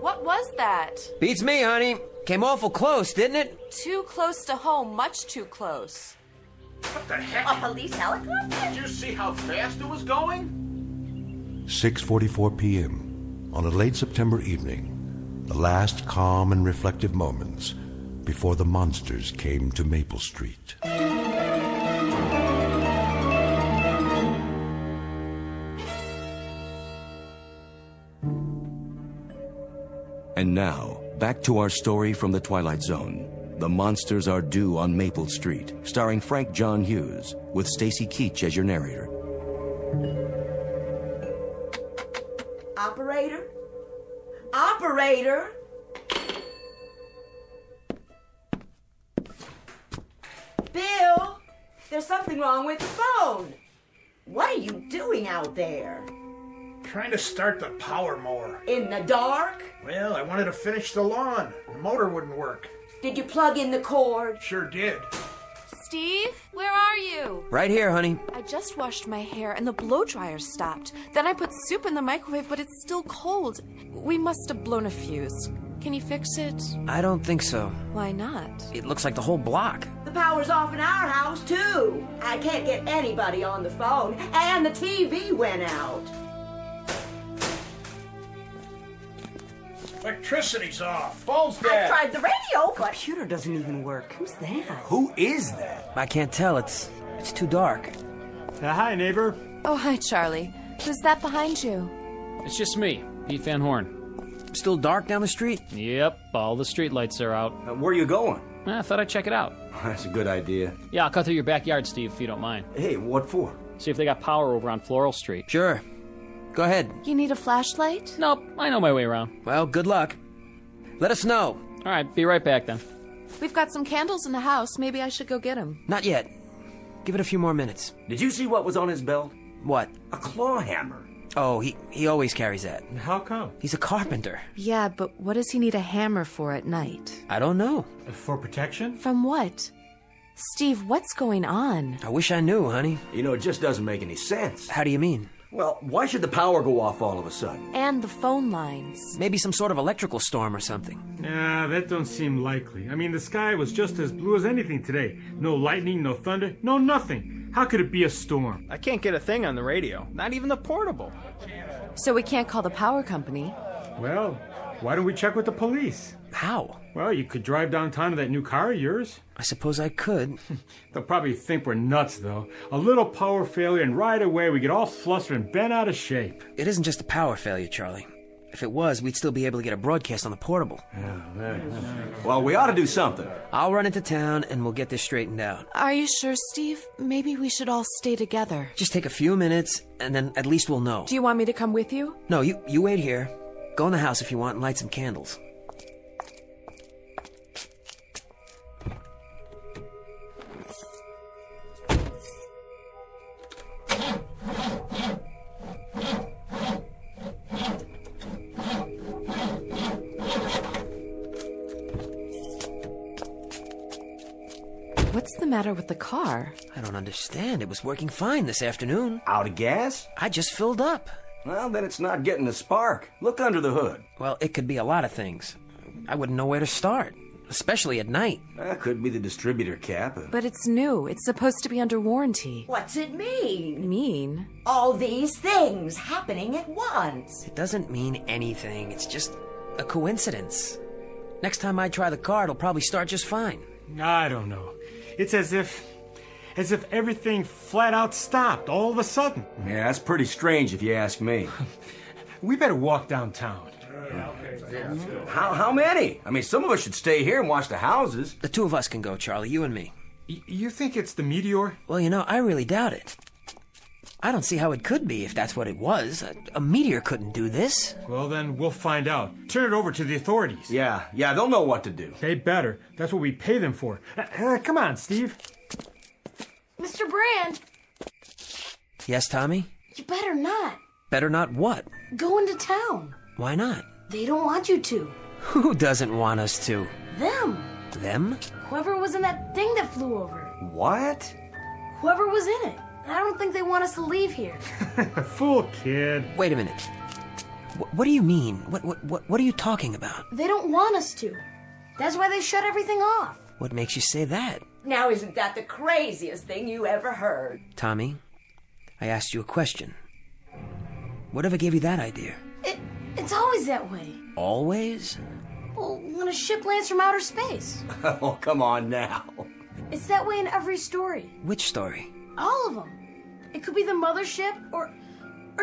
What was that? Beats me, honey. Came awful close, didn't it? Too close to home, much too close. What the heck? A police helicopter? Did you see how fast it was going? 6:44 p.m. on a late September evening, the last calm and reflective moments before the monsters came to Maple Street. And now, back to our story from the Twilight Zone. The Monsters Are Due on Maple Street, starring Frank John Hughes, with Stacy Keach as your narrator. Operator? Operator? Bill, there's something wrong with the phone. What are you doing out there? Trying to start the power mower. In the dark? Well, I wanted to finish the lawn. The motor wouldn't work. Did you plug in the cord? Sure did. Steve, where are you? Right here, honey. I just washed my hair and the blow dryer stopped. Then I put soup in the microwave, but it's still cold. We must have blown a fuse. Can you fix it? I don't think so. Why not? It looks like the whole block. The power's off in our house, too. I can't get anybody on the phone, and the TV went out. Electricity's off. Phone's I dead. tried the radio, but computer doesn't even work. Who's that? Who is that? I can't tell. It's too dark. Hi, neighbor. Oh, hi, Charlie. Who's that behind you? It's just me, Pete Van Horn. Still dark down the street? Yep, all the street lights are out. Where are you going? I thought I'd check it out. That's a good idea. Yeah, I'll cut through your backyard, Steve, if you don't mind. Hey, what for? See if they got power over on Floral Street. Sure. Go ahead. You need a flashlight? Nope, I know my way around. Well, good luck. Let us know. All right, be right back then. We've got some candles in the house. Maybe I should go get them. Not yet. Give it a few more minutes. Did you see what was on his belt? What? A claw hammer. Oh, he always carries that. How come? He's a carpenter. Yeah, but what does he need a hammer for at night? I don't know. For protection? From what? Steve, what's going on? I wish I knew, honey. You know, it just doesn't make any sense. How do you mean? Well, why should the power go off all of a sudden? And the phone lines. Maybe some sort of electrical storm or something. Yeah, that don't seem likely. I mean, the sky was just as blue as anything today. No lightning, no thunder, no nothing. How could it be a storm? I can't get a thing on the radio. Not even the portable. So we can't call the power company. Well, why don't we check with the police? How? Well, you could drive downtown to that new car of yours. I suppose I could. They'll probably think we're nuts, though. A little power failure, and right away we get all flustered and bent out of shape. It isn't just a power failure, Charlie. If it was, we'd still be able to get a broadcast on the portable. Well, we ought to do something. I'll run into town, and we'll get this straightened out. Are you sure, Steve? Maybe we should all stay together. Just take a few minutes, and then at least we'll know. Do you want me to come with you? No, you wait here. Go in the house if you want and light some candles. What's the matter with the car? I don't understand. It was working fine this afternoon. Out of gas? I just filled up. Well, then it's not getting a spark. Look under the hood. Well, it could be a lot of things. I wouldn't know where to start, especially at night. That could be the distributor cap. But it's new. It's supposed to be under warranty. What's it mean? Mean? All these things happening at once. It doesn't mean anything. It's just a coincidence. Next time I try the car, it'll probably start just fine. I don't know. It's as if everything flat out stopped all of a sudden. Yeah, that's pretty strange if you ask me. We better walk downtown. How many? I mean, some of us should stay here and watch the houses. The two of us can go, Charlie, you and me. You think it's the meteor? Well, you know, I really doubt it. I don't see how it could be if that's what it was. A meteor couldn't do this. Well, then we'll find out. Turn it over to the authorities. Yeah, they'll know what to do. They better. That's what we pay them for. Come on, Steve. Mr. Brand, Yes, Tommy? you better not. Better not what? Go into town. Why not? They don't want you to. Who doesn't want us to? Them. Them? Whoever was in that thing that flew over. What? Whoever was in it. I don't think they want us to leave here. Fool kid. Wait a minute. What do you mean? What are you talking about? They don't want us to. That's why they shut everything off. What makes you say that? Now, isn't that the craziest thing you ever heard? Tommy, I asked you a question. Whatever gave you that idea? It's always that way. Always? Well, when a ship lands from outer space. Oh, come on now. It's that way in every story. Which story? All of them. It could be the mothership or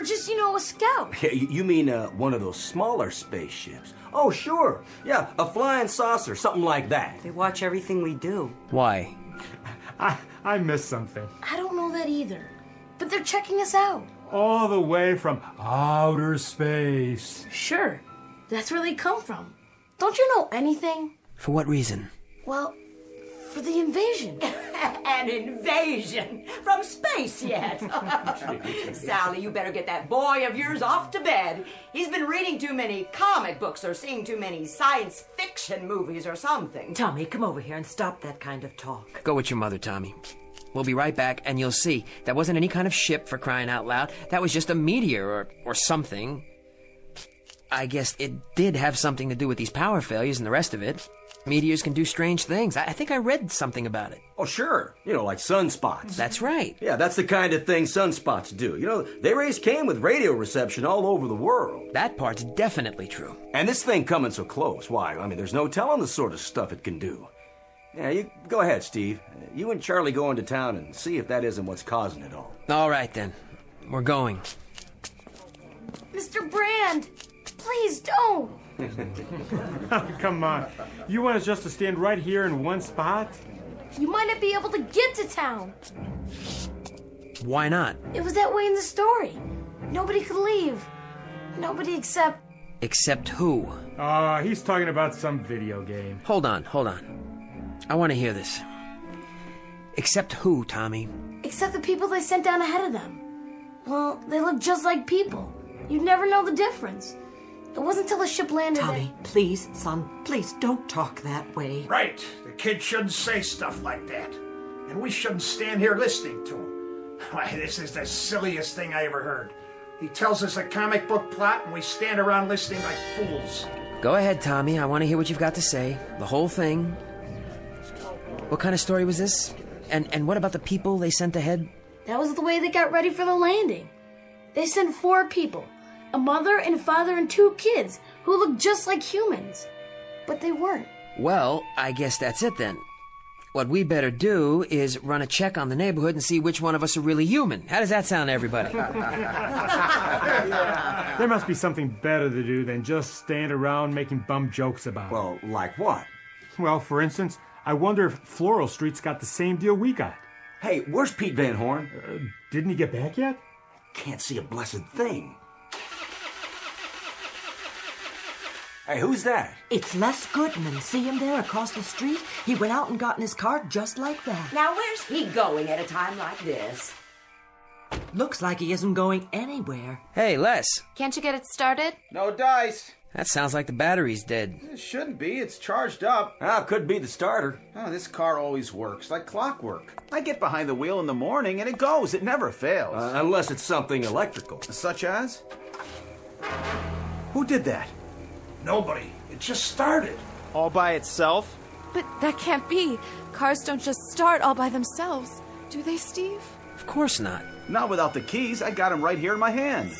just, a scout. You mean one of those smaller spaceships? Oh, sure. Yeah, a flying saucer, something like that. They watch everything we do. Why? I missed something. I don't know that either. But they're checking us out. All the way from outer space. Sure. That's where they come from. Don't you know anything? For what reason? Well, for the invasion. An invasion? From space yet? Sally, you better get that boy of yours off to bed. He's been reading too many comic books or seeing too many science fiction movies or something. Tommy, come over here and stop that kind of talk. Go with your mother, Tommy. We'll be right back, and you'll see. That wasn't any kind of ship, for crying out loud. That was just a meteor or something. I guess it did have something to do with these power failures and the rest of it. Meteors can do strange things. I think I read something about it. Oh, sure. Like sunspots. That's right. Yeah, that's the kind of thing sunspots do. They raise Cain with radio reception all over the world. That part's definitely true. And this thing coming so close, why? There's no telling the sort of stuff it can do. Yeah, you go ahead, Steve. You and Charlie go into town and see if that isn't what's causing it all. All right, then. We're going. Mr. Brand, please don't. Come on. You want us just to stand right here in one spot? You might not be able to get to town. Why not? It was that way in the story. Nobody could leave. Nobody except... Except who? He's talking about some video game. Hold on. I want to hear this. Except who, Tommy? Except the people they sent down ahead of them. Well, they look just like people. You'd never know the difference. It wasn't till the ship landed Tommy, please, son, please don't talk that way. Right. The kid shouldn't say stuff like that. And we shouldn't stand here listening to him. Why, this is the silliest thing I ever heard. He tells us a comic book plot and we stand around listening like fools. Go ahead, Tommy. I want to hear what you've got to say. The whole thing. What kind of story was this? And what about the people they sent ahead? That was the way they got ready for the landing. They sent 4 people. A mother and father and 2 kids who looked just like humans. But they weren't. Well, I guess that's it then. What we better do is run a check on the neighborhood and see which one of us are really human. How does that sound to everybody? There must be something better to do than just stand around making bum jokes about it. Well, like what? Well, for instance, I wonder if Floral Street's got the same deal we got. Hey, where's Pete Van Horn? Didn't he get back yet? Can't see a blessed thing. Hey, who's that? It's Les Goodman. See him there across the street? He went out and got in his car just like that. Now, where's he going at a time like this? Looks like he isn't going anywhere. Hey, Les. Can't you get it started? No dice. That sounds like the battery's dead. It shouldn't be. It's charged up. Could be the starter. Oh, this car always works like clockwork. I get behind the wheel in the morning and it goes. It never fails. Unless it's something electrical. Such as? Who did that? Nobody. It just started. All by itself? But that can't be. Cars don't just start all by themselves. Do they, Steve? Of course not. Not without the keys. I got them right here in my hand.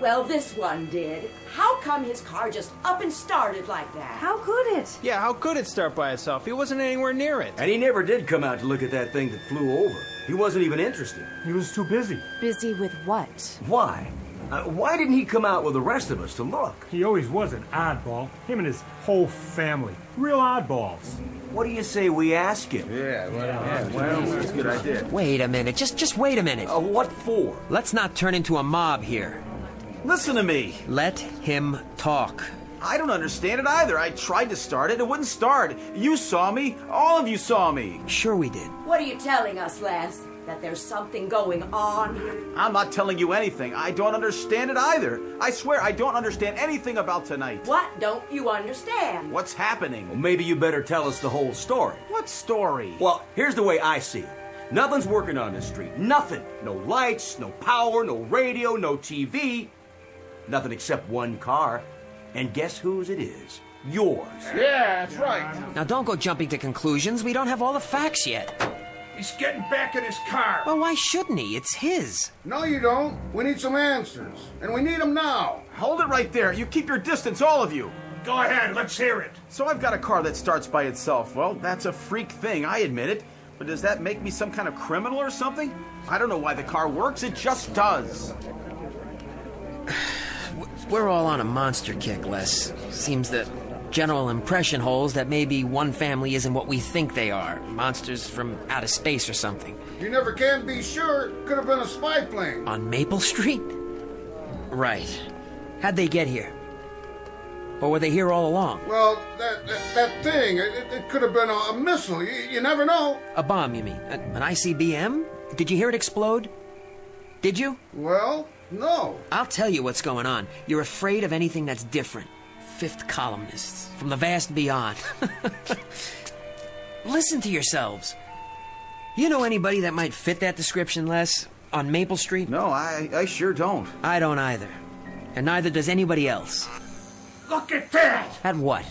Well, this one did. How come his car just up and started like that? How could it? Yeah, how could it start by itself? He wasn't anywhere near it. And he never did come out to look at that thing that flew over. He wasn't even interested. He was too busy. Busy with what? Why? Why didn't he come out with the rest of us to look? He always was an oddball. Him and his whole family. Real oddballs. What do you say we ask him? Yeah, well, that's a good idea. Wait a minute. Just wait a minute. What for? Let's not turn into a mob here. Listen to me. Let him talk. I don't understand it either. I tried to start it. It wouldn't start. You saw me. All of you saw me. Sure we did. What are you telling us, Les? that there's something going on here? I'm not telling you anything. I don't understand it either. I swear I don't understand anything about tonight. What don't you understand? What's happening? Well, maybe you better tell us the whole story. What story? Well, here's the way I see it. Nothing's working on this street. Nothing. No lights, no power, no radio, no TV. Nothing except one car. And guess whose it is? Yours. Yeah, that's right. Now don't go jumping to conclusions. We don't have all the facts yet. He's getting back in his car. Well, why shouldn't he? It's his. No, you don't. We need some answers. And we need them now. Hold it right there. You keep your distance, all of you. Go ahead, let's hear it. So I've got a car that starts by itself. Well, that's a freak thing, I admit it. But does that make me some kind of criminal or something? I don't know why the car works. It just does. We're all on a monster kick, Les. Seems that general impression holds that maybe one family isn't what we think they are. Monsters from outer space or something. You never can be sure. Could have been a spy plane. On Maple Street? Right. How'd they get here? Or were they here all along? Well, that thing, it could have been a missile. You never know. A bomb, you mean? An ICBM? Did you hear it explode? Did you? Well, no. I'll tell you what's going on. You're afraid of anything that's different. Fifth columnists from the vast beyond. Listen to yourselves. You know anybody that might fit that description, Les? On Maple Street? No, I sure don't. I don't either. And neither does anybody else. Look at that! At what?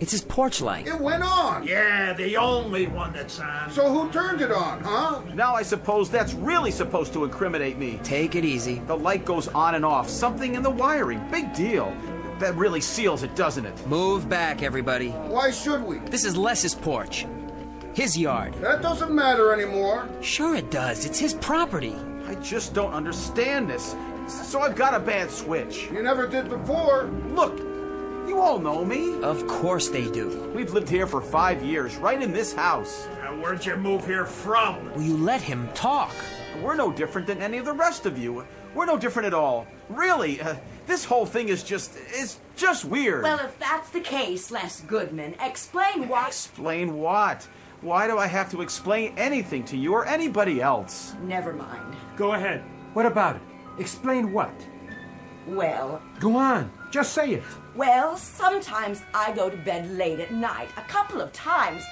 It's his porch light. It went on. Yeah, the only one that's on. So who turned it on, huh? Now I suppose that's really supposed to incriminate me. Take it easy. The light goes on and off. Something in the wiring. Big deal. That really seals it, doesn't it? Move back, everybody. Why should we? This is Les's porch. His yard. That doesn't matter anymore. Sure it does. It's his property. I just don't understand this. So I've got a bad switch. You never did before. Look, you all know me. Of course they do. We've lived here for 5 years, right in this house. Now, where'd you move here from? Will you let him talk? We're no different than any of the rest of you. We're no different at all. Really, this whole thing is just weird. Well, if that's the case, Les Goodman, explain what... Explain what? Why do I have to explain anything to you or anybody else? Never mind. Go ahead. What about it? Explain what? Well... Go on. Just say it. Well, sometimes I go to bed late at night. A couple of times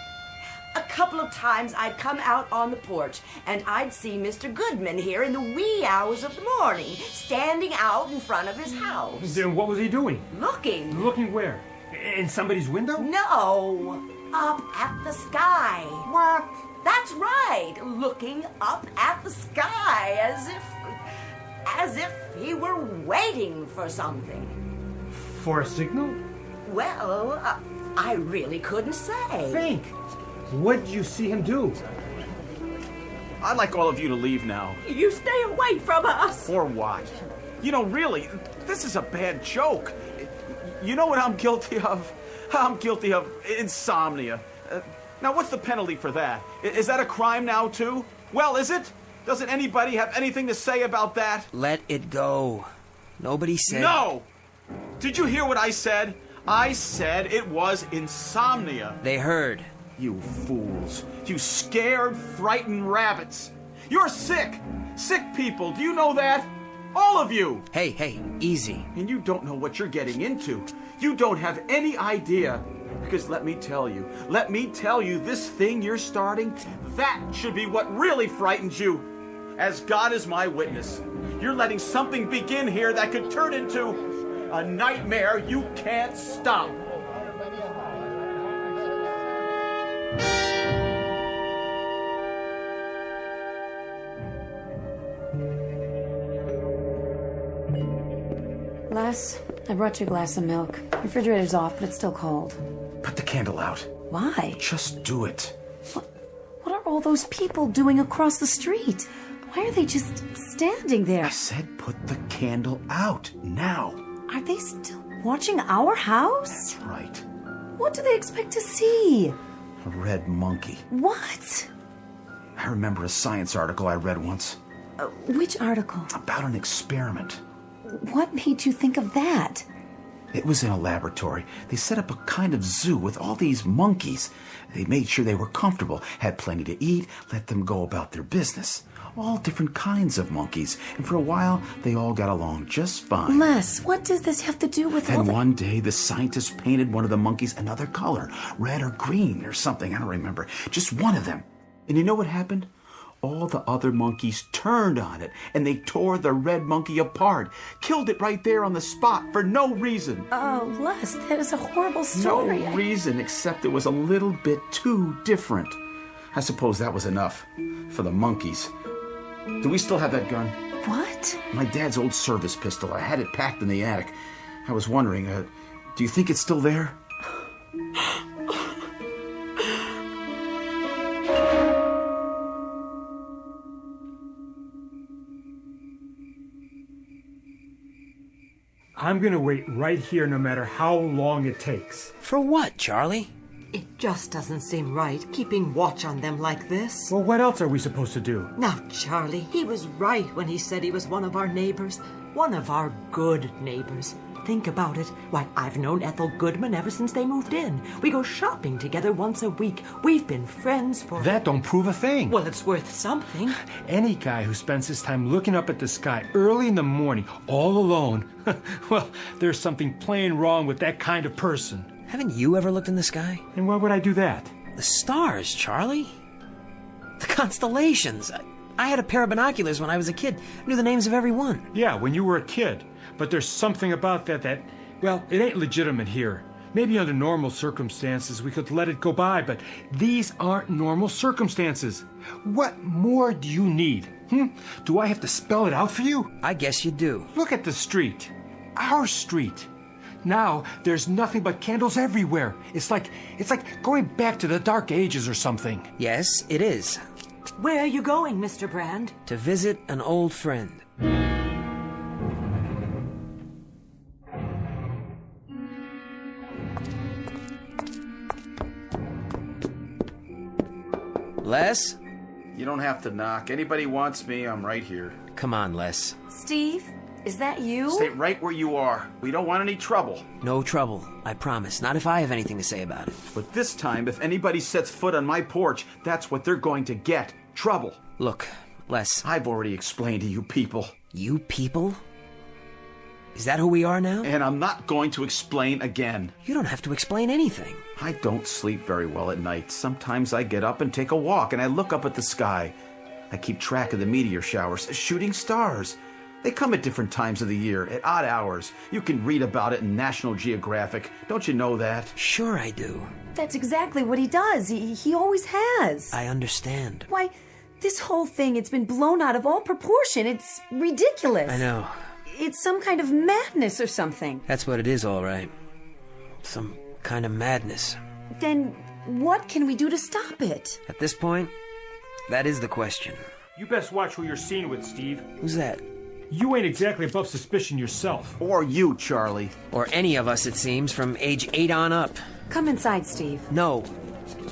I'd come out on the porch and I'd see Mr. Goodman here in the wee hours of the morning, standing out in front of his house. Then what was he doing? Looking. Looking where? In somebody's window? No, up at the sky. What? That's right, looking up at the sky as if he were waiting for something. For a signal? Well, I really couldn't say. Think. What did you see him do? I'd like all of you to leave now. You stay away from us. Or what? You know, really, this is a bad joke. You know what I'm guilty of? I'm guilty of insomnia. Now, what's the penalty for that? Is that a crime now, too? Well, is it? Doesn't anybody have anything to say about that? Let it go. Nobody said... No! Did you hear what I said? I said it was insomnia. They heard. You fools. You scared, frightened rabbits. You're sick. Sick people. Do you know that? All of you. Hey, easy. And you don't know what you're getting into. You don't have any idea. Because let me tell you, this thing you're starting, that should be what really frightens you. As God is my witness, you're letting something begin here that could turn into a nightmare you can't stop. Les, I brought you a glass of milk. Refrigerator's off, but it's still cold. Put the candle out. Why? Just do it. What are all those people doing across the street? Why are they just standing there? I said put the candle out, now. Are they still watching our house? That's right. What do they expect to see? A red monkey. What? I remember a science article I read once. Which article? About an experiment. What made you think of that? It was in a laboratory. They set up a kind of zoo with all these monkeys. They made sure they were comfortable, had plenty to eat, let them go about their business. All different kinds of monkeys. And for a while, they all got along just fine. Les, what does this have to do with all Then the... one day, the scientist painted one of the monkeys another color. Red or green or something, I don't remember. Just one of them. And you know what happened? All the other monkeys turned on it, and they tore the red monkey apart. Killed it right there on the spot for no reason. Oh, Les, that is a horrible story. No reason except it was a little bit too different. I suppose that was enough for the monkeys. Do we still have that gun? What? My dad's old service pistol. I had it packed in the attic. I was wondering, do you think it's still there? I'm gonna wait right here no matter how long it takes. For what, Charlie? It just doesn't seem right, keeping watch on them like this. Well, what else are we supposed to do? Now, Charlie, he was right when he said he was one of our neighbors. One of our good neighbors. Think about it. Why, I've known Ethel Goodman ever since they moved in. We go shopping together once a week. We've been friends for... That don't prove a thing. Well, it's worth something. Any guy who spends his time looking up at the sky early in the morning, all alone, well, there's something plain wrong with that kind of person. Haven't you ever looked in the sky? And why would I do that? The stars, Charlie. The constellations. I had a pair of binoculars when I was a kid. I knew the names of every one. Yeah, when you were a kid. But there's something about that, well, it ain't legitimate here. Maybe under normal circumstances we could let it go by, but these aren't normal circumstances. What more do you need? Do I have to spell it out for you? I guess you do. Look at the street. Our street. Now there's nothing but candles everywhere. It's like going back to the Dark Ages or something. Yes, it is. Where are you going, Mr. Brand? To visit an old friend. Les? You don't have to knock. Anybody wants me, I'm right here. Come on, Les. Steve, is that you? Stay right where you are. We don't want any trouble. No trouble, I promise. Not if I have anything to say about it. But this time, if anybody sets foot on my porch, that's what they're going to get. Trouble. Look, Les. I've already explained to you people. You people? Is that who we are now? And I'm not going to explain again. You don't have to explain anything. I don't sleep very well at night. Sometimes I get up and take a walk, and I look up at the sky. I keep track of the meteor showers, shooting stars. They come at different times of the year, at odd hours. You can read about it in National Geographic. Don't you know that? Sure I do. That's exactly what he does. He always has. I understand. Why, this whole thing, it's been blown out of all proportion. It's ridiculous. I know. It's some kind of madness or something. That's what it is, all right. Some kind of madness. Then what can we do to stop it? At this point, that is the question. You best watch who you're seen with, Steve. Who's that? You ain't exactly above suspicion yourself. Or you, Charlie. Or any of us, it seems, from age 8 on up. Come inside, Steve. No.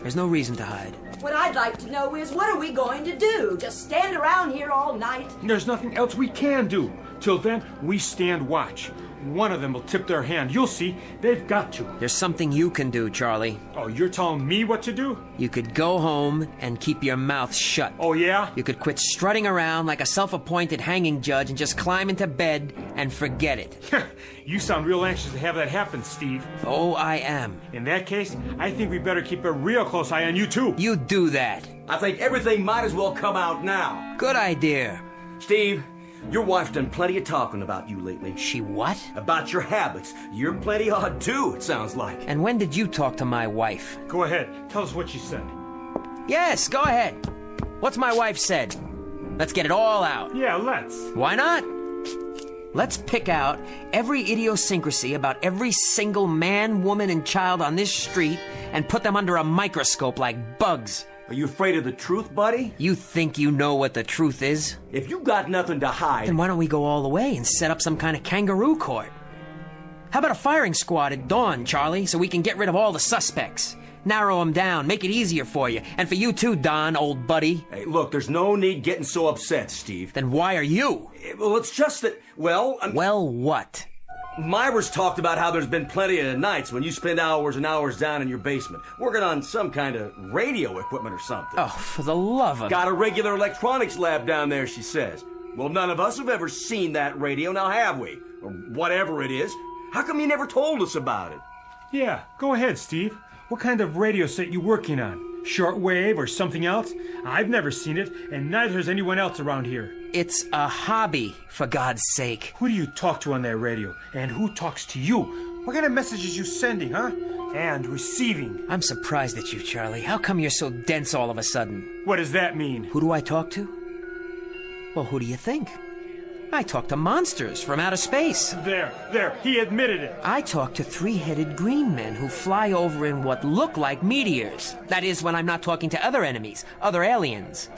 There's no reason to hide. What I'd like to know is, what are we going to do? Just stand around here all night? There's nothing else we can do. Till then, we stand watch. One of them will tip their hand. You'll see. They've got to. There's something you can do, Charlie. Oh, you're telling me what to do? You could go home and keep your mouth shut. Oh, yeah? You could quit strutting around like a self-appointed hanging judge and just climb into bed and forget it. You sound real anxious to have that happen, Steve. Oh, I am. In that case, I think we better keep a real close eye on you, too. You do that. I think everything might as well come out now. Good idea. Steve, your wife's done plenty of talking about you lately. She what? About your habits. You're plenty odd, too, it sounds like. And when did you talk to my wife? Go ahead. Tell us what she said. Yes, go ahead. What's my wife said? Let's get it all out. Yeah, let's. Why not? Let's pick out every idiosyncrasy about every single man, woman, and child on this street and put them under a microscope like bugs. Are you afraid of the truth, buddy? You think you know what the truth is? If you got nothing to hide... Then why don't we go all the way and set up some kind of kangaroo court? How about a firing squad at dawn, Charlie, so we can get rid of all the suspects? Narrow them down, make it easier for you. And for you too, Don, old buddy. Hey, look, there's no need getting so upset, Steve. Then why are you? Well, it's just that, well... Well, what? Myra's talked about how there's been plenty of nights when you spend hours and hours down in your basement, working on some kind of radio equipment or something. Oh, for the love of... Got a regular electronics lab down there, she says. Well, none of us have ever seen that radio, now have we? Or whatever it is. How come you never told us about it? Yeah, go ahead, Steve. What kind of radio set you working on? Shortwave or something else? I've never seen it, and neither has anyone else around here. It's a hobby, for God's sake. Who do you talk to on that radio? And who talks to you? What kind of messages you sending, huh? And receiving. I'm surprised at you, Charlie. How come you're so dense all of a sudden? What does that mean? Who do I talk to? Well, who do you think? I talk to monsters from outer space. There, he admitted it. I talk to three-headed green men who fly over in what look like meteors. That is, when I'm not talking to other enemies, other aliens.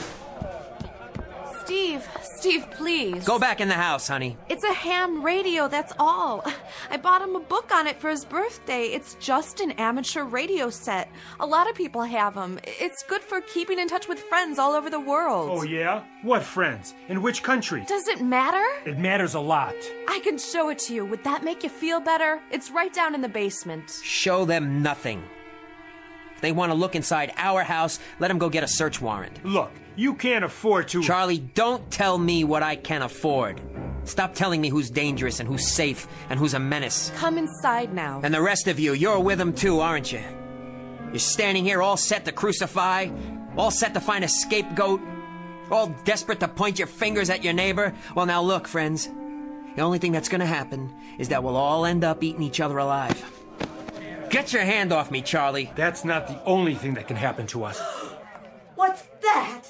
Steve, please. Go back in the house, honey. It's a ham radio, that's all. I bought him a book on it for his birthday. It's just an amateur radio set. A lot of people have them. It's good for keeping in touch with friends all over the world. Oh, yeah? What friends? In which country? Does it matter? It matters a lot. I can show it to you. Would that make you feel better? It's right down in the basement. Show them nothing. If they want to look inside our house, let them go get a search warrant. Look, you can't afford to... Charlie, don't tell me what I can afford. Stop telling me who's dangerous and who's safe and who's a menace. Come inside now. And the rest of you, you're with them too, aren't you? You're standing here all set to crucify, all set to find a scapegoat, all desperate to point your fingers at your neighbor. Well, now look, friends. The only thing that's gonna happen is that we'll all end up eating each other alive. Get your hand off me, Charlie. That's not the only thing that can happen to us. What's that?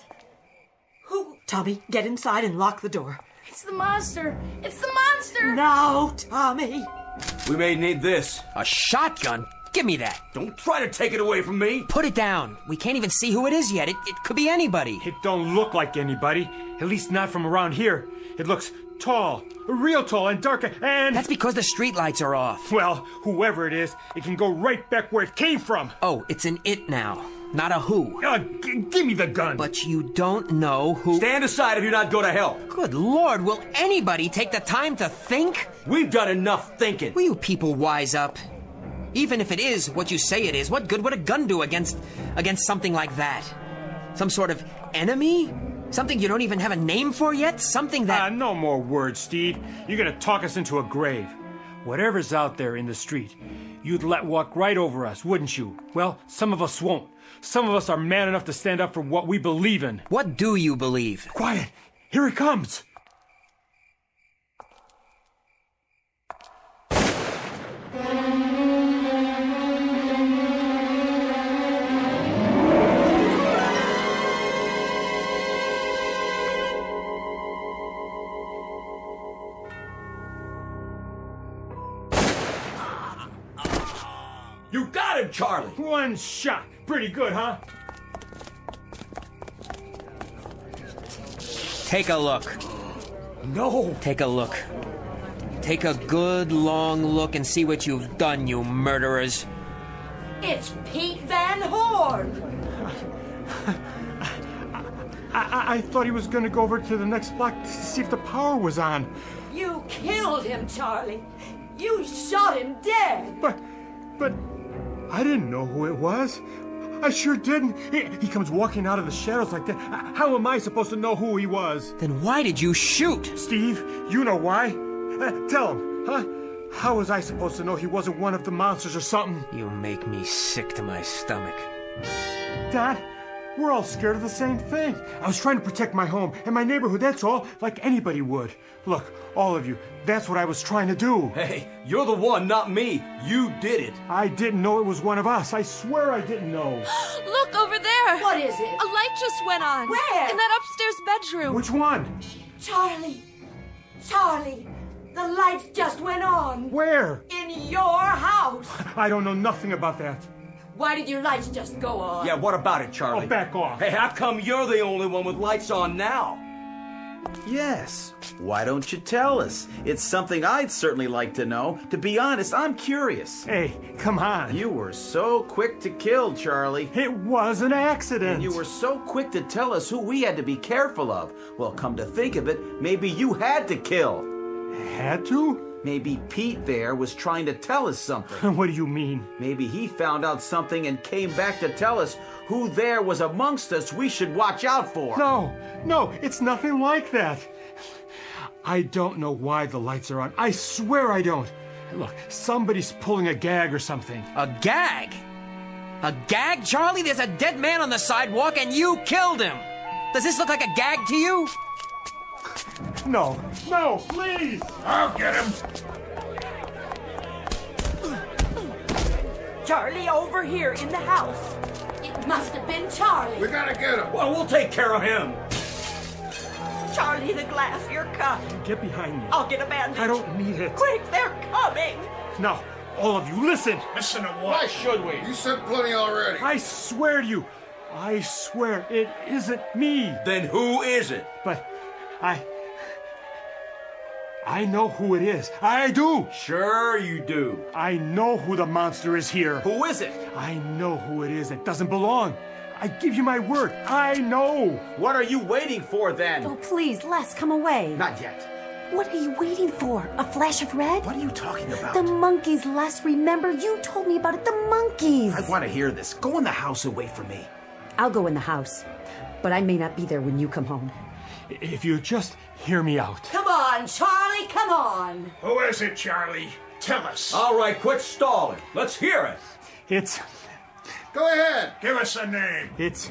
Who? Tommy, get inside and lock the door. It's the monster! It's the monster! No, Tommy! We may need this. A shotgun? Give me that. Don't try to take it away from me. Put it down. We can't even see who it is yet. It could be anybody. It don't look like anybody. At least not from around here. It looks tall, real tall and dark, and... That's because the streetlights are off. Well, whoever it is, it can go right back where it came from. Oh, it's an it now, not a who. Give me the gun. But you don't know who... Stand aside if you're not going to help. Good Lord, will anybody take the time to think? We've done enough thinking. Will you people wise up? Even if it is what you say it is, what good would a gun do against something like that? Some sort of enemy? Something you don't even have a name for yet? Something that... No more words, Steve. You're gonna talk us into a grave. Whatever's out there in the street, you'd let walk right over us, wouldn't you? Well, some of us won't. Some of us are man enough to stand up for what we believe in. What do you believe? Quiet! Here he comes! You got him, Charlie! One shot. Pretty good, huh? Take a look. No. Take a look. Take a good long look and see what you've done, you murderers. It's Pete Van Horn! I thought he was gonna go over to the next block to see if the power was on. You killed him, Charlie. You shot him dead. But I didn't know who it was. I sure didn't. He comes walking out of the shadows like that. How am I supposed to know who he was? Then why did you shoot? Steve, you know why. Tell him, huh? How was I supposed to know he wasn't one of the monsters or something? You make me sick to my stomach. Dad, we're all scared of the same thing. I was trying to protect my home and my neighborhood, that's all, like anybody would. Look, all of you, that's what I was trying to do. Hey, you're the one, not me. You did it. I didn't know it was one of us. I swear I didn't know. Look over there. What is it? A light just went on. Where? In that upstairs bedroom. Which one? Charlie. Charlie. The lights just went on. Where? In your house. I don't know nothing about that. Why did your lights just go on? Yeah, what about it, Charlie? Oh, back off. Hey, how come you're the only one with lights on now? Yes. Why don't you tell us? It's something I'd certainly like to know. To be honest, I'm curious. Hey, come on. You were so quick to kill, Charlie. It was an accident. And you were so quick to tell us who we had to be careful of. Well, come to think of it, maybe you had to kill. Had to? Maybe Pete there was trying to tell us something. What do you mean? Maybe he found out something and came back to tell us who there was amongst us we should watch out for. No, it's nothing like that. I don't know why the lights are on. I swear I don't. Look, somebody's pulling a gag or something. A gag? A gag, Charlie? There's a dead man on the sidewalk and you killed him. Does this look like a gag to you? No, please! I'll get him. Charlie, over here in the house. It must have been Charlie. We gotta get him. Well, we'll take care of him. Charlie, the glass, you're cut. Get behind me. I'll get a bandage. I don't need it. Quick, they're coming. Now, all of you, listen. Listen to what? Why should we? You said plenty already. I swear to you, I swear it isn't me. Then who is it? But I know who it is. I do. Sure you do. I know who the monster is here. Who is it? I know who it is. It doesn't belong. I give you my word. I know. What are you waiting for then? Oh, please, Les, come away. Not yet. What are you waiting for? A flash of red? What are you talking about? The monkeys, Les. Remember, you told me about it. The monkeys. I want to hear this. Go in the house away from me. I'll go in the house, but I may not be there when you come home. If you just hear me out. Come on, Charlie, come on. Who is it, Charlie? Tell us. All right, quit stalling. Let's hear it. It's... Go ahead. Give us a name. It's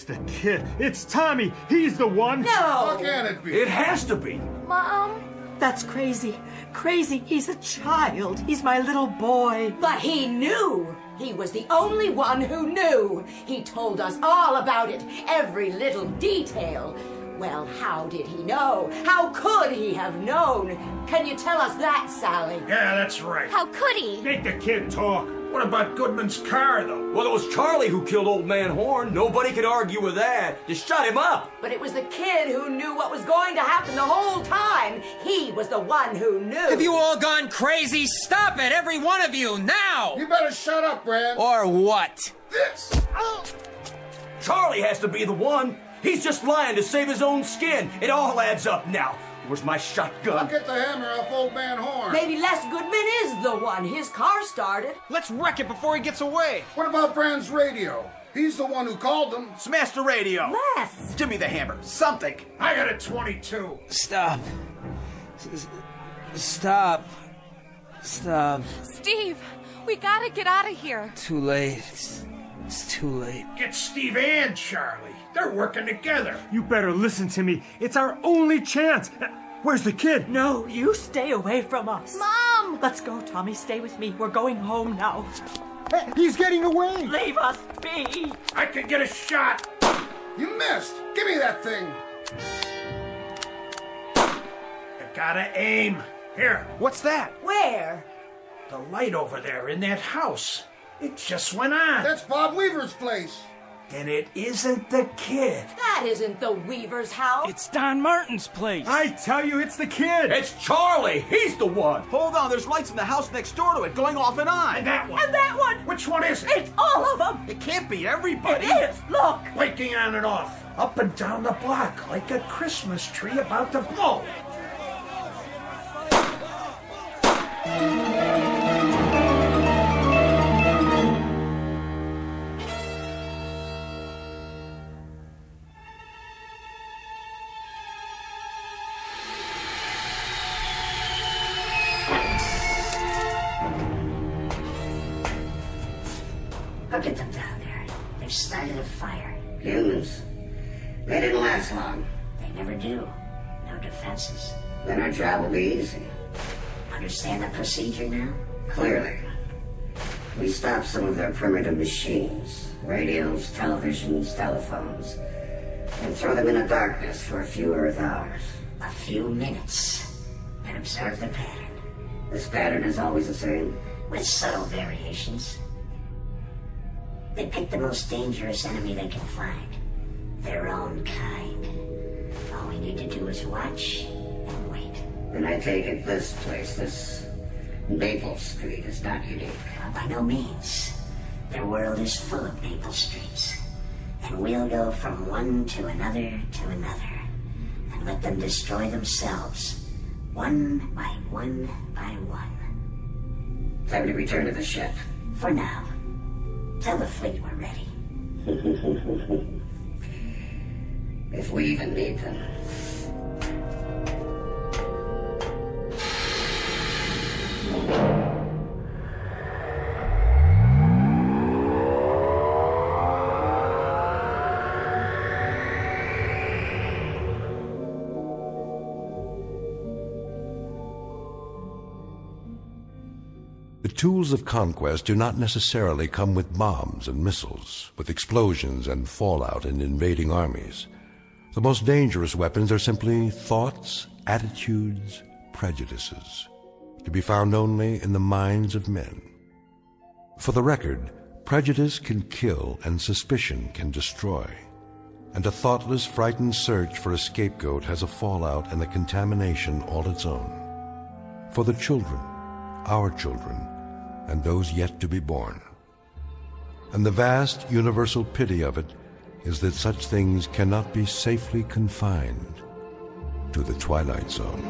the kid. It's Tommy. He's the one. No. How can it be? It has to be. Mom? That's crazy. Crazy. He's a child. He's my little boy. But he knew. He was the only one who knew. He told us all about it, every little detail. Well, how did he know? How could he have known? Can you tell us that, Sally? Yeah, that's right. How could he? Make the kid talk. What about Goodman's car, though? Well, it was Charlie who killed Old Man Horn. Nobody could argue with that. Just shut him up. But it was the kid who knew what was going to happen the whole time. He was the one who knew. Have you all gone crazy? Stop it, every one of you, now! You better shut up, Brad. Or what? This. Charlie has to be the one. He's just lying to save his own skin. It all adds up now. Where's my shotgun? I'll get the hammer off Old Man Horn. Maybe Les Goodman is the one. His car started. Let's wreck it before he gets away. What about Brand's radio? He's the one who called them. Smash the radio. Les. Give me the hammer. Something. I got a 22. Stop. Stop. Stop. Steve, we gotta get out of here. Too late. It's too late. Get Steve and Charlie. They're working together. You better listen to me. It's our only chance. Where's the kid? No, you stay away from us. Mom! Let's go, Tommy. Stay with me. We're going home now. Hey, he's getting away. Leave us be. I could get a shot. You missed. Give me that thing. You gotta aim. Here. What's that? Where? The light over there in that house. It just went on. That's Bob Weaver's place. And it isn't the kid. That isn't the Weaver's house. It's Don Martin's place. I tell you, it's the kid. It's Charlie. He's the one. Hold on, there's lights in the house next door to it, going off and on. And that one. And that one. Which one is it? It's all of them. It can't be everybody. It is. Look. Blinking on and off. Up and down the block like a Christmas tree about to blow. Look at them down there. They've started a fire. Humans. They didn't last long. They never do. No defenses. Then our job will be easy. Understand the procedure now? Clearly. We stop some of their primitive machines. Radios, televisions, telephones. And throw them in the darkness for a few Earth hours. A few minutes. And observe the pattern. This pattern is always the same, with subtle variations. They pick the most dangerous enemy they can find. Their own kind. All we need to do is watch and wait. And I take it this place, this Maple Street, is not unique. By no means. Their world is full of Maple Streets. And we'll go from one to another, and let them destroy themselves one by one by one. Time to return to the ship. For now. Tell the fleet we're ready. If we even need them. The tools of conquest do not necessarily come with bombs and missiles, with explosions and fallout and invading armies. The most dangerous weapons are simply thoughts, attitudes, prejudices, to be found only in the minds of men. For the record, prejudice can kill and suspicion can destroy. And a thoughtless, frightened search for a scapegoat has a fallout and a contamination all its own. For the children, our children, and those yet to be born. And the vast universal pity of it is that such things cannot be safely confined to the Twilight Zone.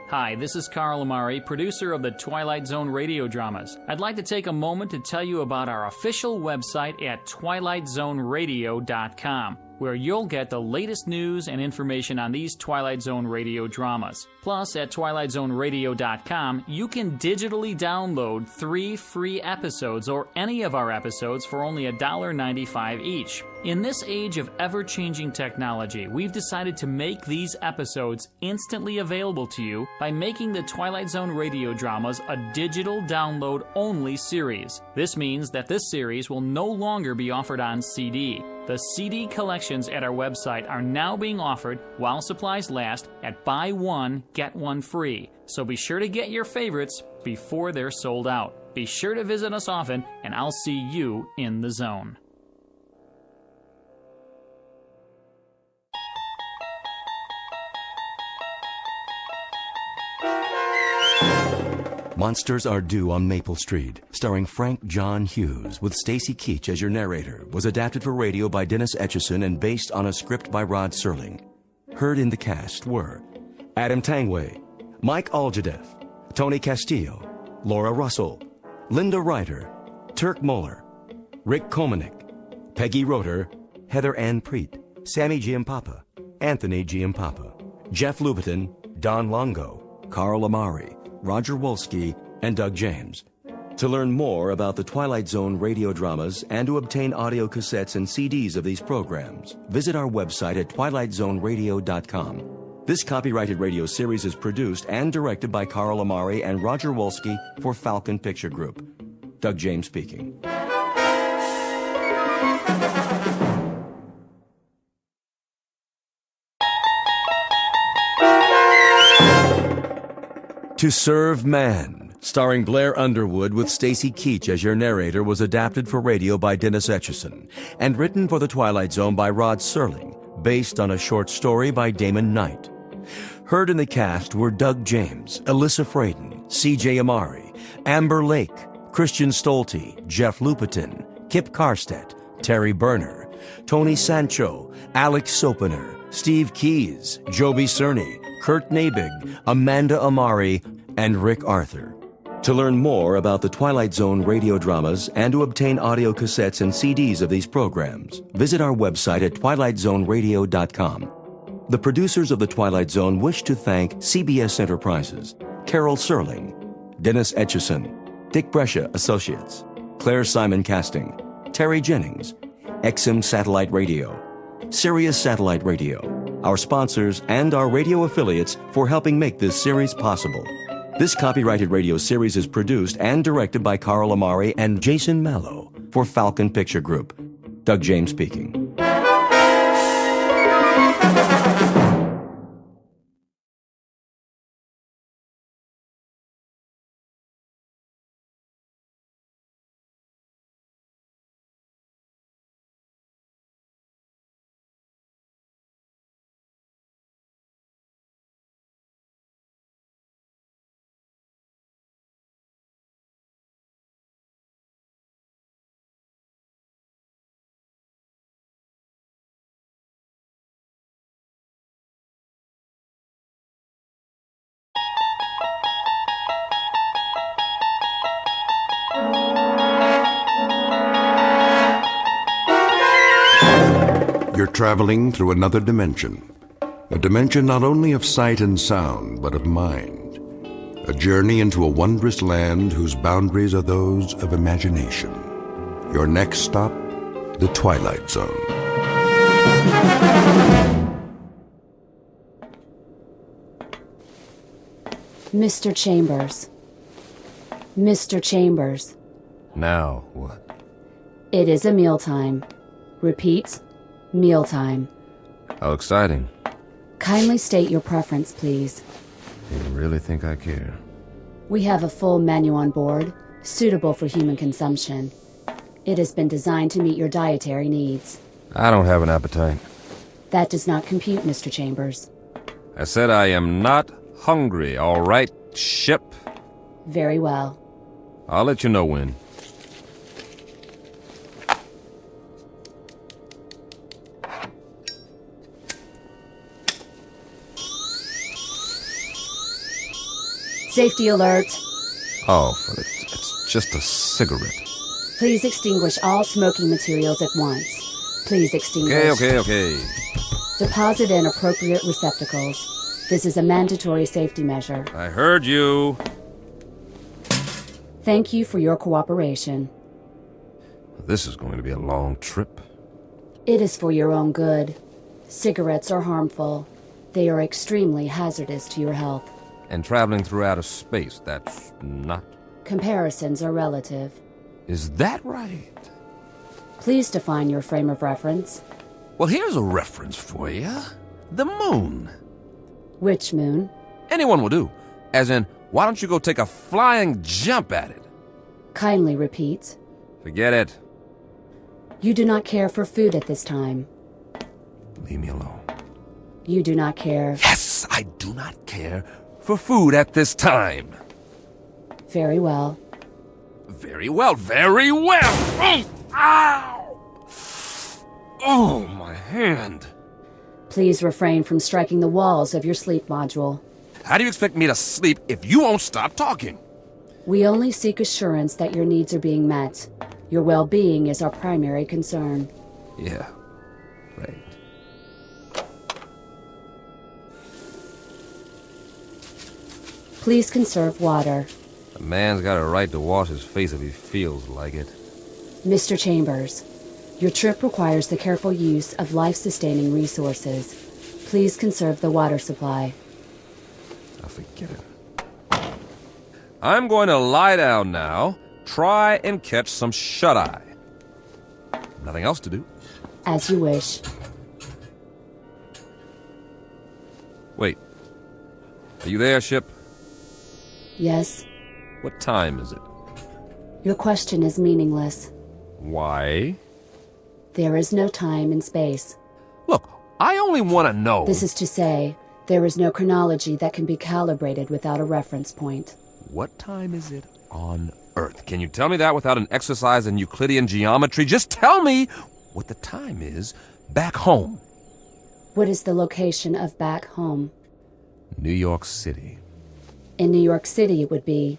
Hi, this is Carl Amari, producer of the Twilight Zone radio dramas. I'd like to take a moment to tell you about our official website at twilightzoneradio.com, where you'll get the latest news and information on these Twilight Zone radio dramas. Plus, at twilightzoneradio.com, you can digitally download 3 free episodes or any of our episodes for only $1.95 each. In this age of ever-changing technology, we've decided to make these episodes instantly available to you by making the Twilight Zone radio dramas a digital download-only series. This means that this series will no longer be offered on CD. The CD collections at our website are now being offered, while supplies last, at buy one, get one free. So be sure to get your favorites before they're sold out. Be sure to visit us often, and I'll see you in the zone. Monsters Are Due on Maple Street, starring Frank John Hughes with Stacy Keach as your narrator, was adapted for radio by Dennis Etchison and based on a script by Rod Serling. Heard in the cast were Adam Tangway, Mike Aljadeff, Tony Castillo, Laura Russell, Linda Ryder, Turk Muller, Rick Komanek, Peggy Roeder, Heather Ann Preet, Sammy Giampapa, Anthony Giampapa, Jeff Lubiton, Don Longo, Carl Amari, Roger Wolski, and Doug James. To learn more about the Twilight Zone radio dramas and to obtain audio cassettes and CDs of these programs, visit our website at twilightzoneradio.com. This copyrighted radio series is produced and directed by Carl Amari and Roger Wolski for Falcon Picture Group. Doug James speaking. To Serve Man, starring Blair Underwood with Stacy Keach as your narrator, was adapted for radio by Dennis Etchison and written for The Twilight Zone by Rod Serling, based on a short story by Damon Knight. Heard in the cast were Doug James, Alyssa Fraden, C.J. Amari, Amber Lake, Christian Stolte, Jeff Lupitin, Kip Karstedt, Terry Berner, Tony Sancho, Alex Sopener, Steve Keys, Joby Cerny, Kurt Nabig, Amanda Amari, and Rick Arthur. To learn more about the Twilight Zone radio dramas and to obtain audio cassettes and CDs of these programs, visit our website at twilightzoneradio.com. The producers of The Twilight Zone wish to thank CBS Enterprises, Carol Serling, Dennis Etchison, Dick Brescia Associates, Claire Simon Casting, Terry Jennings, XM Satellite Radio, Sirius Satellite Radio, our sponsors, and our radio affiliates for helping make this series possible. This copyrighted radio series is produced and directed by Carl Amari and Jason Mallow for Falcon Picture Group. Doug James speaking. You're traveling through another dimension. A dimension not only of sight and sound, but of mind. A journey into a wondrous land whose boundaries are those of imagination. Your next stop, the Twilight Zone. Mr. Chambers. Mr. Chambers. Now what? It is a mealtime. Repeat, mealtime. How exciting. Kindly state your preference, please. You really think I care? We have a full menu on board, suitable for human consumption. It has been designed to meet your dietary needs. I don't have an appetite. That does not compute, Mr. Chambers. I said I am not hungry, all right, ship? Very well. I'll let you know when. Safety alert. Oh, it's just a cigarette. Please extinguish all smoking materials at once. Please extinguish. Okay. Deposit in appropriate receptacles. This is a mandatory safety measure. I heard you. Thank you for your cooperation. This is going to be a long trip. It is for your own good. Cigarettes are harmful. They are extremely hazardous to your health. And traveling through outer space, that's not... Comparisons are relative. Is that right? Please define your frame of reference. Well, here's a reference for you. The moon. Which moon? Anyone will do. As in, why don't you go take a flying jump at it? Kindly repeat. Forget it. You do not care for food at this time. Leave me alone. You do not care. Yes, I do not care for food at this time. Very well. Very well, very well! Oh, ow! Oh, my hand. Please refrain from striking the walls of your sleep module. How do you expect me to sleep if you won't stop talking? We only seek assurance that your needs are being met. Your well-being is our primary concern. Yeah, right. Please conserve water. A man's got a right to wash his face if he feels like it. Mr. Chambers, your trip requires the careful use of life-sustaining resources. Please conserve the water supply. I'll forget it. I'm going to lie down now. Try and catch some shut-eye. Nothing else to do. As you wish. Wait. Are you there, ship? Yes. What time is it? Your question is meaningless. Why? There is no time in space. Look, I only want to know... This is to say, there is no chronology that can be calibrated without a reference point. What time is it on Earth? Can you tell me that without an exercise in Euclidean geometry? Just tell me what the time is back home. What is the location of back home? New York City. In New York City, it would be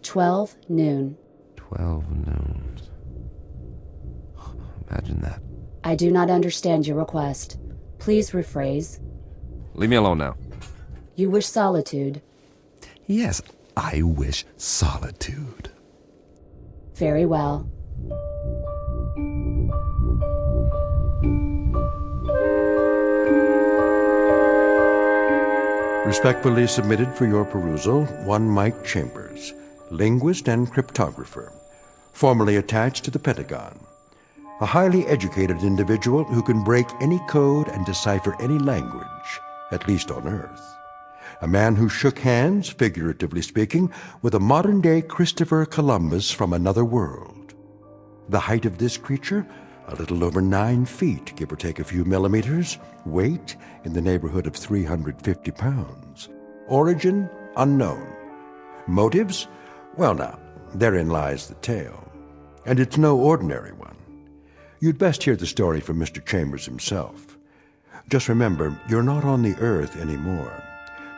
12 noon. 12 noon. Imagine that. I do not understand your request. Please rephrase. Leave me alone now. You wish solitude. Yes, I wish solitude. Very well. Respectfully submitted for your perusal, one Mike Chambers, linguist and cryptographer, formerly attached to the Pentagon. A highly educated individual who can break any code and decipher any language, at least on Earth. A man who shook hands, figuratively speaking, with a modern-day Christopher Columbus from another world. The height of this creature, a little over 9 feet, give or take a few millimeters. Weight, in the neighborhood of 350 pounds. Origin, unknown. Motives? Well now, therein lies the tale. And it's no ordinary one. You'd best hear the story from Mr. Chambers himself. Just remember, you're not on the Earth anymore.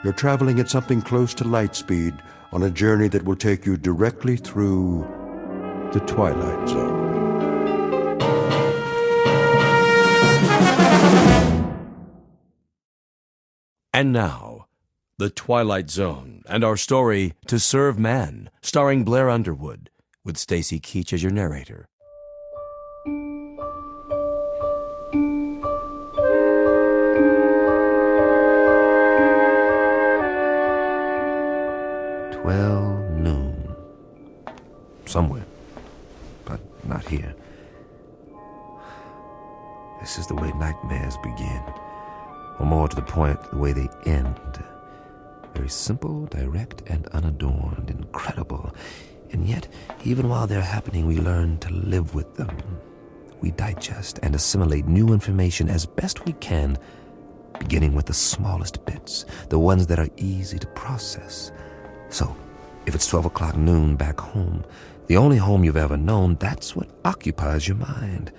You're traveling at something close to light speed on a journey that will take you directly through the Twilight Zone. And now, The Twilight Zone and our story, To Serve Man, starring Blair Underwood, with Stacy Keach as your narrator. Noon. Somewhere, but not here. This is the way nightmares begin, or more to the point, the way they end. Very simple, direct, and unadorned, incredible. And yet, even while they're happening, we learn to live with them. We digest and assimilate new information as best we can, beginning with the smallest bits, the ones that are easy to process. So, if it's 12 o'clock noon back home, the only home you've ever known, that's what occupies your mind.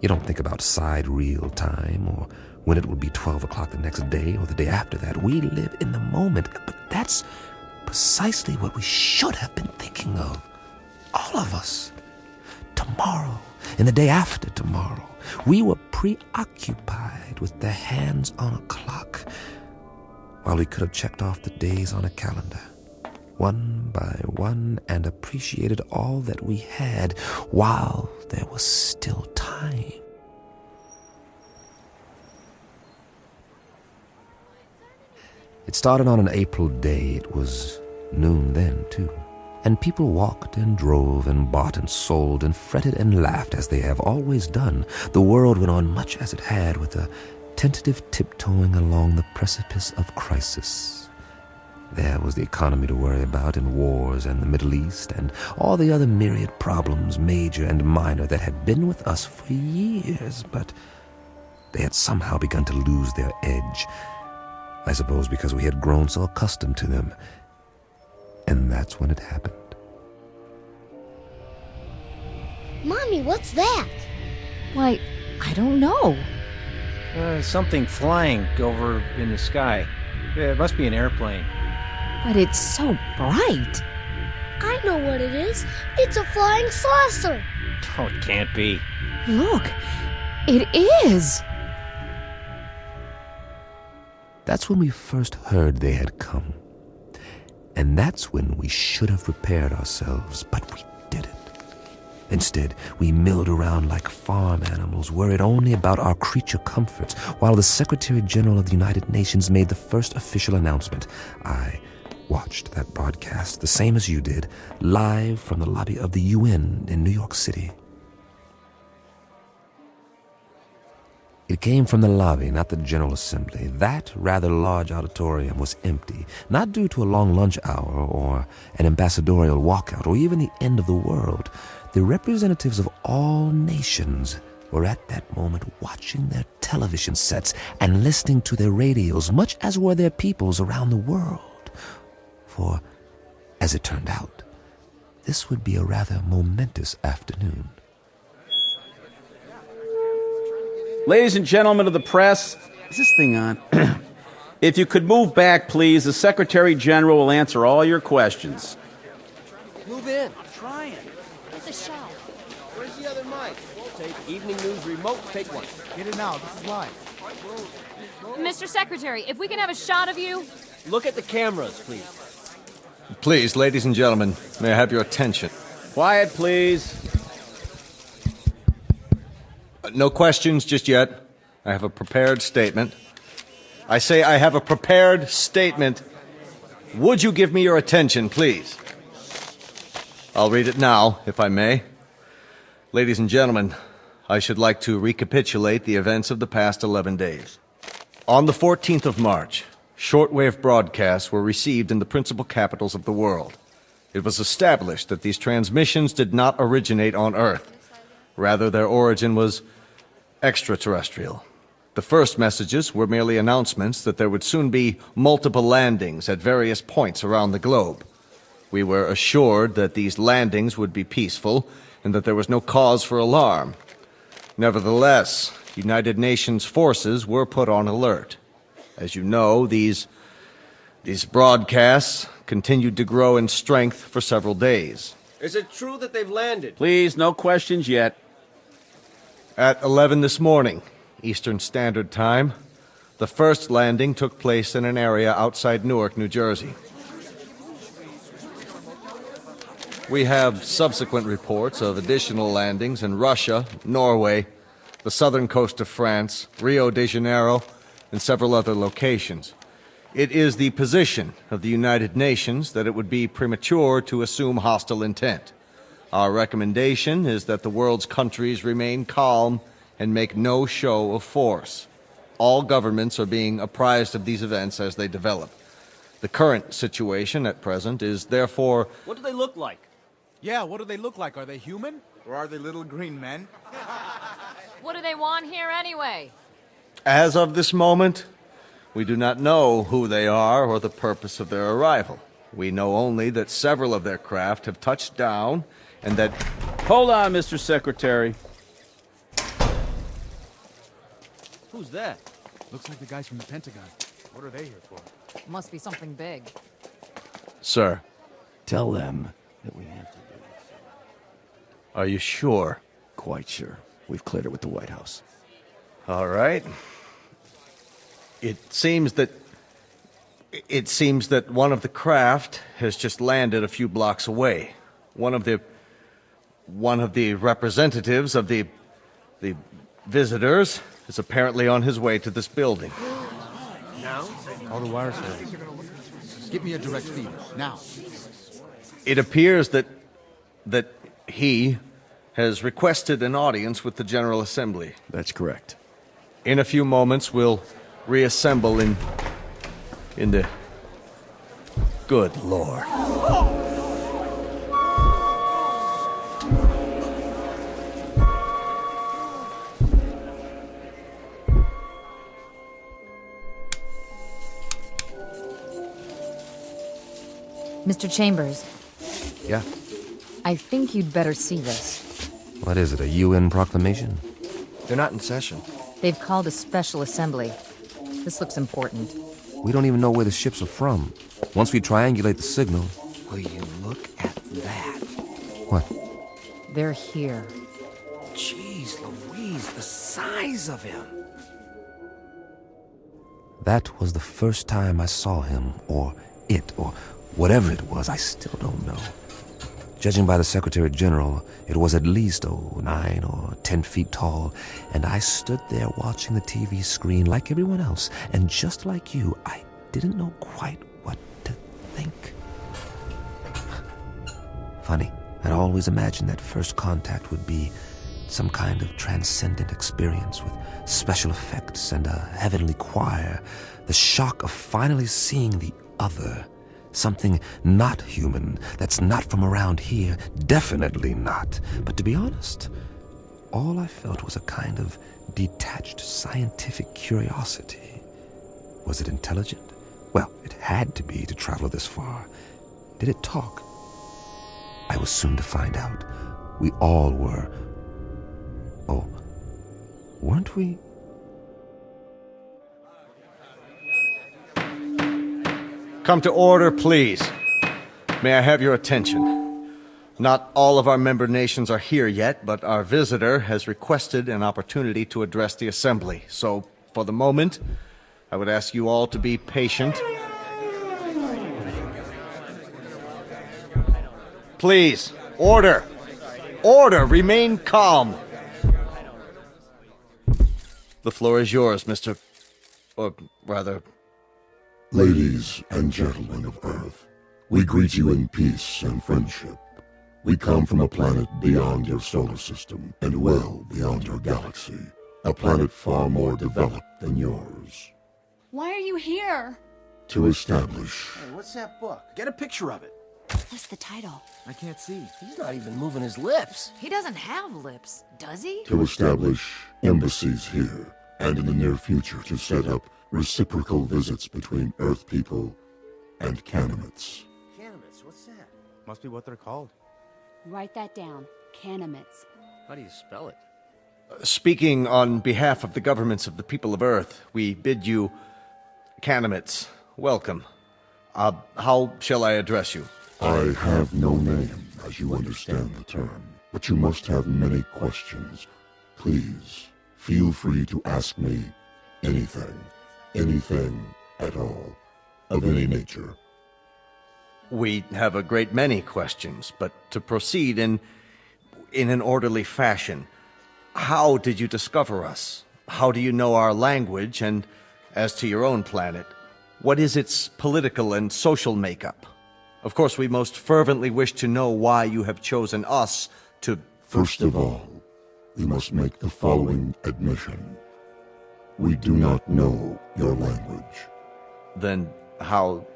You don't think about sidereal time or when it will be 12 o'clock the next day or the day after that. We live in the moment, but that's precisely what we should have been thinking of. All of us. Tomorrow and the day after tomorrow. We were preoccupied with the hands on a clock while we could have checked off the days on a calendar, one by one, and appreciated all that we had while there was still time. It started on an April day. It was noon then, too. And people walked and drove and bought and sold and fretted and laughed as they have always done. The world went on much as it had, with a tentative tiptoeing along the precipice of crisis. There was the economy to worry about, and wars, and the Middle East, and all the other myriad problems, major and minor, that had been with us for years, but they had somehow begun to lose their edge. I suppose because we had grown so accustomed to them. And that's when it happened. Mommy, what's that? Why, I don't know. Something flying over in the sky. It must be an airplane. But it's so bright. I know what it is. It's a flying saucer. Oh, it can't be. Look, it is. That's when we first heard they had come. And that's when we should have prepared ourselves, but we didn't. Instead, we milled around like farm animals, worried only about our creature comforts, while the Secretary General of the United Nations made the first official announcement. I watched that broadcast, the same as you did, live from the lobby of the UN in New York City. It came from the lobby, not the General Assembly. That rather large auditorium was empty, not due to a long lunch hour or an ambassadorial walkout or even the end of the world. The representatives of all nations were at that moment watching their television sets and listening to their radios, much as were their peoples around the world. For, as it turned out, this would be a rather momentous afternoon. Ladies and gentlemen of the press, is this thing on? If you could move back, please, the Secretary General will answer all your questions. Move in. I'm trying. It's a shot. Where's the other mic? Take evening news remote. Take one. Get it now. This is live. Mr. Secretary, if we can have a shot of you. Look at the cameras, please. Please, ladies and gentlemen, may I have your attention? Quiet, please. No questions just yet. I have a prepared statement. I say I have a prepared statement. Would you give me your attention, please? I'll read it now, if I may. Ladies and gentlemen, I should like to recapitulate the events of the past 11 days. On the 14th of March, shortwave broadcasts were received in the principal capitals of the world. It was established that these transmissions did not originate on Earth. Rather, their origin was extraterrestrial. The first messages were merely announcements that there would soon be multiple landings at various points around the globe. We were assured that these landings would be peaceful and that there was no cause for alarm. Nevertheless, United Nations forces were put on alert. As you know, these broadcasts continued to grow in strength for several days. Is it true that they've landed? Please, no questions yet. At 11 this morning, Eastern Standard Time, The first landing took place in an area outside Newark, New Jersey. We have subsequent reports of additional landings in Russia, Norway, the southern coast of France, Rio de Janeiro, and several other locations. It is the position of the United Nations that it would be premature to assume hostile intent. Our recommendation is that the world's countries remain calm and make no show of force. All governments are being apprised of these events as they develop. The current situation at present is therefore... What do they look like? Yeah, what do they look like? Are they human? Or are they little green men? What do they want here anyway? As of this moment, we do not know who they are or the purpose of their arrival. We know only that several of their craft have touched down and that... Hold on, Mr. Secretary. Who's that? Looks like the guys from the Pentagon. What are they here for? Must be something big. Sir. Tell them that we have to do this. Are you sure? Quite sure. We've cleared it with the White House. All right. It seems that one of the craft has just landed a few blocks away. One of the representatives of the visitors is apparently on his way to this building. Now? Call the wire service. Get me a direct feed, now. It appears that he has requested an audience with the General Assembly. That's correct. In a few moments, we'll reassemble in the... Good Lord. Mr. Chambers, Yeah? I think you'd better see this. What is it, a UN proclamation? They're not in session. They've called a special assembly. This looks important. We don't even know where the ships are from. Once we triangulate the signal... Will you look at that? What? They're here. Jeez Louise, the size of him. That was the first time I saw him, or it, or whatever it was. I still don't know. Judging by the Secretary General, it was at least 9 or 10 feet tall, and I stood there watching the TV screen like everyone else, and just like you, I didn't know quite what to think. Funny, I'd always imagined that first contact would be some kind of transcendent experience with special effects and a heavenly choir, the shock of finally seeing the other. Something not human, that's not from around here, definitely not. But to be honest, all I felt was a kind of detached scientific curiosity. Was it intelligent? Well, it had to be to travel this far. Did it talk? I was soon to find out. We all were. Oh, weren't we? Come to order, please. May I have your attention? Not all of our member nations are here yet, but our visitor has requested an opportunity to address the Assembly. So, for the moment, I would ask you all to be patient. Please, order! Order! Remain calm! The floor is yours, Mr. Or rather... Ladies and gentlemen of Earth, we greet you in peace and friendship. We come from a planet beyond your solar system and well beyond your galaxy. A planet far more developed than yours. Why are you here? To establish Hey, what's that book? Get a picture of it. What's the title? I can't see. He's not even moving his lips. He doesn't have lips, does he? to establish embassies here, and in the near future to set up reciprocal visits between Earth people and Canimets. Cannabis, what's that? Must be what they're called. Write that down. Canimets. How do you spell it? Speaking on behalf of the governments of the people of Earth, we bid you, Canimets, welcome. How shall I address you? I have no name, as you understand the term, but you must have many questions. Please, feel free to ask me anything. anything at all, of any nature. We have a great many questions, but to proceed in an orderly fashion, how did you discover us? How do you know our language? And as to your own planet, what is its political and social makeup? Of course, we most fervently wish to know why you have chosen us to... First of all, we must make the following admission. We do not know your language. Then how...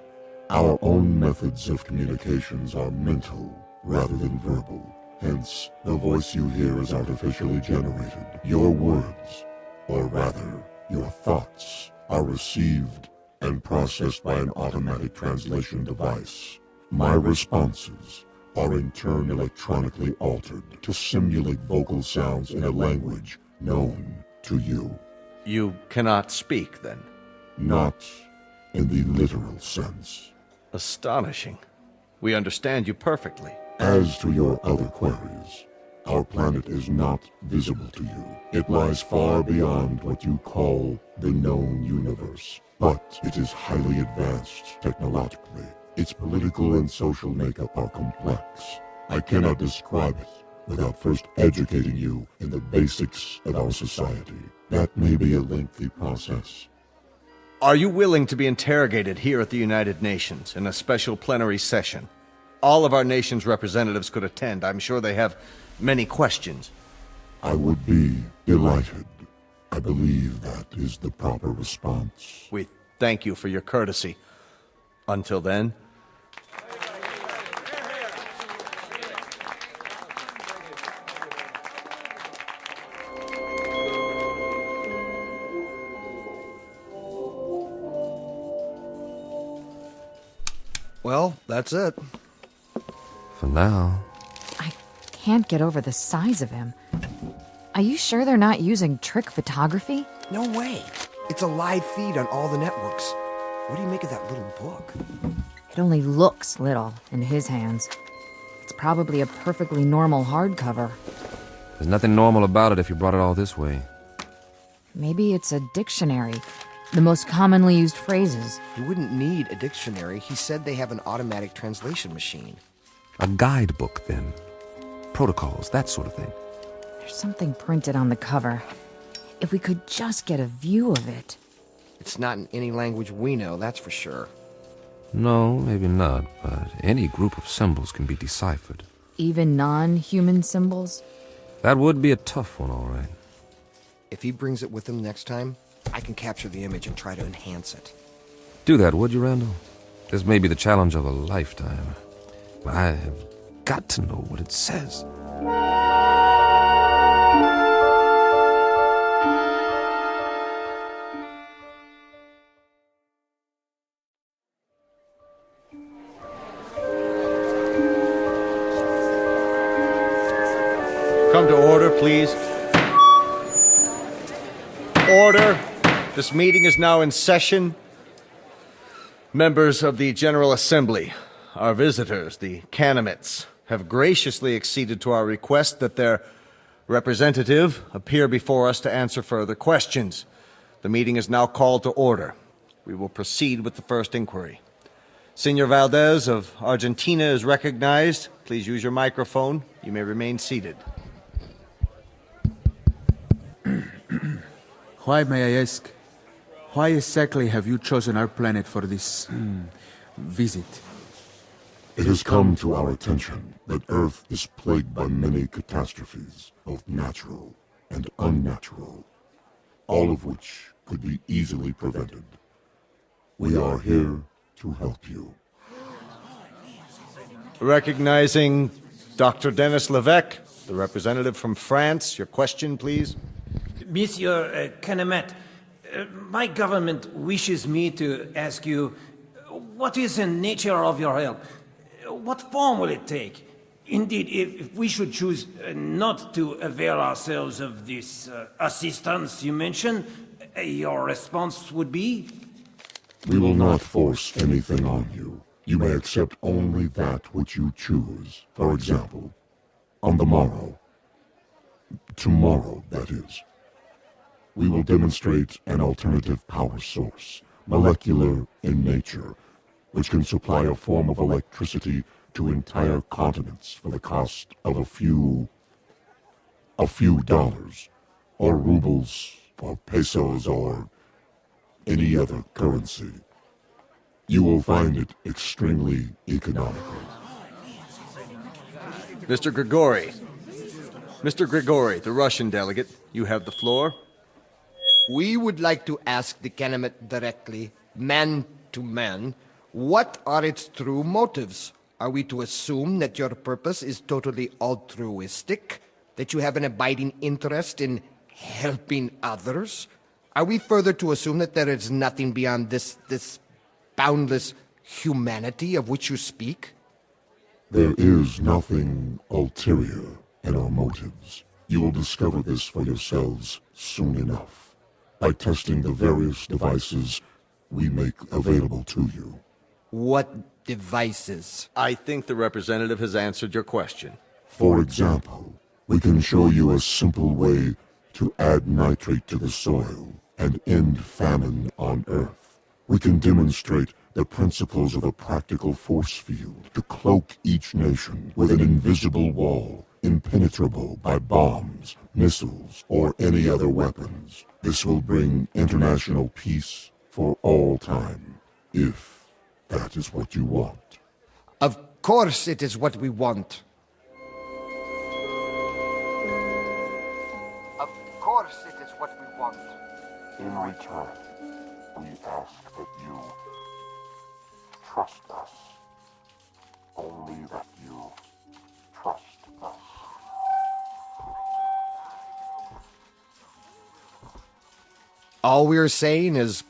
Our own methods of communications are mental rather than verbal. Hence, the voice you hear is artificially generated. Your words, or rather, your thoughts, are received and processed by an automatic translation device. My responses are in turn electronically altered to simulate vocal sounds in a language known to you. You cannot speak, then? Not in the literal sense. Astonishing. We understand you perfectly. As to your other queries, our planet is not visible to you. It lies far beyond what you call the known universe. But it is highly advanced technologically. Its political and social makeup are complex. I cannot describe it without first educating you in the basics of our society. That may be a lengthy process. Are you willing to be interrogated here at the United Nations in a special plenary session? All of our nation's representatives could attend. I'm sure they have many questions. I would be delighted. I believe that is the proper response. We thank you for your courtesy. Until then... Well, that's it. For now. I can't get over the size of him. Are you sure they're not using trick photography? No way. It's a live feed on all the networks. What do you make of that little book? It only looks little in his hands. It's probably a perfectly normal hardcover. There's nothing normal about it if you brought it all this way. Maybe it's a dictionary. The most commonly used phrases. You wouldn't need a dictionary. He said they have an automatic translation machine. A guidebook, then. Protocols, that sort of thing. There's something printed on the cover. If we could just get a view of it. It's not in any language we know, that's for sure. No, maybe not, but any group of symbols can be deciphered. Even non-human symbols? That would be a tough one, all right. If he brings it with him next time, I can capture the image and try to enhance it. Do that, would you, Randall? This may be the challenge of a lifetime. But I have got to know what it says. Come to order, please. Order. This meeting is now in session. Members of the General Assembly, our visitors, the Canamites, have graciously acceded to our request that their representative appear before us to answer further questions. The meeting is now called to order. We will proceed with the first inquiry. Senor Valdez of Argentina is recognized. Please use your microphone. You may remain seated. Why, may I ask, why exactly have you chosen our planet for this visit? It has come to our attention that Earth is plagued by many catastrophes, both natural and unnatural, all of which could be easily prevented. We are here to help you. Recognizing Dr. Denis Levesque, the representative from France. Your question, please. Monsieur Canamet, my government wishes me to ask you, what is the nature of your help? What form will it take? Indeed, if we should choose not to avail ourselves of this assistance you mentioned, your response would be? We will not force anything on you. You may accept only that which you choose. For example, on the morrow. Tomorrow, that is. we will demonstrate an alternative power source, molecular in nature, which can supply a form of electricity to entire continents for the cost of a few dollars, or rubles, or pesos, or any other currency. You will find it extremely economical. Mr. Grigori. Mr. Grigori, the Russian delegate, you have the floor. We would like to ask the candidate directly, man to man, what are its true motives? Are we to assume that your purpose is totally altruistic? That you have an abiding interest in helping others? Are we further to assume that there is nothing beyond this boundless humanity of which you speak? There is nothing ulterior in our motives. You will discover this for yourselves soon enough, by testing the various devices we make available to you. What devices? I think the representative has answered your question. For example, we can show you a simple way to add nitrate to the soil and end famine on Earth. We can demonstrate the principles of a practical force field to cloak each nation with an invisible wall, impenetrable by bombs, missiles, or any other weapons. This will bring international peace for all time, if that is what you want. Of course it is what we want. Of course it is what we want. In return, we ask that you trust us. Only that you trust us. All we're saying is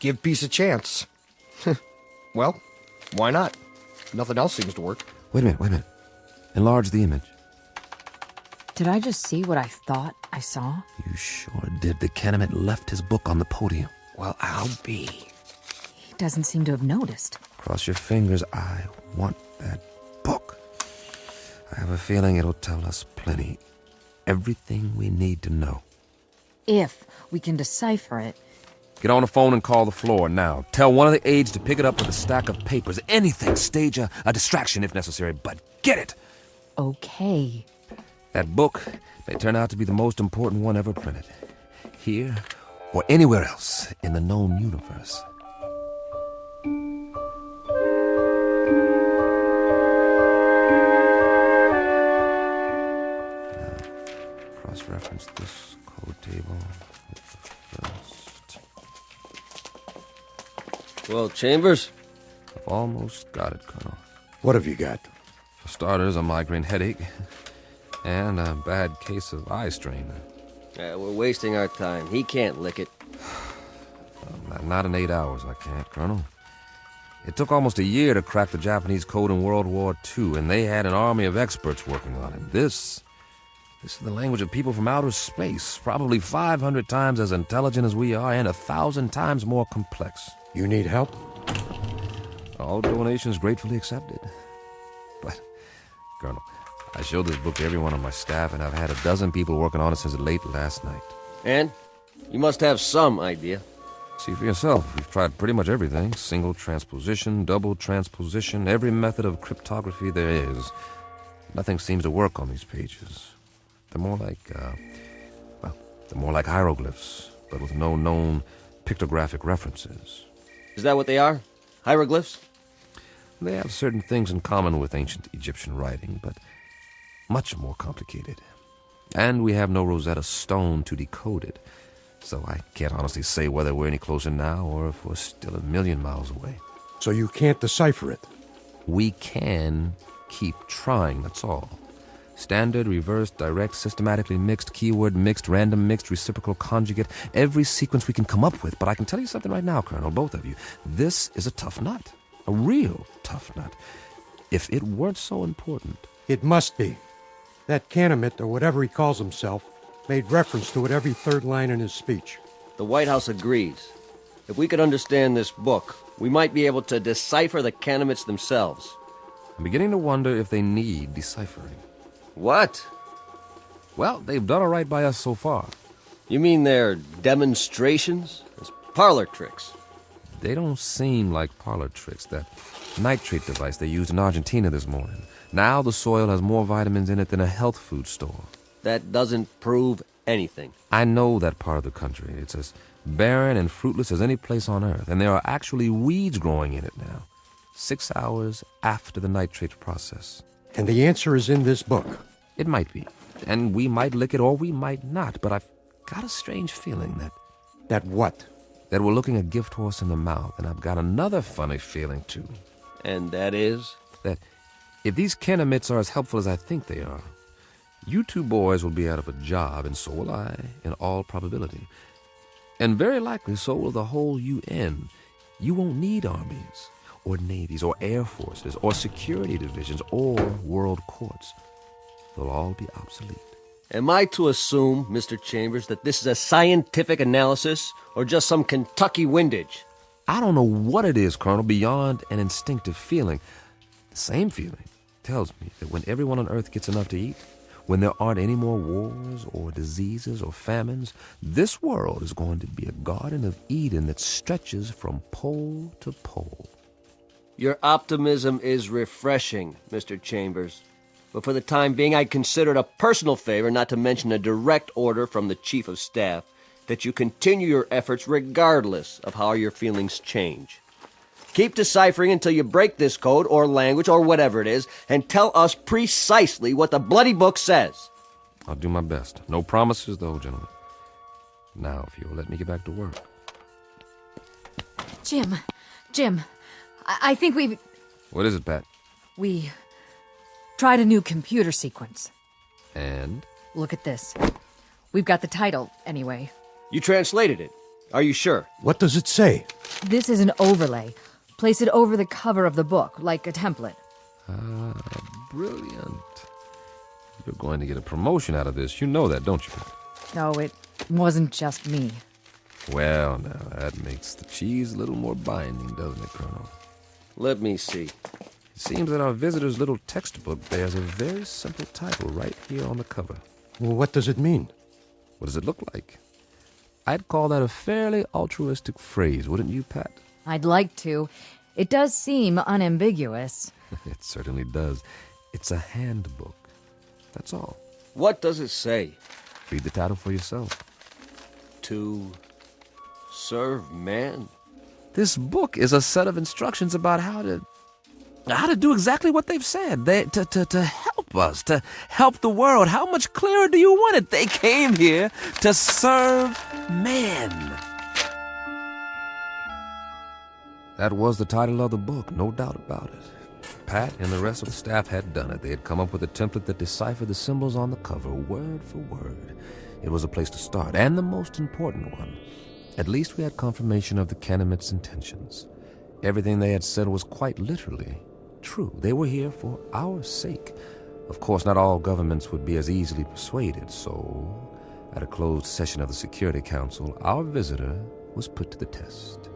give peace a chance. Well, why not? Nothing else seems to work. Wait a minute. Enlarge the image. Did I just see what I thought I saw? You sure did. The Kennemet left his book on the podium. Well, I'll be. He doesn't seem to have noticed. Cross your fingers. I want that book. I have a feeling it'll tell us plenty. Everything we need to know. If we can decipher it. Get on the phone and call the floor now. Tell one of the aides to pick it up with a stack of papers. Anything. Stage a distraction if necessary, but get it! Okay. That book may turn out to be the most important one ever printed. Here or anywhere else in the known universe. Now, cross-reference this code table with the first. Well, Chambers? I've almost got it, Colonel. What have you got? For starters, a migraine headache. And a bad case of eye strain. We're wasting our time. He can't lick it. Not in 8 hours, I can't, Colonel. It took almost a year to crack the Japanese code in World War II, and they had an army of experts working on it. This is the language of people from outer space, probably 500 times as intelligent as we are and 1,000 times more complex. You need help? All donations gratefully accepted. But, Colonel, I showed this book to everyone on my staff, and I've had a dozen people working on it since late last night. And? You must have some idea. See for yourself. We've tried pretty much everything. Single transposition, double transposition, every method of cryptography there is. Nothing seems to work on these pages. They're more like hieroglyphs, but with no known pictographic references. Is that what they are? Hieroglyphs? They have certain things in common with ancient Egyptian writing, but much more complicated. And we have no Rosetta Stone to decode it, so I can't honestly say whether we're any closer now or if we're still 1,000,000 miles away. So you can't decipher it? We can keep trying, that's all. Standard, reverse, direct, systematically mixed, keyword mixed, random mixed, reciprocal conjugate, every sequence we can come up with. But I can tell you something right now, Colonel, both of you. This is a tough nut. A real tough nut. If it weren't so important. It must be. That Canamet, or whatever he calls himself, made reference to it every third line in his speech. The White House agrees. If we could understand this book, we might be able to decipher the Canamets themselves. I'm beginning to wonder if they need deciphering. What? Well, they've done all right by us so far. You mean they're demonstrations? As parlor tricks? They don't seem like parlor tricks. That nitrate device they used in Argentina this morning. Now the soil has more vitamins in it than a health food store. That doesn't prove anything. I know that part of the country. It's as barren and fruitless as any place on Earth, and there are actually weeds growing in it now. 6 hours after the nitrate process. And the answer is in this book. It might be. And we might lick it or we might not, but I've got a strange feeling that... That what? That we're looking a gift horse in the mouth, and I've got another funny feeling, too. And that is? That if these Kenemites are as helpful as I think they are, you two boys will be out of a job, and so will I, in all probability. And very likely so will the whole UN. You won't need armies, or navies, or air forces, or security divisions, or world courts. They'll all be obsolete. Am I to assume, Mr. Chambers, that this is a scientific analysis, or just some Kentucky windage? I don't know what it is, Colonel, beyond an instinctive feeling. The same feeling tells me that when everyone on Earth gets enough to eat, when there aren't any more wars or diseases or famines, this world is going to be a Garden of Eden that stretches from pole to pole. Your optimism is refreshing, Mr. Chambers. But for the time being, I'd consider it a personal favor, not to mention a direct order from the Chief of Staff, that you continue your efforts regardless of how your feelings change. Keep deciphering until you break this code or language or whatever it is, and tell us precisely what the bloody book says. I'll do my best. No promises, though, gentlemen. Now, if you'll let me get back to work. Jim, I think we've... What is it, Pat? We tried a new computer sequence. And? Look at this. We've got the title, anyway. You translated it. Are you sure? What does it say? This is an overlay. Place it over the cover of the book, like a template. Brilliant. You're going to get a promotion out of this. You know that, don't you, Pat? No, it wasn't just me. Well, now, that makes the cheese a little more binding, doesn't it, Colonel? Let me see. It seems that our visitor's little textbook bears a very simple title right here on the cover. Well, what does it mean? What does it look like? I'd call that a fairly altruistic phrase, wouldn't you, Pat? I'd like to. It does seem unambiguous. It certainly does. It's a handbook. That's all. What does it say? Read the title for yourself. To serve man? This book is a set of instructions about how to do exactly what they've said. To help us, to help the world. How much clearer do you want it? They came here to serve men. That was the title of the book, no doubt about it. Pat and the rest of the staff had done it. They had come up with a template that deciphered the symbols on the cover, word for word. It was a place to start, and the most important one. At least we had confirmation of the Kenemites' intentions. Everything they had said was quite literally true. They were here for our sake. Of course, not all governments would be as easily persuaded, so at a closed session of the Security Council, our visitor was put to the test.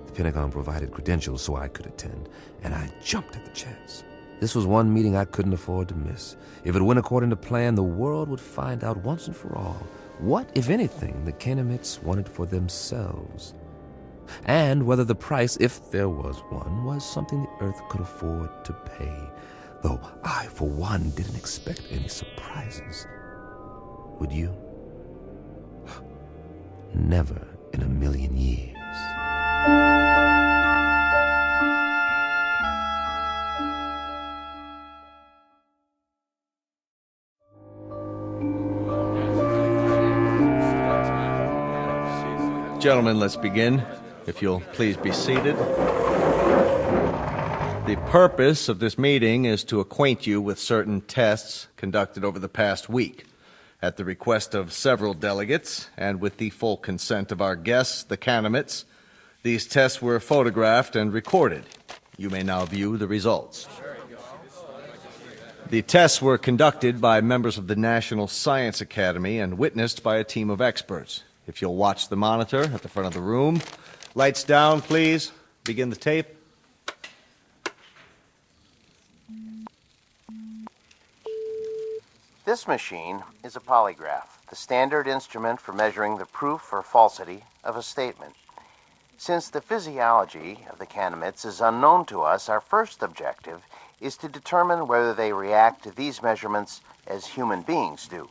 The Pentagon provided credentials so I could attend, and I jumped at the chance. This was one meeting I couldn't afford to miss. If it went according to plan, the world would find out once and for all what, if anything, the Kenemites wanted for themselves. And whether the price, if there was one, was something the Earth could afford to pay. Though I, for one, didn't expect any surprises. Would you? Never in a million years. Gentlemen, let's begin. If you'll please be seated. The purpose of this meeting is to acquaint you with certain tests conducted over the past week. At the request of several delegates, and with the full consent of our guests, the Kenemites, these tests were photographed and recorded. You may now view the results. The tests were conducted by members of the National Science Academy and witnessed by a team of experts. If you'll watch the monitor at the front of the room. Lights down, please. Begin the tape. This machine is a polygraph. the standard instrument for measuring the proof or falsity of a statement. Since the physiology of the Canamitz is unknown to us, our first objective is to determine whether they react to these measurements as human beings do.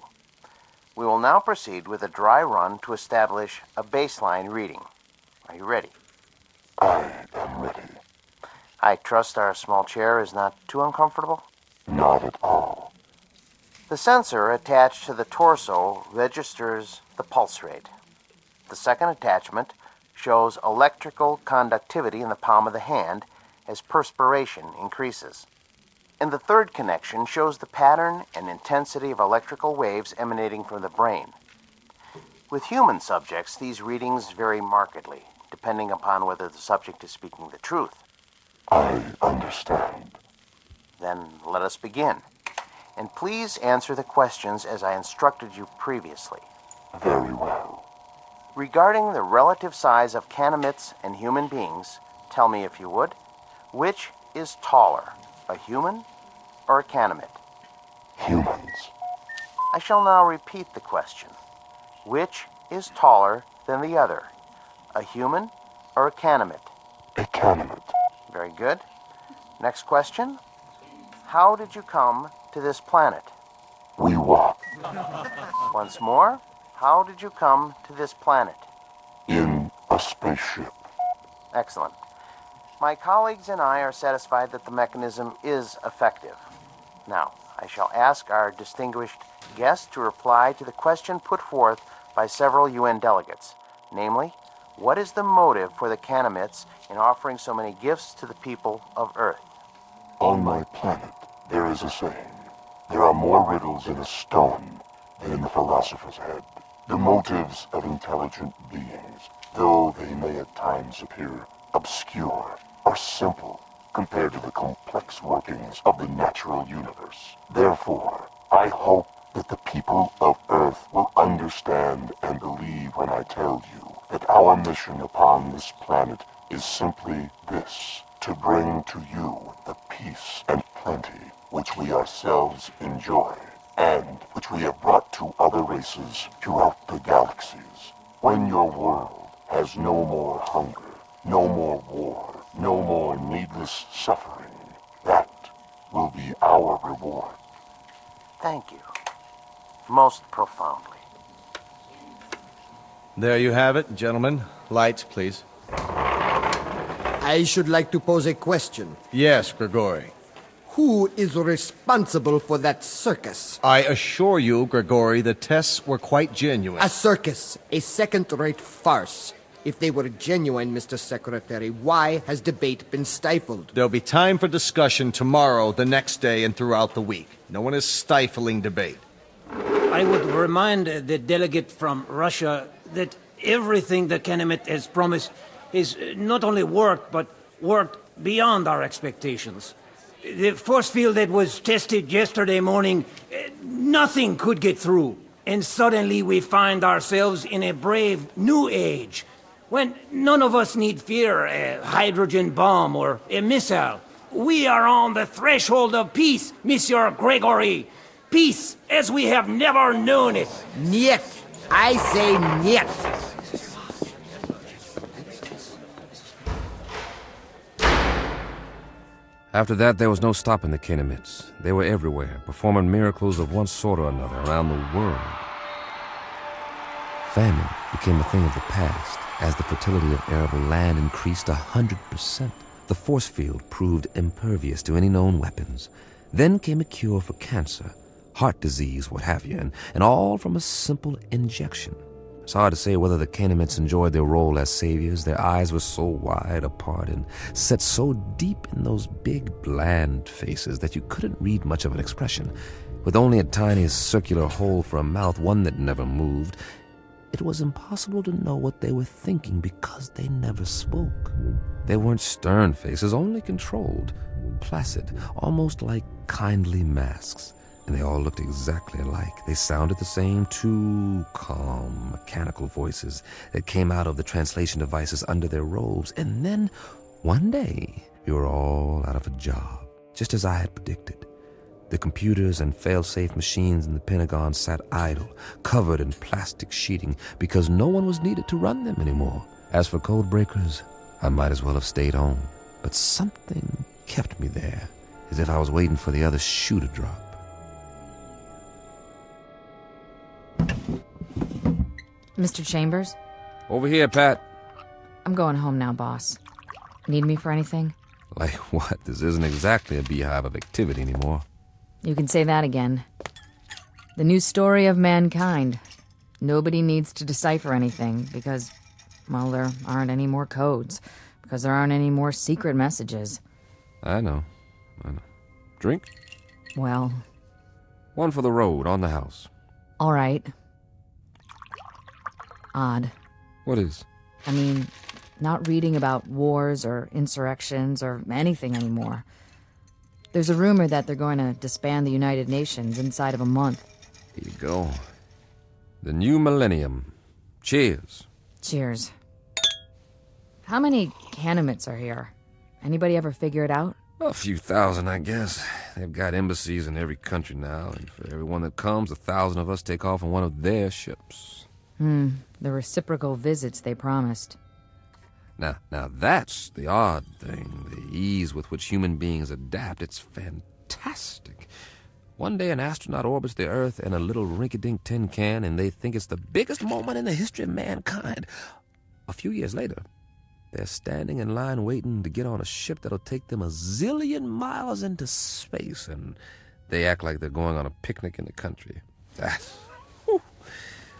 We will now proceed with a dry run to establish a baseline reading. Are you ready? I am ready. I trust our small chair is not too uncomfortable? Not at all. The sensor attached to the torso registers the pulse rate. The second attachment shows electrical conductivity in the palm of the hand as perspiration increases. And the third connection shows the pattern and intensity of electrical waves emanating from the brain. With human subjects, these readings vary markedly, depending upon whether the subject is speaking the truth. I understand. Then let us begin. And please answer the questions as I instructed you previously. Very well. Regarding the relative size of Canamitz and human beings, tell me if you would, which is taller, a human or a Canamit? Humans. I shall now repeat the question. Which is taller than the other, a human or a Canamit? A Canamit. Very good. Next question. How did you come to this planet? We walk. Once more, how did you come to this planet? In a spaceship. Excellent. My colleagues and I are satisfied that the mechanism is effective. Now, I shall ask our distinguished guest to reply to the question put forth by several UN delegates, namely, what is the motive for the Canamitz in offering so many gifts to the people of Earth? On my planet, there is a saying. There are more riddles in a stone than in the philosopher's head. The motives of intelligent beings, though they may at times appear obscure, are simple compared to the complex workings of the natural universe. Therefore, I hope that the people of Earth will understand and believe when I tell you that our mission upon this planet is simply this, to bring to you the peace and plenty which we ourselves enjoy, and which we have brought to other races throughout the galaxies. When your world has no more hunger, no more war, no more needless suffering, that will be our reward. Thank you. Most profoundly. There you have it, gentlemen. Lights, please. I should like to pose a question. Yes, Grigori. Who is responsible for that circus? I assure you, Grigori, the tests were quite genuine. A circus, a second-rate farce. If they were genuine, Mr. Secretary, why has debate been stifled? There'll be time for discussion tomorrow, the next day, and throughout the week. No one is stifling debate. I would remind the delegate from Russia that everything the Canamit has promised is not only worked, but worked beyond our expectations. The force field that was tested yesterday morning, nothing could get through. And suddenly we find ourselves in a brave new age, when none of us need fear a hydrogen bomb or a missile. We are on the threshold of peace, Monsieur Gregory. Peace as we have never known it. Niet. I say niet. After that, there was no stopping the Canamitz. They were everywhere, performing miracles of one sort or another around the world. Famine became a thing of the past as the fertility of arable land increased 100%. The force field proved impervious to any known weapons. Then came a cure for cancer, heart disease, what have you, and all from a simple injection. It's hard to say whether the Canamitz enjoyed their role as saviors. Their eyes were so wide apart and set so deep in those big, bland faces that you couldn't read much of an expression. With only a tiny circular hole for a mouth, one that never moved, it was impossible to know what they were thinking because they never spoke. They weren't stern faces, only controlled, placid, almost like kindly masks. And they all looked exactly alike. They sounded the same, two calm, mechanical voices that came out of the translation devices under their robes. And then, one day, we were all out of a job, just as I had predicted. The computers and fail-safe machines in the Pentagon sat idle, covered in plastic sheeting, because no one was needed to run them anymore. As for code breakers, I might as well have stayed home. But something kept me there, as if I was waiting for the other shoe to drop. Mr. Chambers? Over here, Pat. I'm going home now, boss. Need me for anything? Like what? This isn't exactly a beehive of activity anymore. You can say that again. The new story of mankind. Nobody needs to decipher anything because, well, there aren't any more codes. Because there aren't any more secret messages. I know. Drink? Well... One for the road, on the house. All right. Odd. What is? I mean, not reading about wars or insurrections or anything anymore. There's a rumor that they're going to disband the United Nations inside of a month. Here you go. The new millennium. Cheers. Cheers. How many Canamits are here? Anybody ever figure it out? A few thousand, I guess. They've got embassies in every country now, and for everyone that comes, 1,000 of us take off on one of their ships. The reciprocal visits they promised. Now that's the odd thing, the ease with which human beings adapt. It's fantastic. One day an astronaut orbits the Earth in a little rinky-dink tin can, and they think it's the biggest moment in the history of mankind. A few years later, they're standing in line waiting to get on a ship that'll take them 1 zillion miles into space, and they act like they're going on a picnic in the country.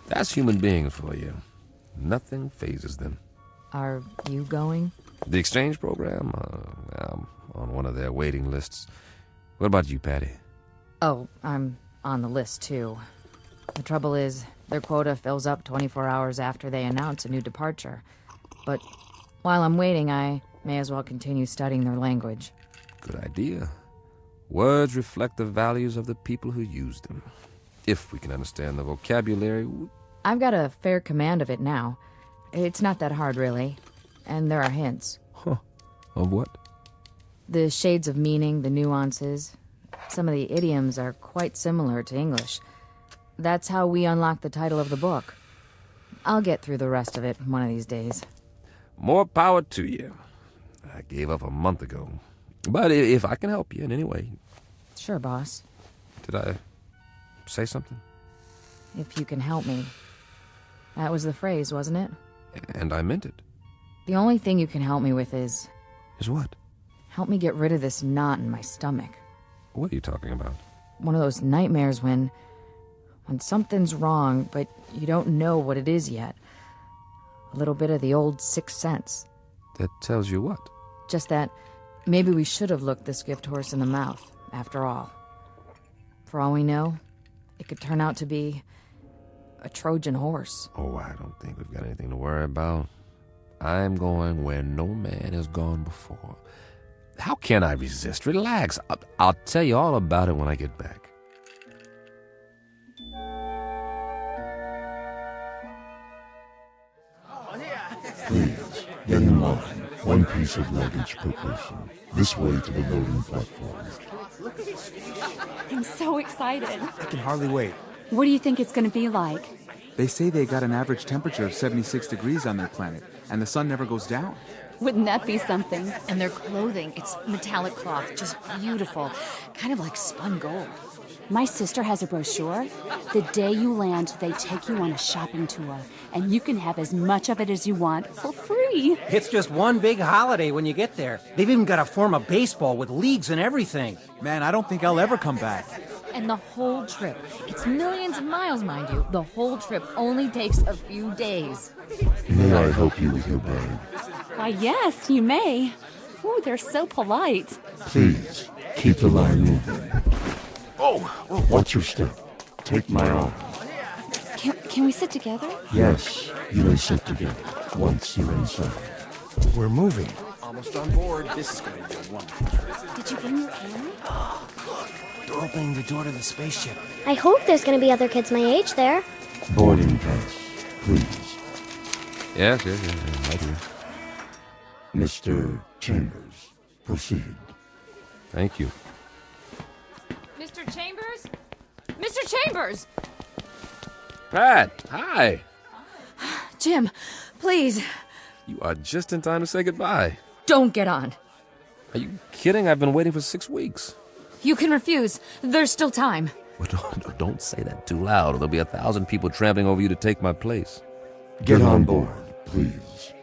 That's human beings for you. Nothing phases them. Are you going? The exchange program? I'm on one of their waiting lists. What about you, Patty? Oh, I'm on the list, too. The trouble is, their quota fills up 24 hours after they announce a new departure. But while I'm waiting, I may as well continue studying their language. Good idea. Words reflect the values of the people who use them. If we can understand the vocabulary... I've got a fair command of it now. It's not that hard, really. And there are hints. Huh. Of what? The shades of meaning, the nuances. Some of the idioms are quite similar to English. That's how we unlock the title of the book. I'll get through the rest of it one of these days. More power to you. I gave up a month ago. But if I can help you in any way... Sure, boss. Did I say something? If you can help me. That was the phrase, wasn't it? And I meant it. The only thing you can help me with is... Is what? Help me get rid of this knot in my stomach. What are you talking about? One of those nightmares when something's wrong, but you don't know what it is yet. A little bit of the old sixth sense. That tells you what? Just that maybe we should have looked this gift horse in the mouth, after all. For all we know, it could turn out to be a Trojan horse. Oh, I don't think we've got anything to worry about. I'm going where no man has gone before. How can I resist? Relax. I'll tell you all about it when I get back. Please, get in line. One piece of luggage per person. This way to the loading platform. I'm so excited. I can hardly wait. What do you think it's going to be like? They say they got an average temperature of 76 degrees on their planet, and the sun never goes down. Wouldn't that be something? And their clothing, it's metallic cloth, just beautiful. Kind of like spun gold. My sister has a brochure. The day you land, they take you on a shopping tour, and you can have as much of it as you want for free. It's just one big holiday when you get there. They've even got a form of baseball with leagues and everything. Man, I don't think I'll ever come back. And the whole trip, it's millions of miles, mind you. The whole trip only takes a few days. May I help you with your bag? Why, yes, you may. Ooh, they're so polite. Please, keep the line moving. Watch your step. Take my arm. Can we sit together? Yes, you may sit together once you're inside. We're moving. Almost on board. This is going to be wonderful. Did you bring your camera? Look, they're opening the door to the spaceship. I hope there's going to be other kids my age there. Boarding pass, please. Yes, right here. Mr. Chambers, proceed. Thank you. Mr. Chambers? Mr. Chambers! Pat, hi. Jim, please, You are just in time to say goodbye. don't get on. Are you kidding? I've been waiting for 6 weeks. You can refuse. There's still time. Well, don't say that too loud, or there'll be 1,000 people trampling over you to take my place. Get on board, please.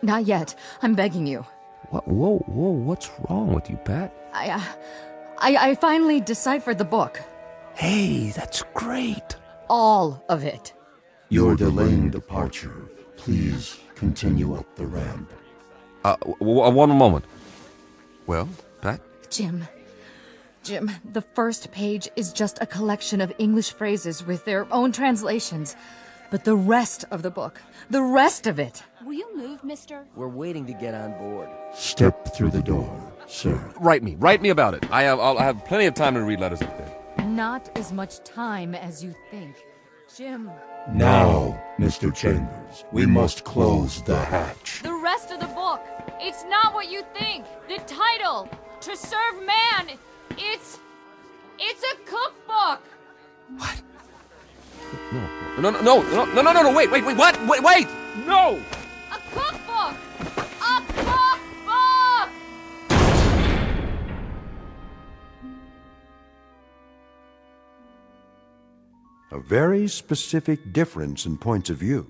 Not yet. I'm begging you. What? Whoa, what's wrong with you, Pat? I finally deciphered the book. Hey, that's great. All of it. You're delaying departure. Please continue up the ramp. One moment. Well, Pat? Jim, the first page is just a collection of English phrases with their own translations. But the rest of the book, the rest of it. Will you move, mister? We're waiting to get on board. Step through the door, sir. Write me about it. I'll have plenty of time to read letters up there. Not as much time as you think. Jim. Now, Mr. Chambers, we must close the hatch. The rest of the book. It's not what you think. The title, To Serve Man. It's a cookbook. No, wait, what? Wait, no! A cookbook. A cookbook. A very specific difference in points of view.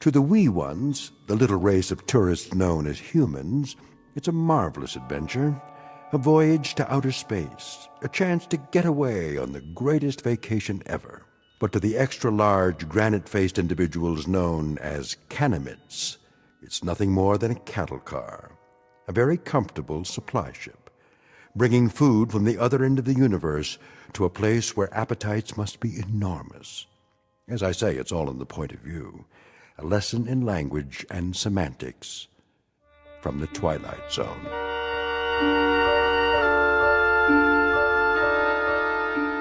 To the wee ones, the little race of tourists known as humans, it's a marvelous adventure, a voyage to outer space, a chance to get away on the greatest vacation ever. But to the extra-large, granite-faced individuals known as Canamites, it's nothing more than a cattle car, a very comfortable supply ship, bringing food from the other end of the universe to a place where appetites must be enormous. As I say, it's all in the point of view, a lesson in language and semantics from the Twilight Zone.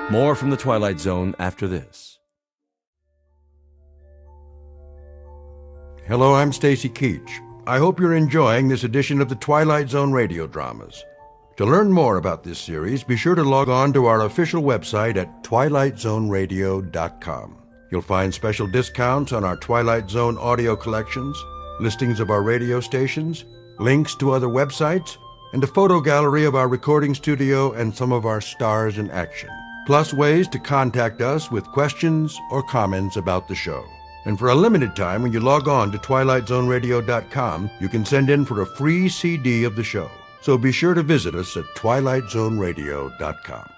More from the Twilight Zone after this. Hello, I'm Stacy Keach. I hope you're enjoying this edition of the Twilight Zone radio dramas. To learn more about this series, be sure to log on to our official website at twilightzoneradio.com. You'll find special discounts on our Twilight Zone audio collections, listings of our radio stations, links to other websites, and a photo gallery of our recording studio and some of our stars in action. Plus ways to contact us with questions or comments about the show. And for a limited time, when you log on to twilightzoneradio.com, you can send in for a free CD of the show. So be sure to visit us at twilightzoneradio.com.